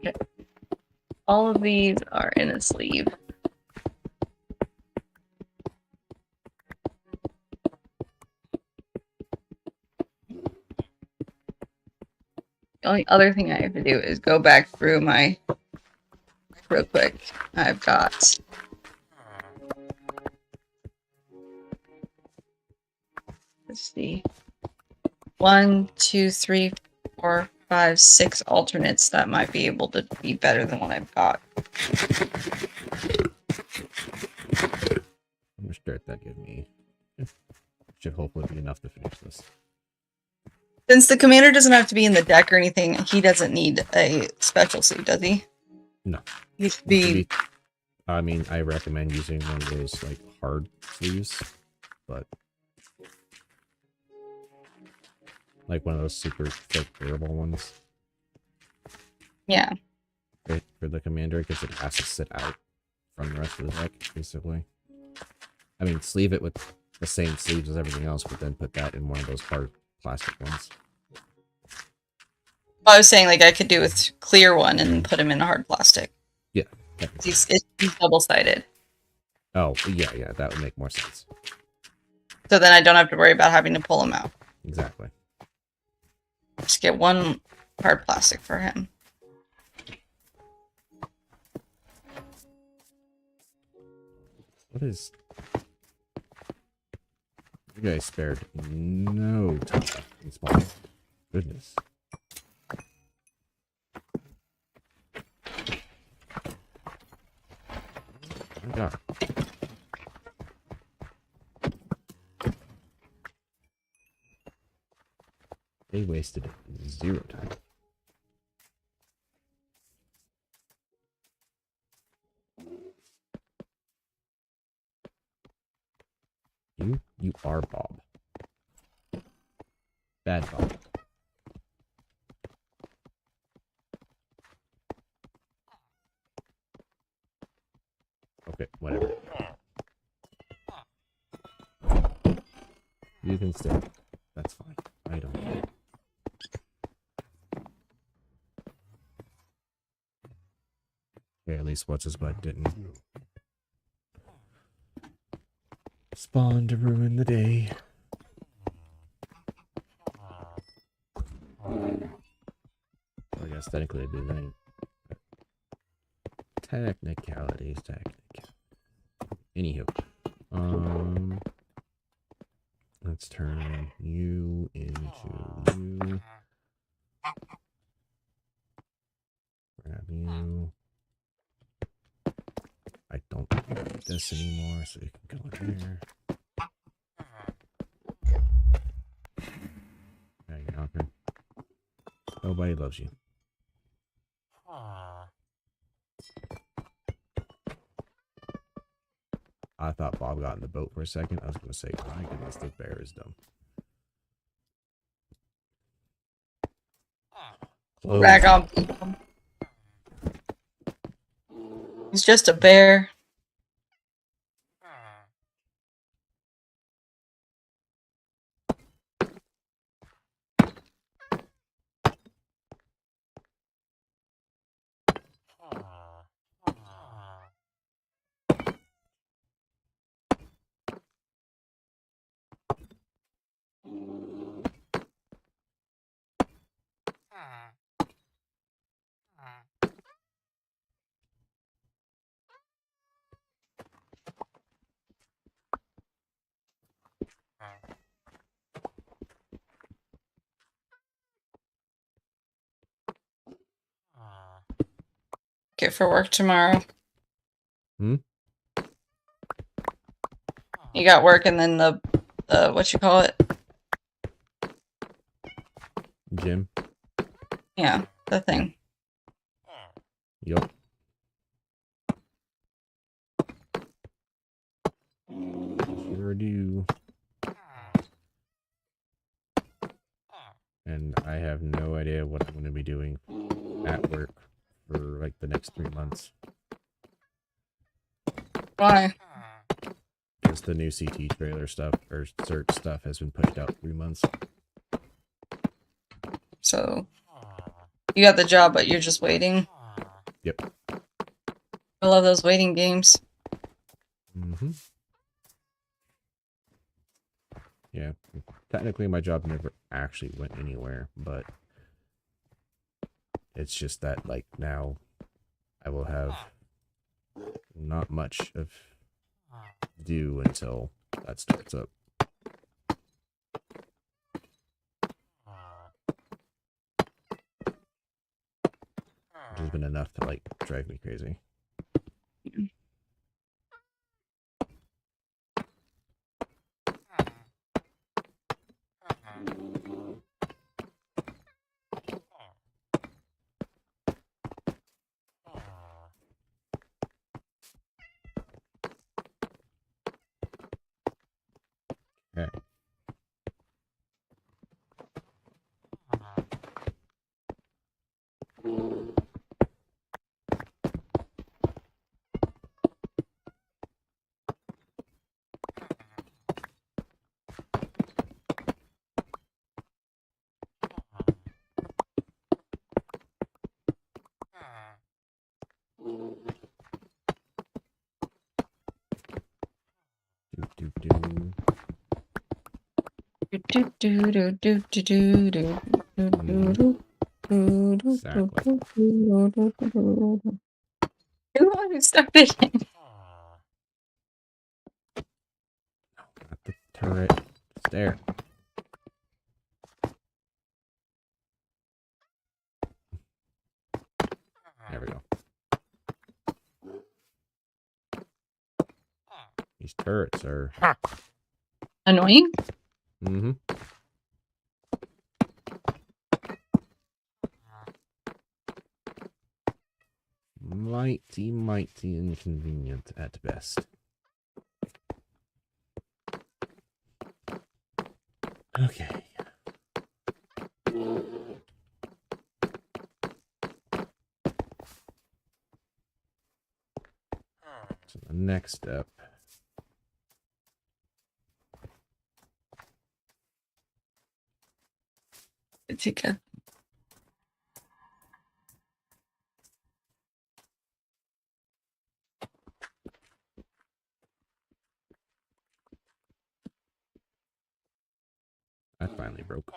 Okay. All of these are in a sleeve. The only other thing I have to do is go back through my real quick. I've got let's see. 1, 2, 3, 4, 5, 6 alternates that might be able to be better than what I've got.
How much dirt that give me? Should hopefully be enough to finish this.
Since the commander doesn't have to be in the deck or anything, he doesn't need a special suit, does he?
No.
He should be.
I mean, I recommend using one of those like hard sleeves, but like one of those super thick, durable ones.
Yeah.
For the commander, because it has to sit out from the rest of the deck, basically. I mean, sleeve it with the same sleeves as everything else, but then put that in one of those hard plastic ones.
I was saying, like, I could do a clear one and put him in hard plastic.
Yeah.
He's double-sided.
Oh, yeah, that would make more sense.
So then I don't have to worry about having to pull him out.
Exactly.
Just get one hard plastic for him.
What is... You guys spared no time in small. Goodness. Oh my god. They wasted 0 time. You are Bob. Bad Bob. Okay, whatever. You can stay. That's fine. I don't care. Okay, at least what's his butt didn't spawn to ruin the day. I guess technically it'd be night. Technicalities. Anywho, let's turn you into you. Grab you. I don't need this anymore, so you can go in there. Yeah, you're knocking. Nobody loves you. I thought Bob got in the boat for a second. I was going to say, oh my goodness, the bear is dumb. clothes.
Rag on people. He's just a bear. Get for work tomorrow.
Hmm?
You got work and then the what you call it?
Gym.
Yeah, the thing.
Yup. Sure do. And I have no idea what I'm going to be doing at work for like the next 3 months.
Why?
Because the new CT trailer stuff or search stuff has been pushed out 3 months.
So you got the job, but you're just waiting.
Yep.
I love those waiting games.
Mm-hmm. Yeah. Technically, my job never actually went anywhere, but it's just that, like, now I will have not much of due until that starts up. Which has been enough to, like, drive me crazy. Okay. Exactly.
Who started it?
Not the turret. It's there. There we go. These turrets are
Annoying?
mm-hmm. Mighty inconvenient at best. Okay. So the next step.
Take a
That finally broke.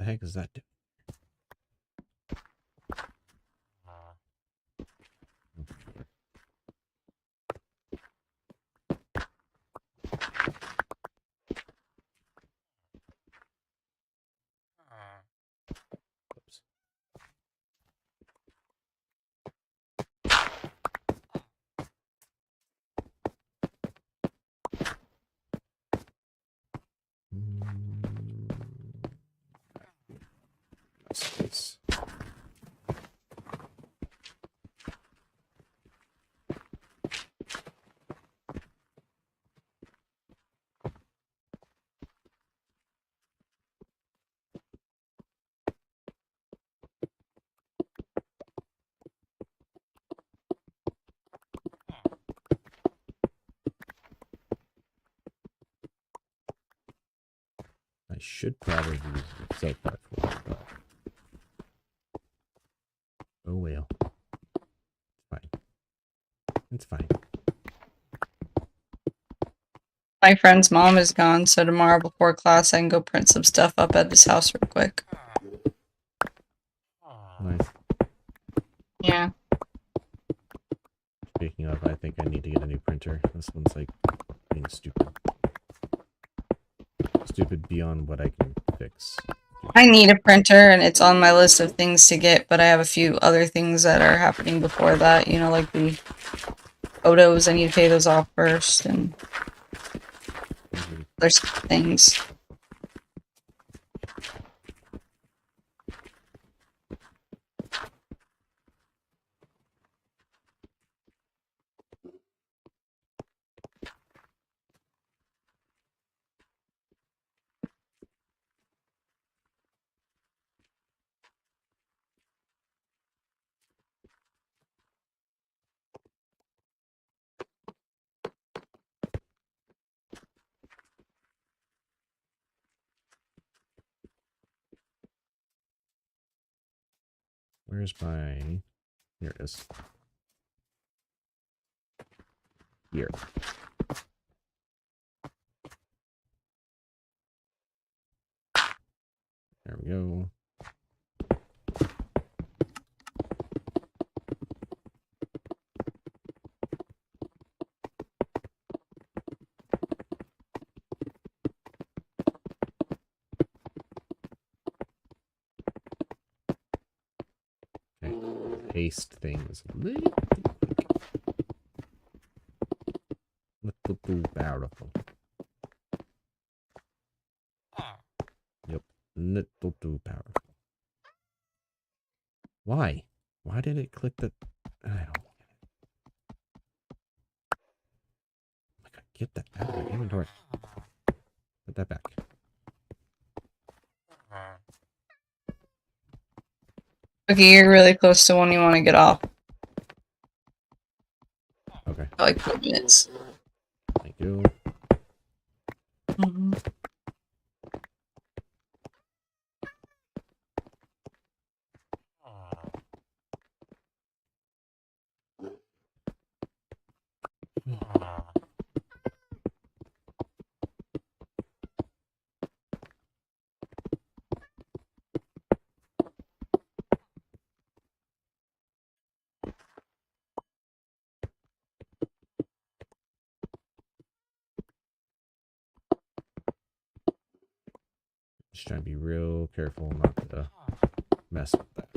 heck is that do? Oops. Space. I should probably use the Excel part for it, but oh well. It's fine. It's fine.
My friend's mom is gone, so tomorrow before class I can go print some stuff up at his house real quick.
Nice.
Yeah.
Speaking of, I think I need to get a new printer. This one's like being stupid. Stupid beyond what I can fix.
I need a printer and it's on my list of things to get, but I have a few other things that are happening before that, you know, like the photos, I need to pay those off first, and there's things.
Where's my... Here it is. Here. There we go. Okay. Paste things a little too powerful. Yep. Little too powerful. Why? Why did it click the... I don't get it. Oh my god, get that out of my inventory. Put that back.
Okay, you're really close to one you want to get off.
Okay.
Like 4 minutes.
Thank you.
Mm-hmm.
Just trying to be real careful not to mess with that.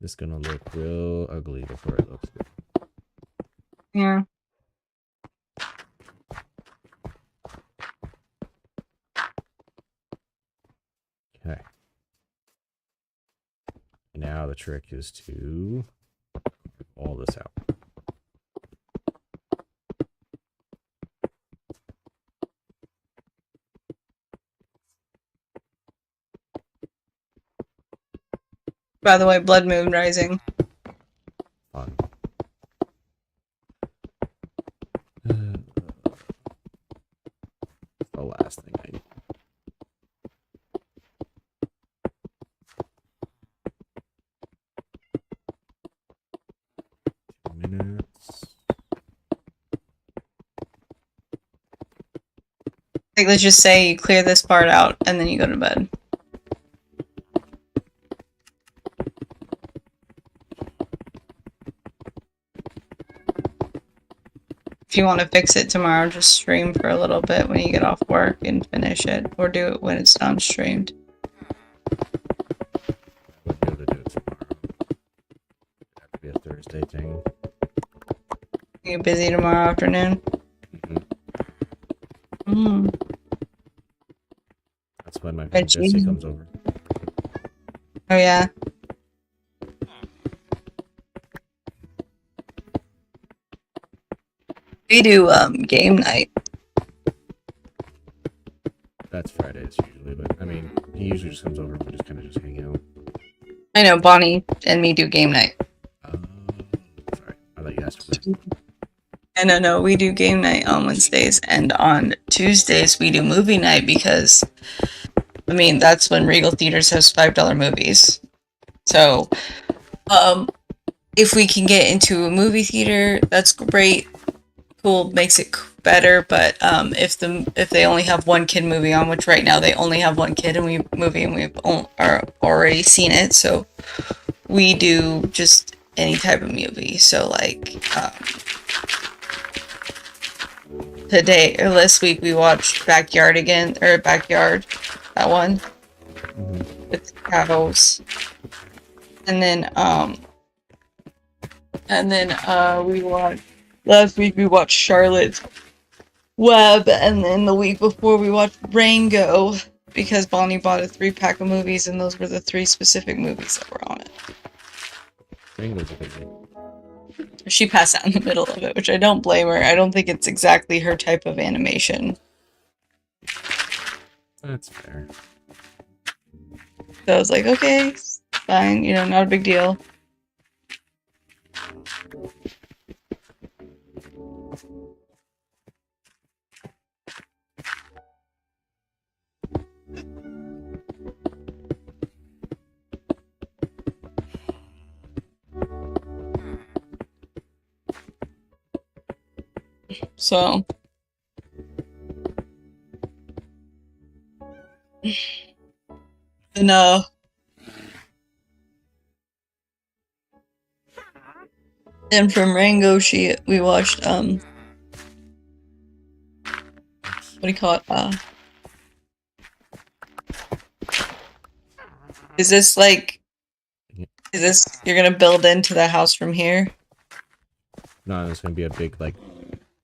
It's gonna look real ugly before it looks good.
Yeah.
Okay. Now the trick is to all this out.
By the way, blood moon rising.
Fun. The last thing I need.
Like, let's just say you clear this part out and then you go to bed. If you want to fix it tomorrow, just stream for a little bit when you get off work and finish it, or do it when it's done streamed.
I would be able to do it tomorrow. It'd have to be a Thursday thing.
You busy tomorrow afternoon?
That's when my friend Jesse comes over.
Oh yeah. We do game night.
That's Fridays usually, but I mean, he usually just comes over and we just kind of just hang out.
I know Bonnie and me do game night.
Sorry, I thought you asked for
And no, we do game night on Wednesdays, and on Tuesdays we do movie night because, I mean, that's when Regal Theaters has $5 movies. So, if we can get into a movie theater, that's great. Cool, makes it better. But if they only have one kid movie on, which right now they only have one kid movie, and we've already seen it, so we do just any type of movie. So like today or last week we watched Backyard, that one with the cows, and then we watched. Last week we watched Charlotte's Web, and then the week before we watched Rango, because Bonnie bought a 3-pack of movies, and those were the 3 specific movies that were on it.
Rango's a good one.
She passed out in the middle of it, which I don't blame her. I don't think it's exactly her type of animation.
That's fair.
So I was like, okay, fine, not a big deal. So and from Rango we watched what do you call it? Is this you're gonna build into the house from here?
No, there's gonna be a big like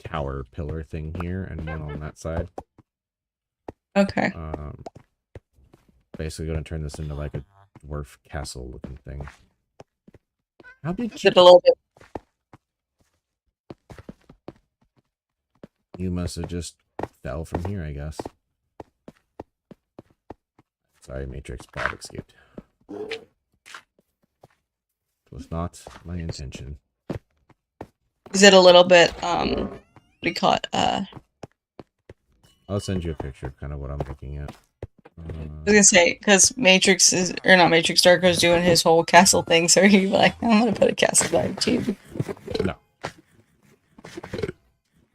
tower pillar thing here and one on that side.
Okay.
Basically gonna turn this into like a dwarf castle looking thing. How did
you... a little bit.
You must have just fell from here, I guess. Sorry, Matrix pod escaped. It was not my intention.
Is it a little bit, what do you call it,
I'll send you a picture of kind of what I'm looking at.
I was gonna say, because Darko's doing his whole castle thing, so he's like, I'm gonna put a castle by the tube.
No.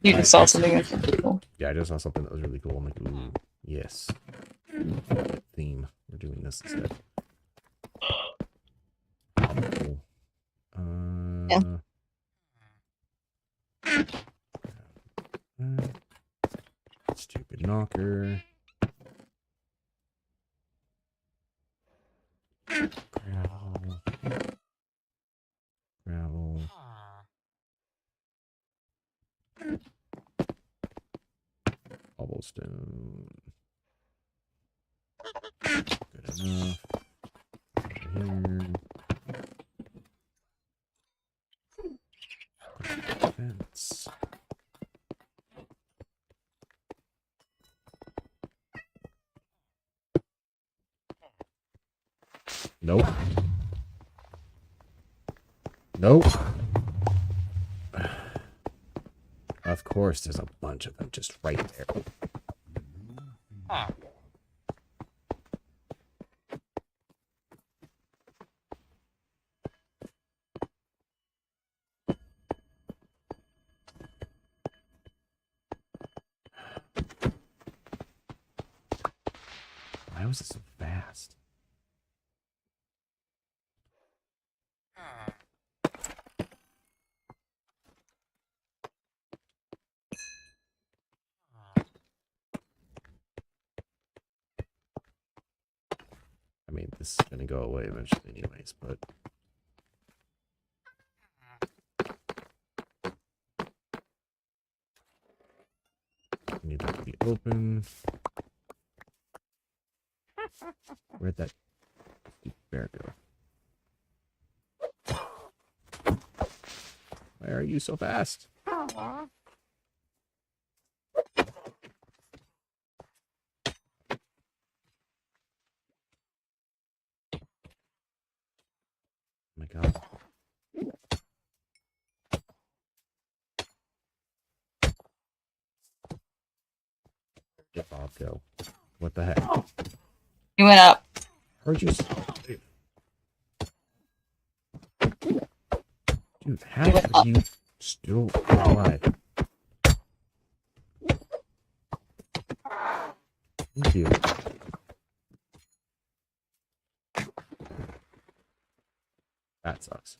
You just saw something that's really cool.
Yeah, I just saw something that was really cool. I'm like, ooh, yes. Theme. We're doing this instead. Cool.
Yeah.
Stupid knocker. Gravel. Cobblestone. Good enough. Here. Fence. Nope. Nope. Of course, there's a bunch of them just right there. How is it so fast? I mean, this is gonna go away eventually anyways, but... need that to be open. Where'd that bear go? Why are you so fast? Oh my god. Get Bob go. What the heck?
He went up.
Heard you. Dude, how are you still alive? Thank you. That sucks.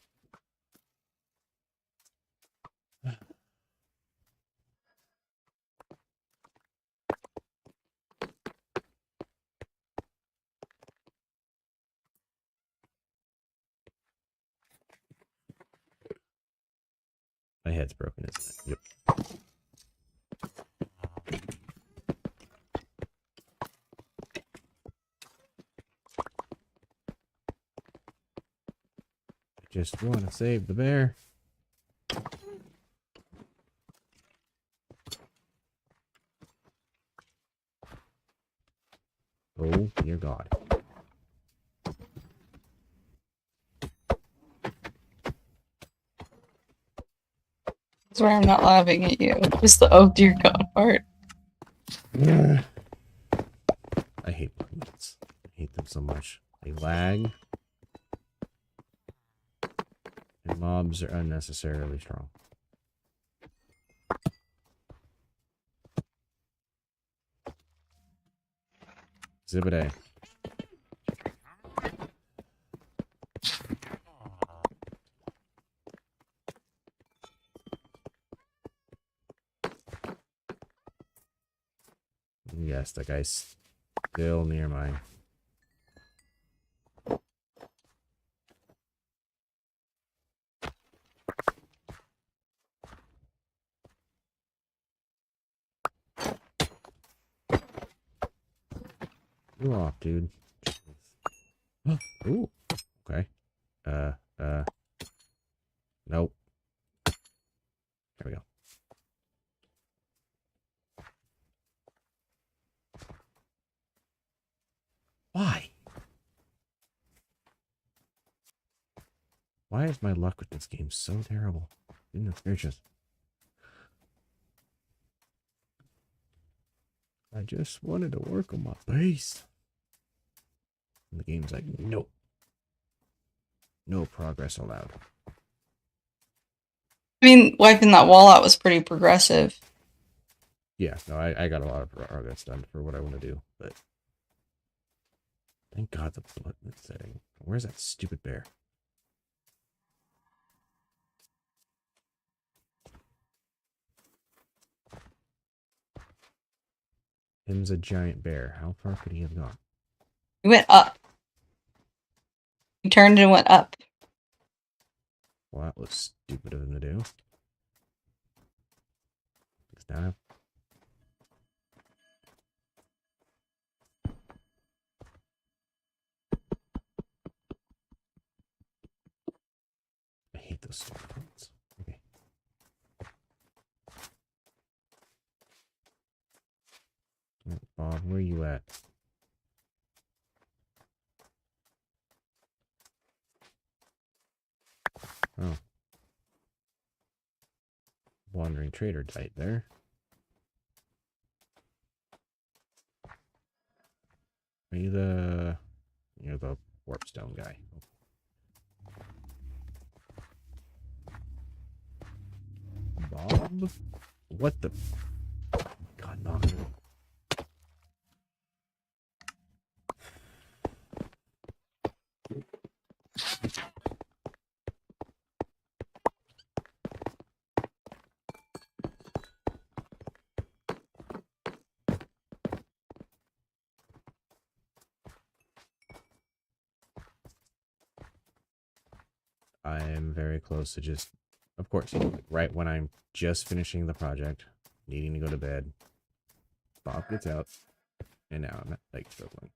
My head's broken, isn't it? Yep. I just want to save the bear. Oh, dear God.
That's why I'm not laughing at you. Just the oh dear God part.
I hate buttons. I hate them so much. They lag. And mobs are unnecessarily strong. Exhibit A. Yes, that guy's still near mine. You off, dude. Ooh. Okay. Nope. There we go. Why? Why is my luck with this game so terrible? Goodness gracious. I just wanted to work on my base. And the game's like, nope. No progress allowed.
I mean, wiping that wall out was pretty progressive.
Yeah, no, I got a lot of progress done for what I want to do, but thank God the button setting. Where's that stupid bear? Him's a giant bear. How far could he have gone?
He went up. He turned and went up.
Well, that was stupid of him to do. Because now I hate those stupid buttons. Okay. Bob, where you at? Oh. Wandering trader died there. Are you the... You're the warpstone guy. Bob? What the... God, knock it. I am very close to just, of course, like right when I'm just finishing the project, needing to go to bed, Bob gets out, and now I'm like struggling.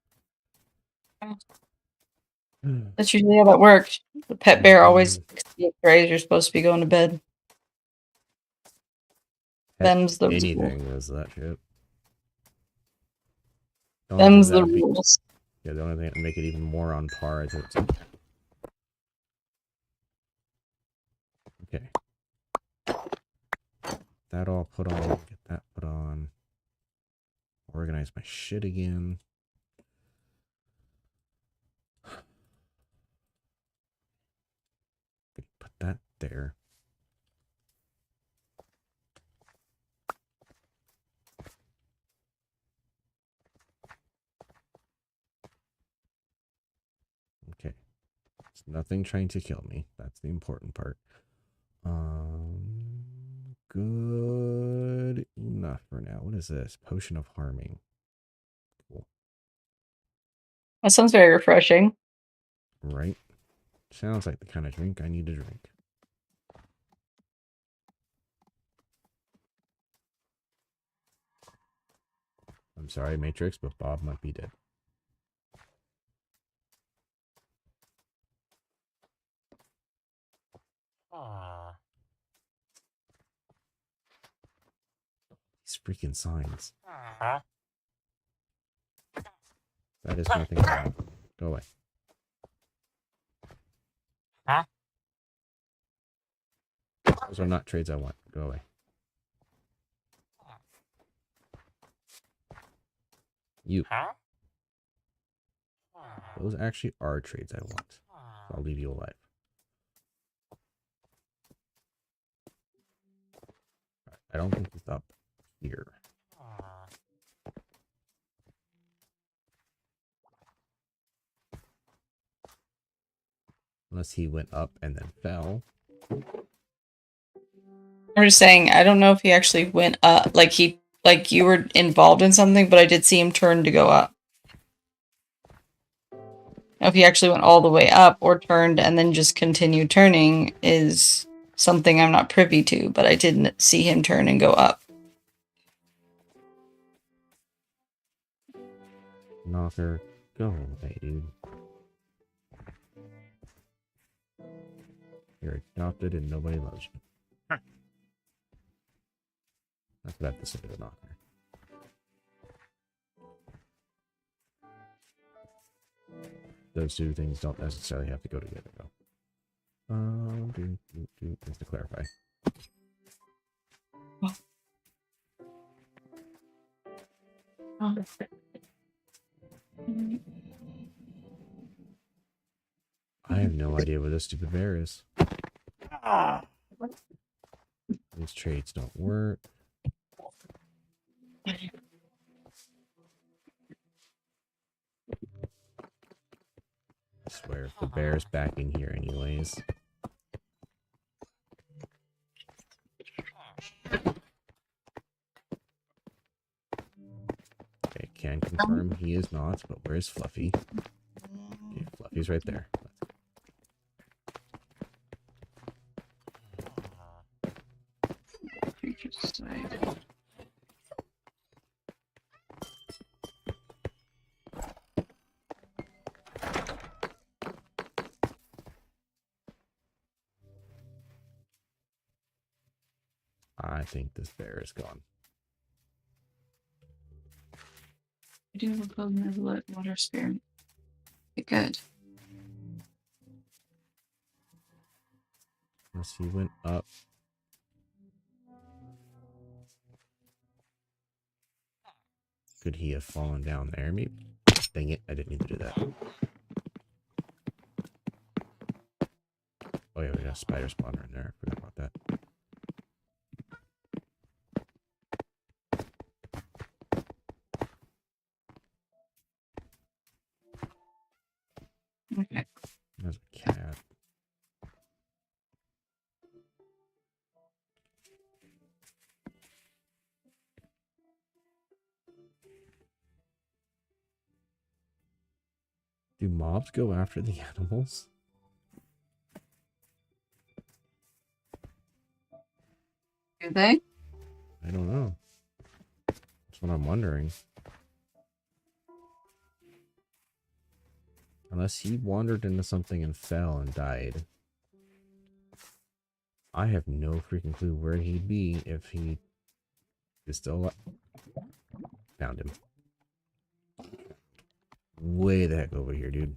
That's usually how that works. The pet bear always crazy. You're supposed to be going to bed. Them's the
Anything was that shit.
Them's the rules.
Yeah, the only thing that would make it even more on par is it's okay. That all put on, get that put on. Organize my shit again. Put that there. Okay. It's nothing trying to kill me. That's the important part. Good enough for now. What is this? Potion of harming. Cool.
That sounds very refreshing.
Right? Sounds like the kind of drink I need to drink. I'm sorry, Matrix, but Bob might be dead. These freaking signs. That is nothing wrong. Go away. Those are not trades I want. Go away. You. Those actually are trades I want. So I'll leave you alive. I don't think he's up here. Unless he went up and then fell.
I'm just saying, I don't know if he actually went up. Like you were involved in something, but I did see him turn to go up. Now, if he actually went all the way up or turned and then just continued turning is something I'm not privy to, but I didn't see him turn and go up.
Knocker, go away, dude. You're adopted and nobody loves you. That's what I have to say to the Knocker. Those two things don't necessarily have to go together, though. Just to clarify. I have no idea what this stupid bear is. These trades don't work. I swear, if the bear's back in here anyways. Okay, can confirm he is not, but where's Fluffy? Okay, Fluffy's right there. I think this bear is gone.
I do have a golden water spirit. Good.
Unless he went up. Could he have fallen down there? Maybe. Dang it, I didn't need to do that. Oh yeah, we got a spider spawner in there. I forgot about that.
Okay.
There's a cat. Do mobs go after the animals?
Do they?
I don't know. That's what I'm wondering. Unless he wandered into something and fell and died. I have no freaking clue where he'd be if he is still alive. Found him. Way the heck over here, dude.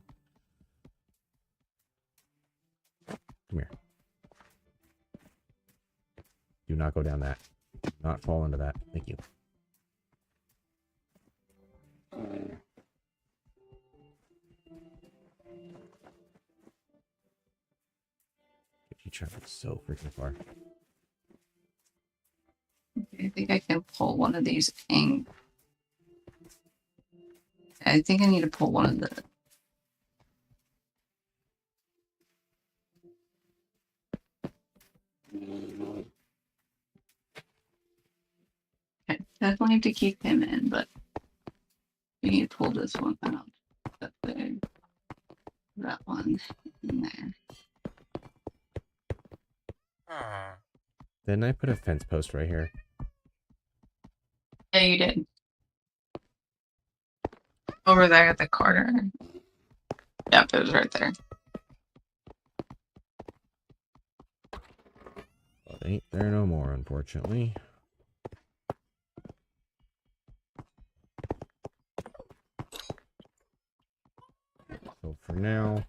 Come here. Do not go down that. Do not fall into that. Thank you. You traveled so freaking far.
I think I can pull one of these king. I think I need to pull one of the. I definitely have to keep him in, but we need to pull this one out. That thing. That one in there.
Then I put a fence post right here.
Yeah, you did. Over there at the corner. Yep, it was right there.
But ain't there no more, unfortunately. So for now,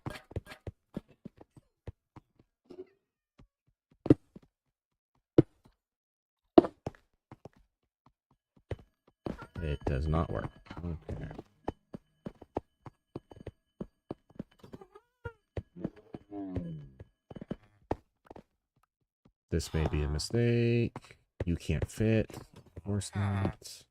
it does not work. Okay. This may be a mistake. You can't fit. Of course not.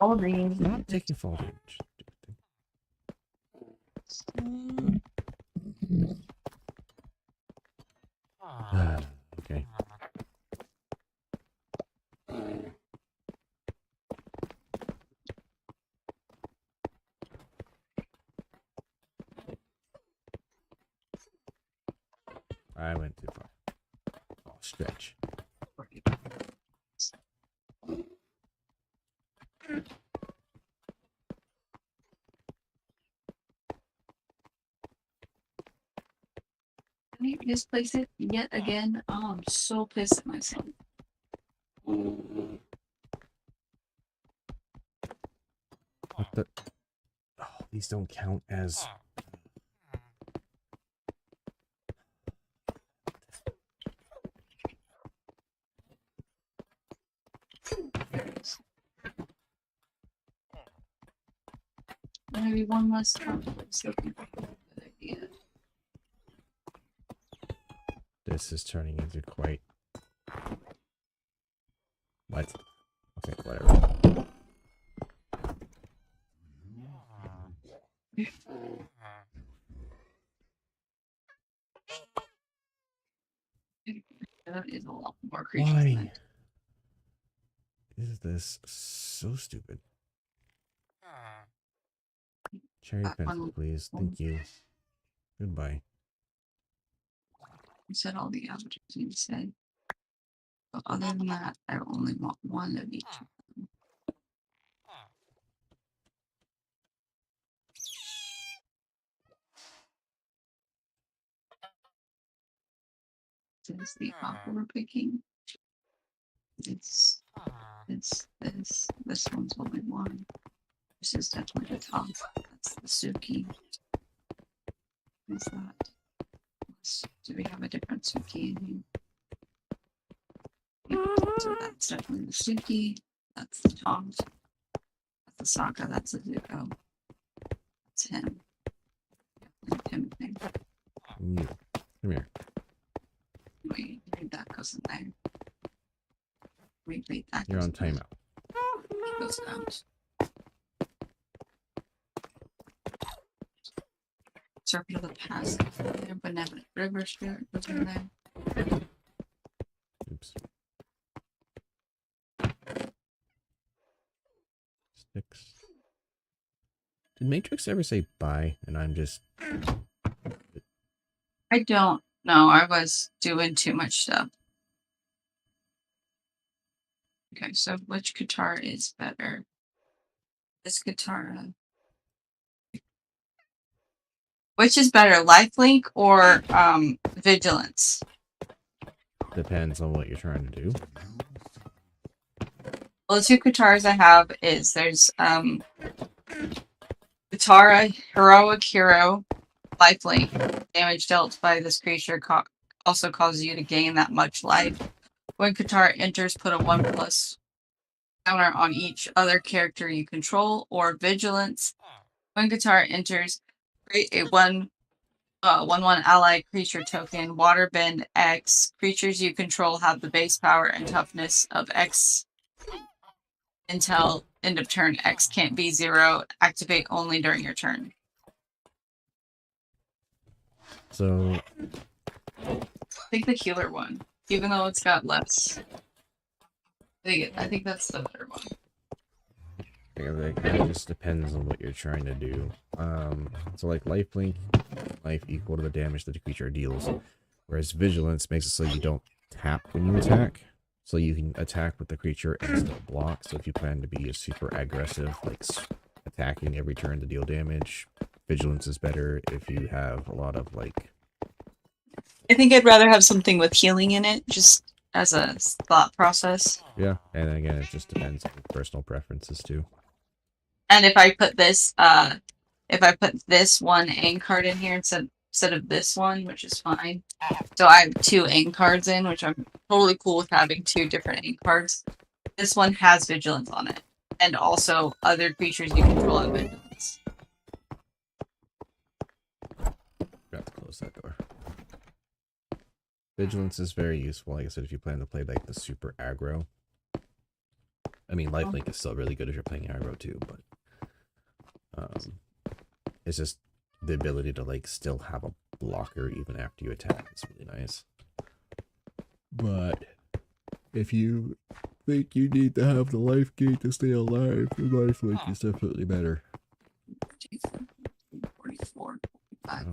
All these.
Not taking fall damage. Okay. I went too far. Oh, stretch.
Can you misplace it yet again? Oh, I'm so pissed at myself.
What the? Oh, these don't count as.
Maybe one less time. So good idea.
This is turning into quite. What? Okay, whatever.
That is a lot more creatures.
Why is this so stupid? Cherry pencil, please. Thank you. Goodbye.
You said all the averages you said. But other than that, I only want one of each of them. This is the apple we're picking. It's this one's only one. This is definitely the top. That's the Suki. What's that? Do we have a different Suki in here? Yep, so that's definitely the Suki. That's the Toms. That's the Sokka. That's the Zuko. That's him. And him thing.
You. Come here.
Wait, that goes in there. Wait, that
You're
goes
on
in there.
timeout.
It goes out. Serpent of the Past goes in there. Benevolent River Spirit goes in there.
Oops. Six. Did Matrix ever say bye? And I'm just
I don't know. I was doing too much stuff. Okay, so which guitar is better? This guitar. Which is better, lifelink or vigilance?
Depends on what you're trying to do.
Well, the two guitars I have is there's Guitar Heroic Hero lifelink. Damage dealt by this creature also causes you to gain that much life. When Guitar enters, put a 1+ counter on each other character you control, or Vigilance. When Guitar enters, create a 1/1 ally creature token, Waterbend X. Creatures you control have the base power and toughness of X until end of turn. X can't be 0. Activate only during your turn.
So
I think the healer one, even though it's got less. I think that's the better one.
it just depends on what you're trying to do. So like lifelink, life equal to the damage that the creature deals, whereas vigilance makes it so you don't tap when you attack, so you can attack with the creature and still block. So if you plan to be a super aggressive, like attacking every turn to deal damage, vigilance is better. If you have a lot of like,
I think I'd rather have something with healing in it, just as a thought process.
yeah, and then again, it just depends on personal preferences too.
And if I put this one aim card in here instead of this one, which is fine. So I have 2 aim cards in, which I'm totally cool with having 2 different aim cards. This one has vigilance on it, and also other creatures you control have vigilance.
Got to close that door. Vigilance is very useful, like I said, if you plan to play like the super aggro. I mean, lifelink is still really good if you're playing aggro too, but it's just the ability to like still have a blocker even after you attack is really nice. But if you think you need to have the life gate to stay alive, the lifelink is definitely better.
44. I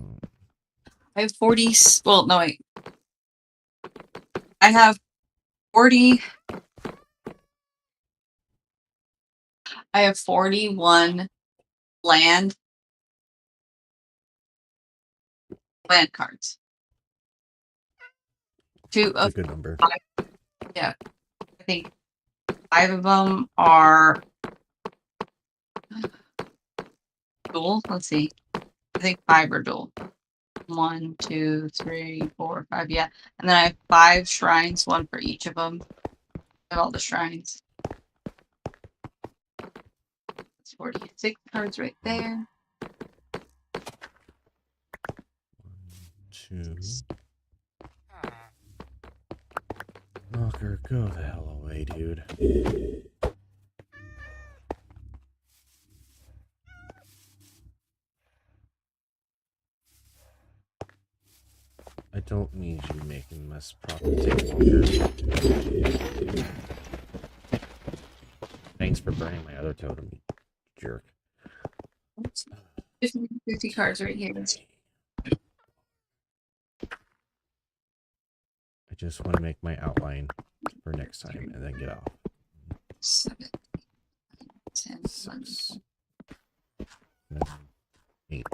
have 40. Well, no, wait. I have 40. I have 41 land cards. Two
That's
of
a good number.
5. Yeah, I think 5 of them are dual. Let's see. I think 5 are dual. 1, 2, 3, 4, 5. Yeah, and then I have 5 shrines, 1 for each of them. I have all the shrines. That's 46 cards right there.
1, 2. Knocker, go the hell away, dude. I don't need you making this problem take longer. Thanks for burning my other totem, you jerk.
50 cards right here.
I just want to make my outline for next time and then get off.
7, 10, 11,
6, 7, 8.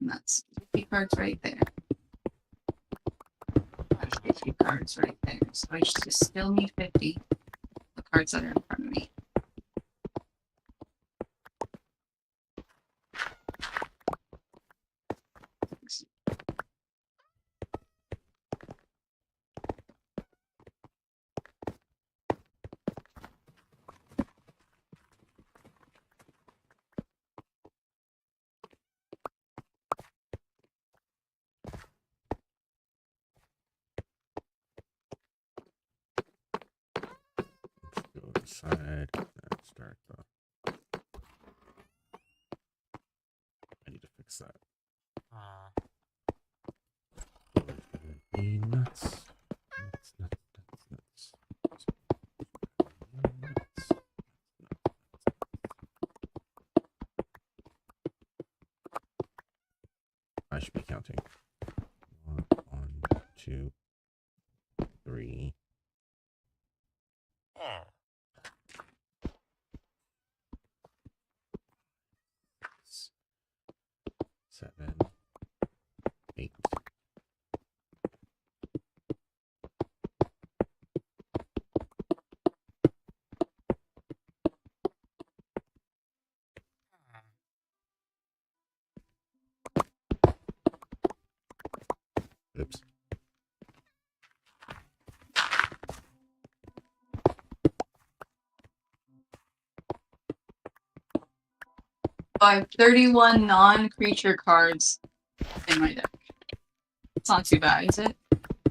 and that's 50 cards right there. That's 50 cards right there. So I just still need 50. The cards that are in front of me.
Let's go inside and start the What's that? Nuts. Nuts, nuts, nuts, nuts. Nuts. I should be counting. 1, 2, 3. 7, 8. Oops.
I have 31 non-creature cards in my deck. It's not too bad, is it?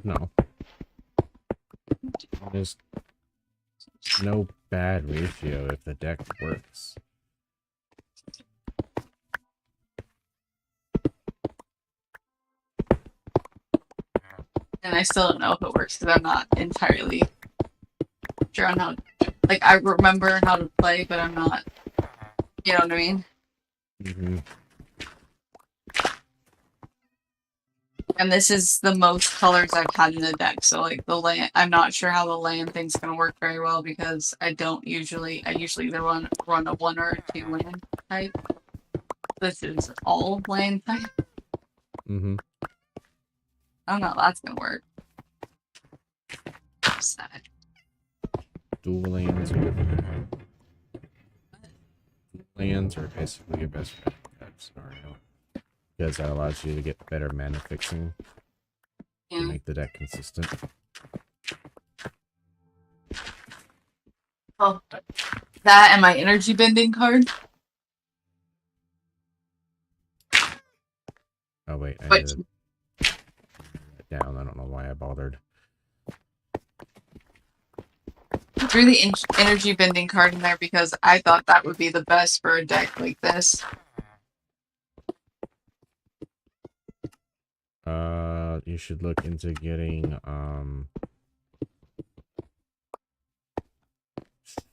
No. There's no bad ratio if the deck works.
And I still don't know if it works because I'm not entirely sure on how. Like, I remember how to play, but I'm not. You know what I mean?
Mm-hmm.
And this is the most colors I've had in the deck, so like the land, I'm not sure how the land thing's gonna work very well because I usually either run a 1 or 2 land type. This is all land type.
Mm-hmm.
I don't know how that's gonna work. Sad.
Dual lands are different. Lands are basically your best friend in that scenario. Because that allows you to get better mana fixing
Yeah.
to make the deck consistent.
Oh, that and my energy bending card.
Oh wait, I
But
did it down. I don't know why I bothered.
threw the energy bending card in there because I thought that would be the best for a deck like this.
You should look into getting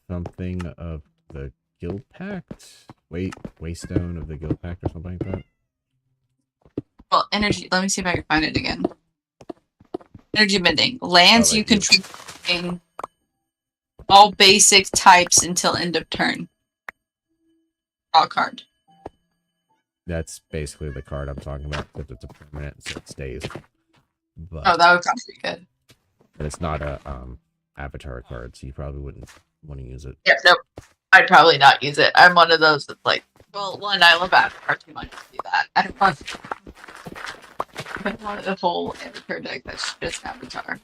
something of the Guild Pact. Waystone of the Guild Pact or something like that.
Well, energy. Let me see if I can find it again. Energy bending. Lands you control all basic types until end of turn. Draw card.
That's basically the card I'm talking about, except it's a permanent, so it stays. But,
Oh, that would probably be good.
but it's not a avatar card, so you probably wouldn't want to use it.
Yeah, nope. I'd probably not use it. I'm one of those that's like, well, one, I love Avatar too much to do that. I don't want the whole Avatar deck that's just Avatar.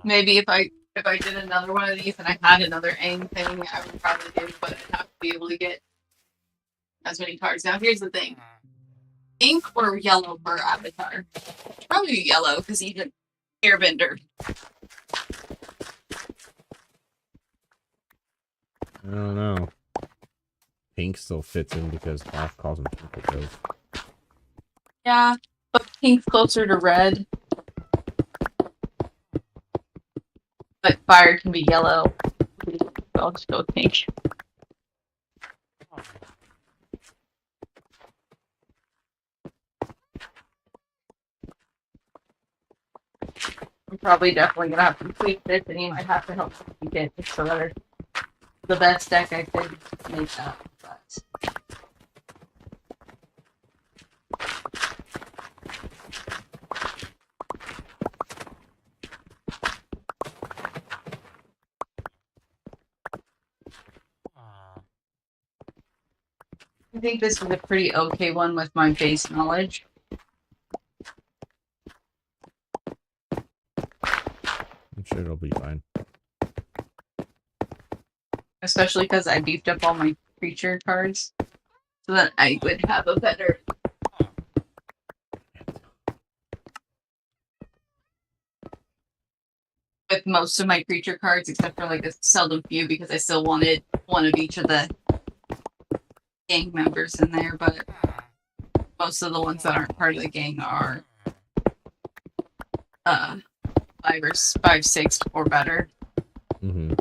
Maybe if I did another one of these and I had another AIM thing, I would probably do, but I'd have to be able to get as many cards. Now, here's the thing. Ink or yellow for Avatar? Probably yellow, because he's an airbender.
I don't know. Pink still fits in because Hoth calls him Purple Ghost.
Yeah, but pink's closer to red. But fire can be yellow. I'll just go with pink. I'm probably definitely gonna have to tweak this, and you might have to help me get it so that it's the best deck I could make that. But I think this is a pretty okay one with my base knowledge.
I'm sure it'll be fine.
Especially because I beefed up all my creature cards. So that I would have a better... With most of my creature cards, except for like a seldom few, because I still wanted one of each of the gang members in there, but most of the ones that aren't part of the gang are 5, 6 or better.
Mm-hmm.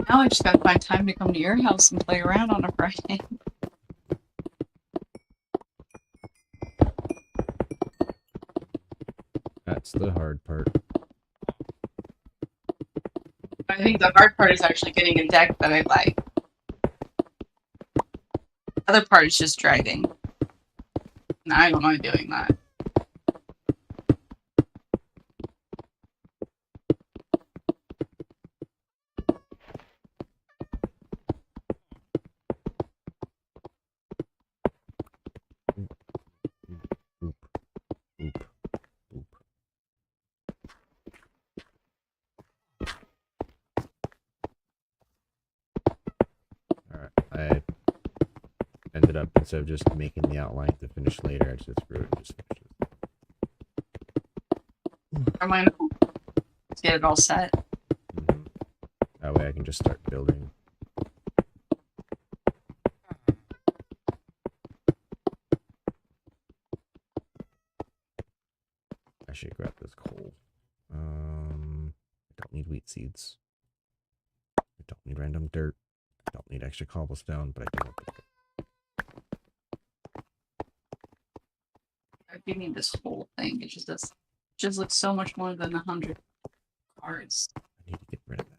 Now I just gotta find time to come to your house and play around on a Friday.
That's the hard part.
I think the hard part is actually getting a deck that I like. The other part is just driving. And I don't mind doing that.
Oop. Oop. Oop. Alright, I ended up, instead of just making the outline to finish later, I just threw it and just finished it.
Or mine. Let's get it all set.
Mm-hmm. That way I can just start building. I should grab this coal. I don't need wheat seeds. I don't need random dirt. I don't need extra cobblestone, but I do want the
I do need this whole thing. It just looks so much more than 100 cards.
I need to get rid of that.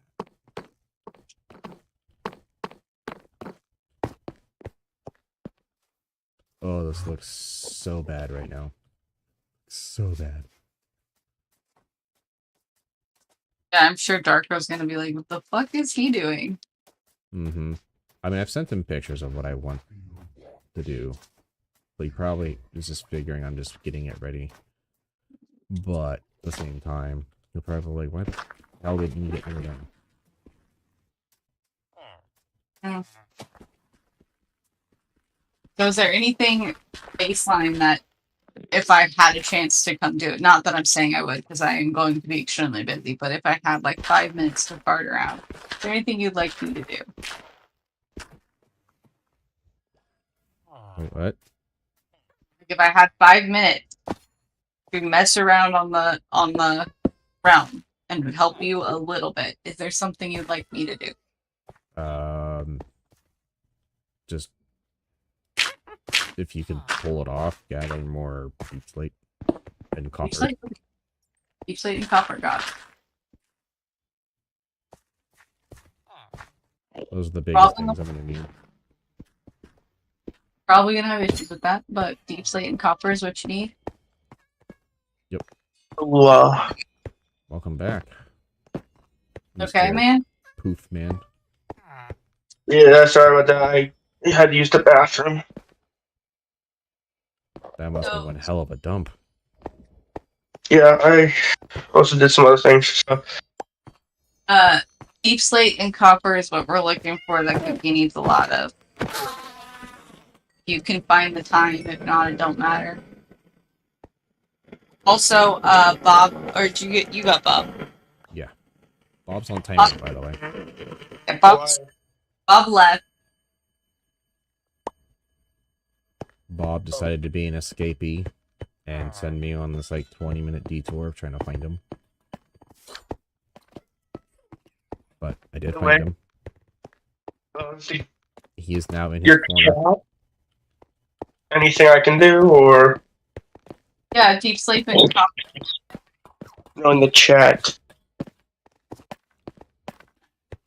Oh, this looks so bad right now. So bad.
Yeah, I'm sure Darko's gonna be like, what the fuck is he doing?
Mm-hmm. I mean, I've sent him pictures of what I want to do. But he probably is just figuring I'm just getting it ready. But at the same time, he'll probably like, what the hell did you get rid of them?
Mm. So is there anything baseline that if I had a chance to come do it, not that I'm saying I would because I am going to be extremely busy, but if I had like 5 minutes to fart around, is there anything you'd like me to do?
Wait, what?
If I had 5 minutes to mess around on the realm and help you a little bit, is there something you'd like me to do?
Just if you could pull it off, gather more deep slate and copper.
Deep slate and copper, got it.
Those are the biggest things I'm gonna need.
Probably gonna have issues with that, but deep slate and copper is what you need.
Yep.
Wow.
Welcome back.
Okay, man.
Poof, man.
Yeah, sorry about that. I had to use the bathroom.
That must have been one hell of a dump.
Yeah, I also did some other things. So.
Deep slate and copper is what we're looking for that Cookie needs a lot of. You can find the time, if not, it don't matter. Also, Bob, or you got Bob?
Yeah. Bob's on timeout, by the way.
Yeah, Bob left.
Bob decided to be an escapee and send me on this like 20-minute detour of trying to find him. But I did find him. He is now in his corner.
Chat? Anything I can do, or
Yeah, deep sleep and copper.
no, in the chat?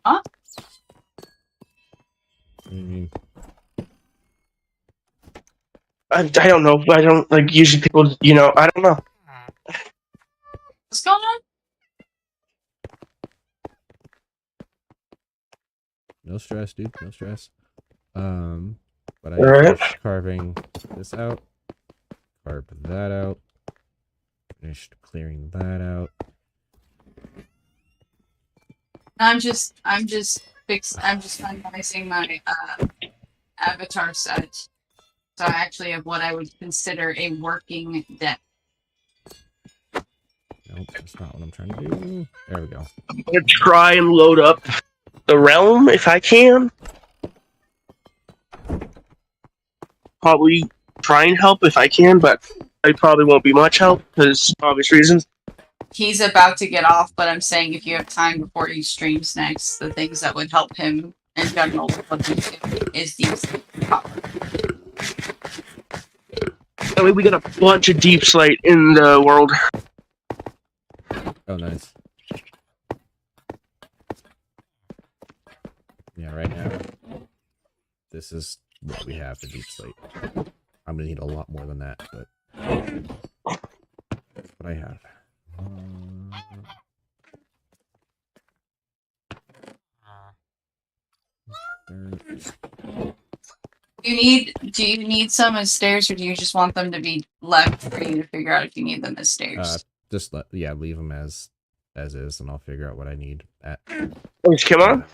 Huh?
I don't know. I don't like usually people. You know, I don't know.
What's going on?
No stress, dude. No stress. But I
Alright.
finished carving this out. Carved that out. Finished clearing that out.
I'm just finalizing my avatar set. So I actually have what I would consider a working deck.
Nope, that's not what I'm trying to do. There we go.
I'm gonna try and load up the realm if I can. Probably try and help if I can, but I probably won't be much help because obvious reasons.
He's about to get off, but I'm saying if you have time before he streams next, the things that would help him in general is these.
That way we got a bunch of deep slate in the world.
Oh, nice. Yeah, right now, this is what we have for deep slate. I'm gonna need a lot more than that, but that's what I have.
Do you need some as stairs, or do you just want them to be left for you to figure out if you need them as stairs?
Just leave them as is, and I'll figure out what I need at.
Oh, come on.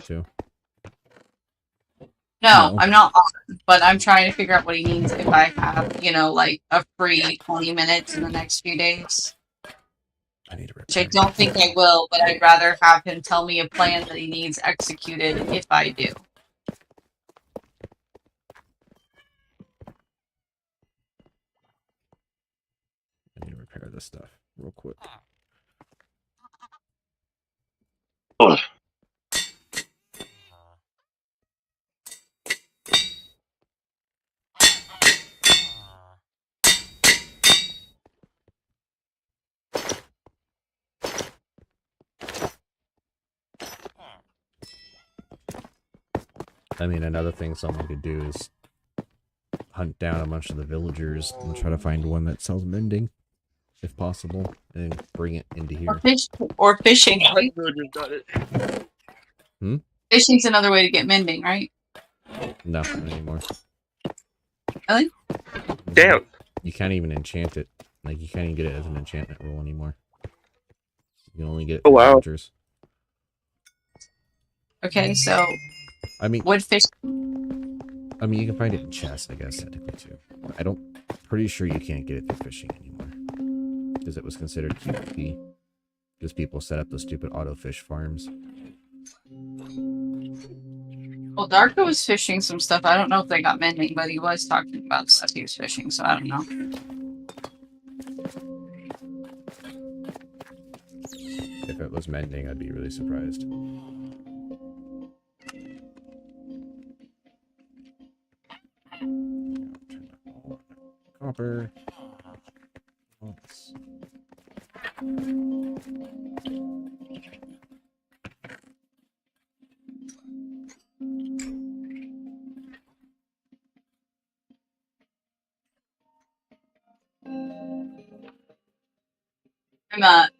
No, I'm not on, but I'm trying to figure out what he needs if I have, like a free 20 minutes in the next few days.
I need to
Which I don't think I will, but I'd rather have him tell me a plan that he needs executed if I do.
I need to repair this stuff real quick.
Oh.
I mean, another thing someone could do is hunt down a bunch of the villagers and try to find one that sells mending, if possible, and bring it into here.
Or fishing. Right?
Hmm?
Fishing's another way to get mending, right?
No, not anymore.
Really?
Damn.
You can't even enchant it. Like, you can't even get it as an enchantment roll anymore. You can only get it from villagers.
Okay, so
I mean,
wood fish.
I mean, you can find it in chests, I guess, technically, too. Pretty sure you can't get it through fishing anymore. Because it was considered PvP. Because people set up those stupid auto fish farms.
Well, Darko was fishing some stuff. I don't know if they got mending, but he was talking about stuff he was fishing, so I don't know.
If it was mending, I'd be really surprised. Copper. Oops.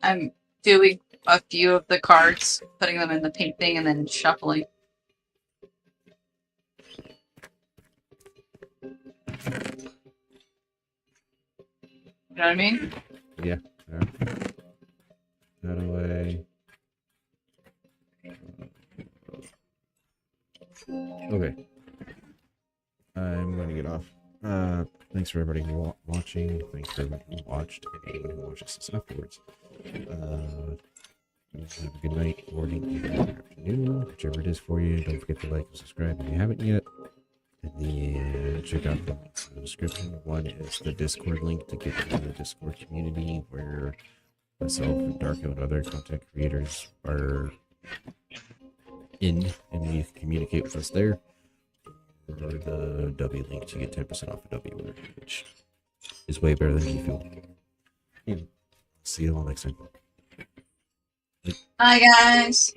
I'm doing a few of the cards, putting them in the pink thing, and then shuffling. You know what I mean?
Yeah. How do I... Okay. I'm going to get off. Thanks for everybody watching. Thanks for everybody who watched, and anyone who watches this afterwards. Have a good night, morning, evening, or afternoon, whichever it is for you. Don't forget to like and subscribe if you haven't yet. And then check out the links in the description. One is the Discord link to get into the Discord community where myself and Darko and other content creators are in, and you can communicate with us there. Or the W link to get 10% off a W order, which is way better than G Fuel. See you all next time.
Bye, guys.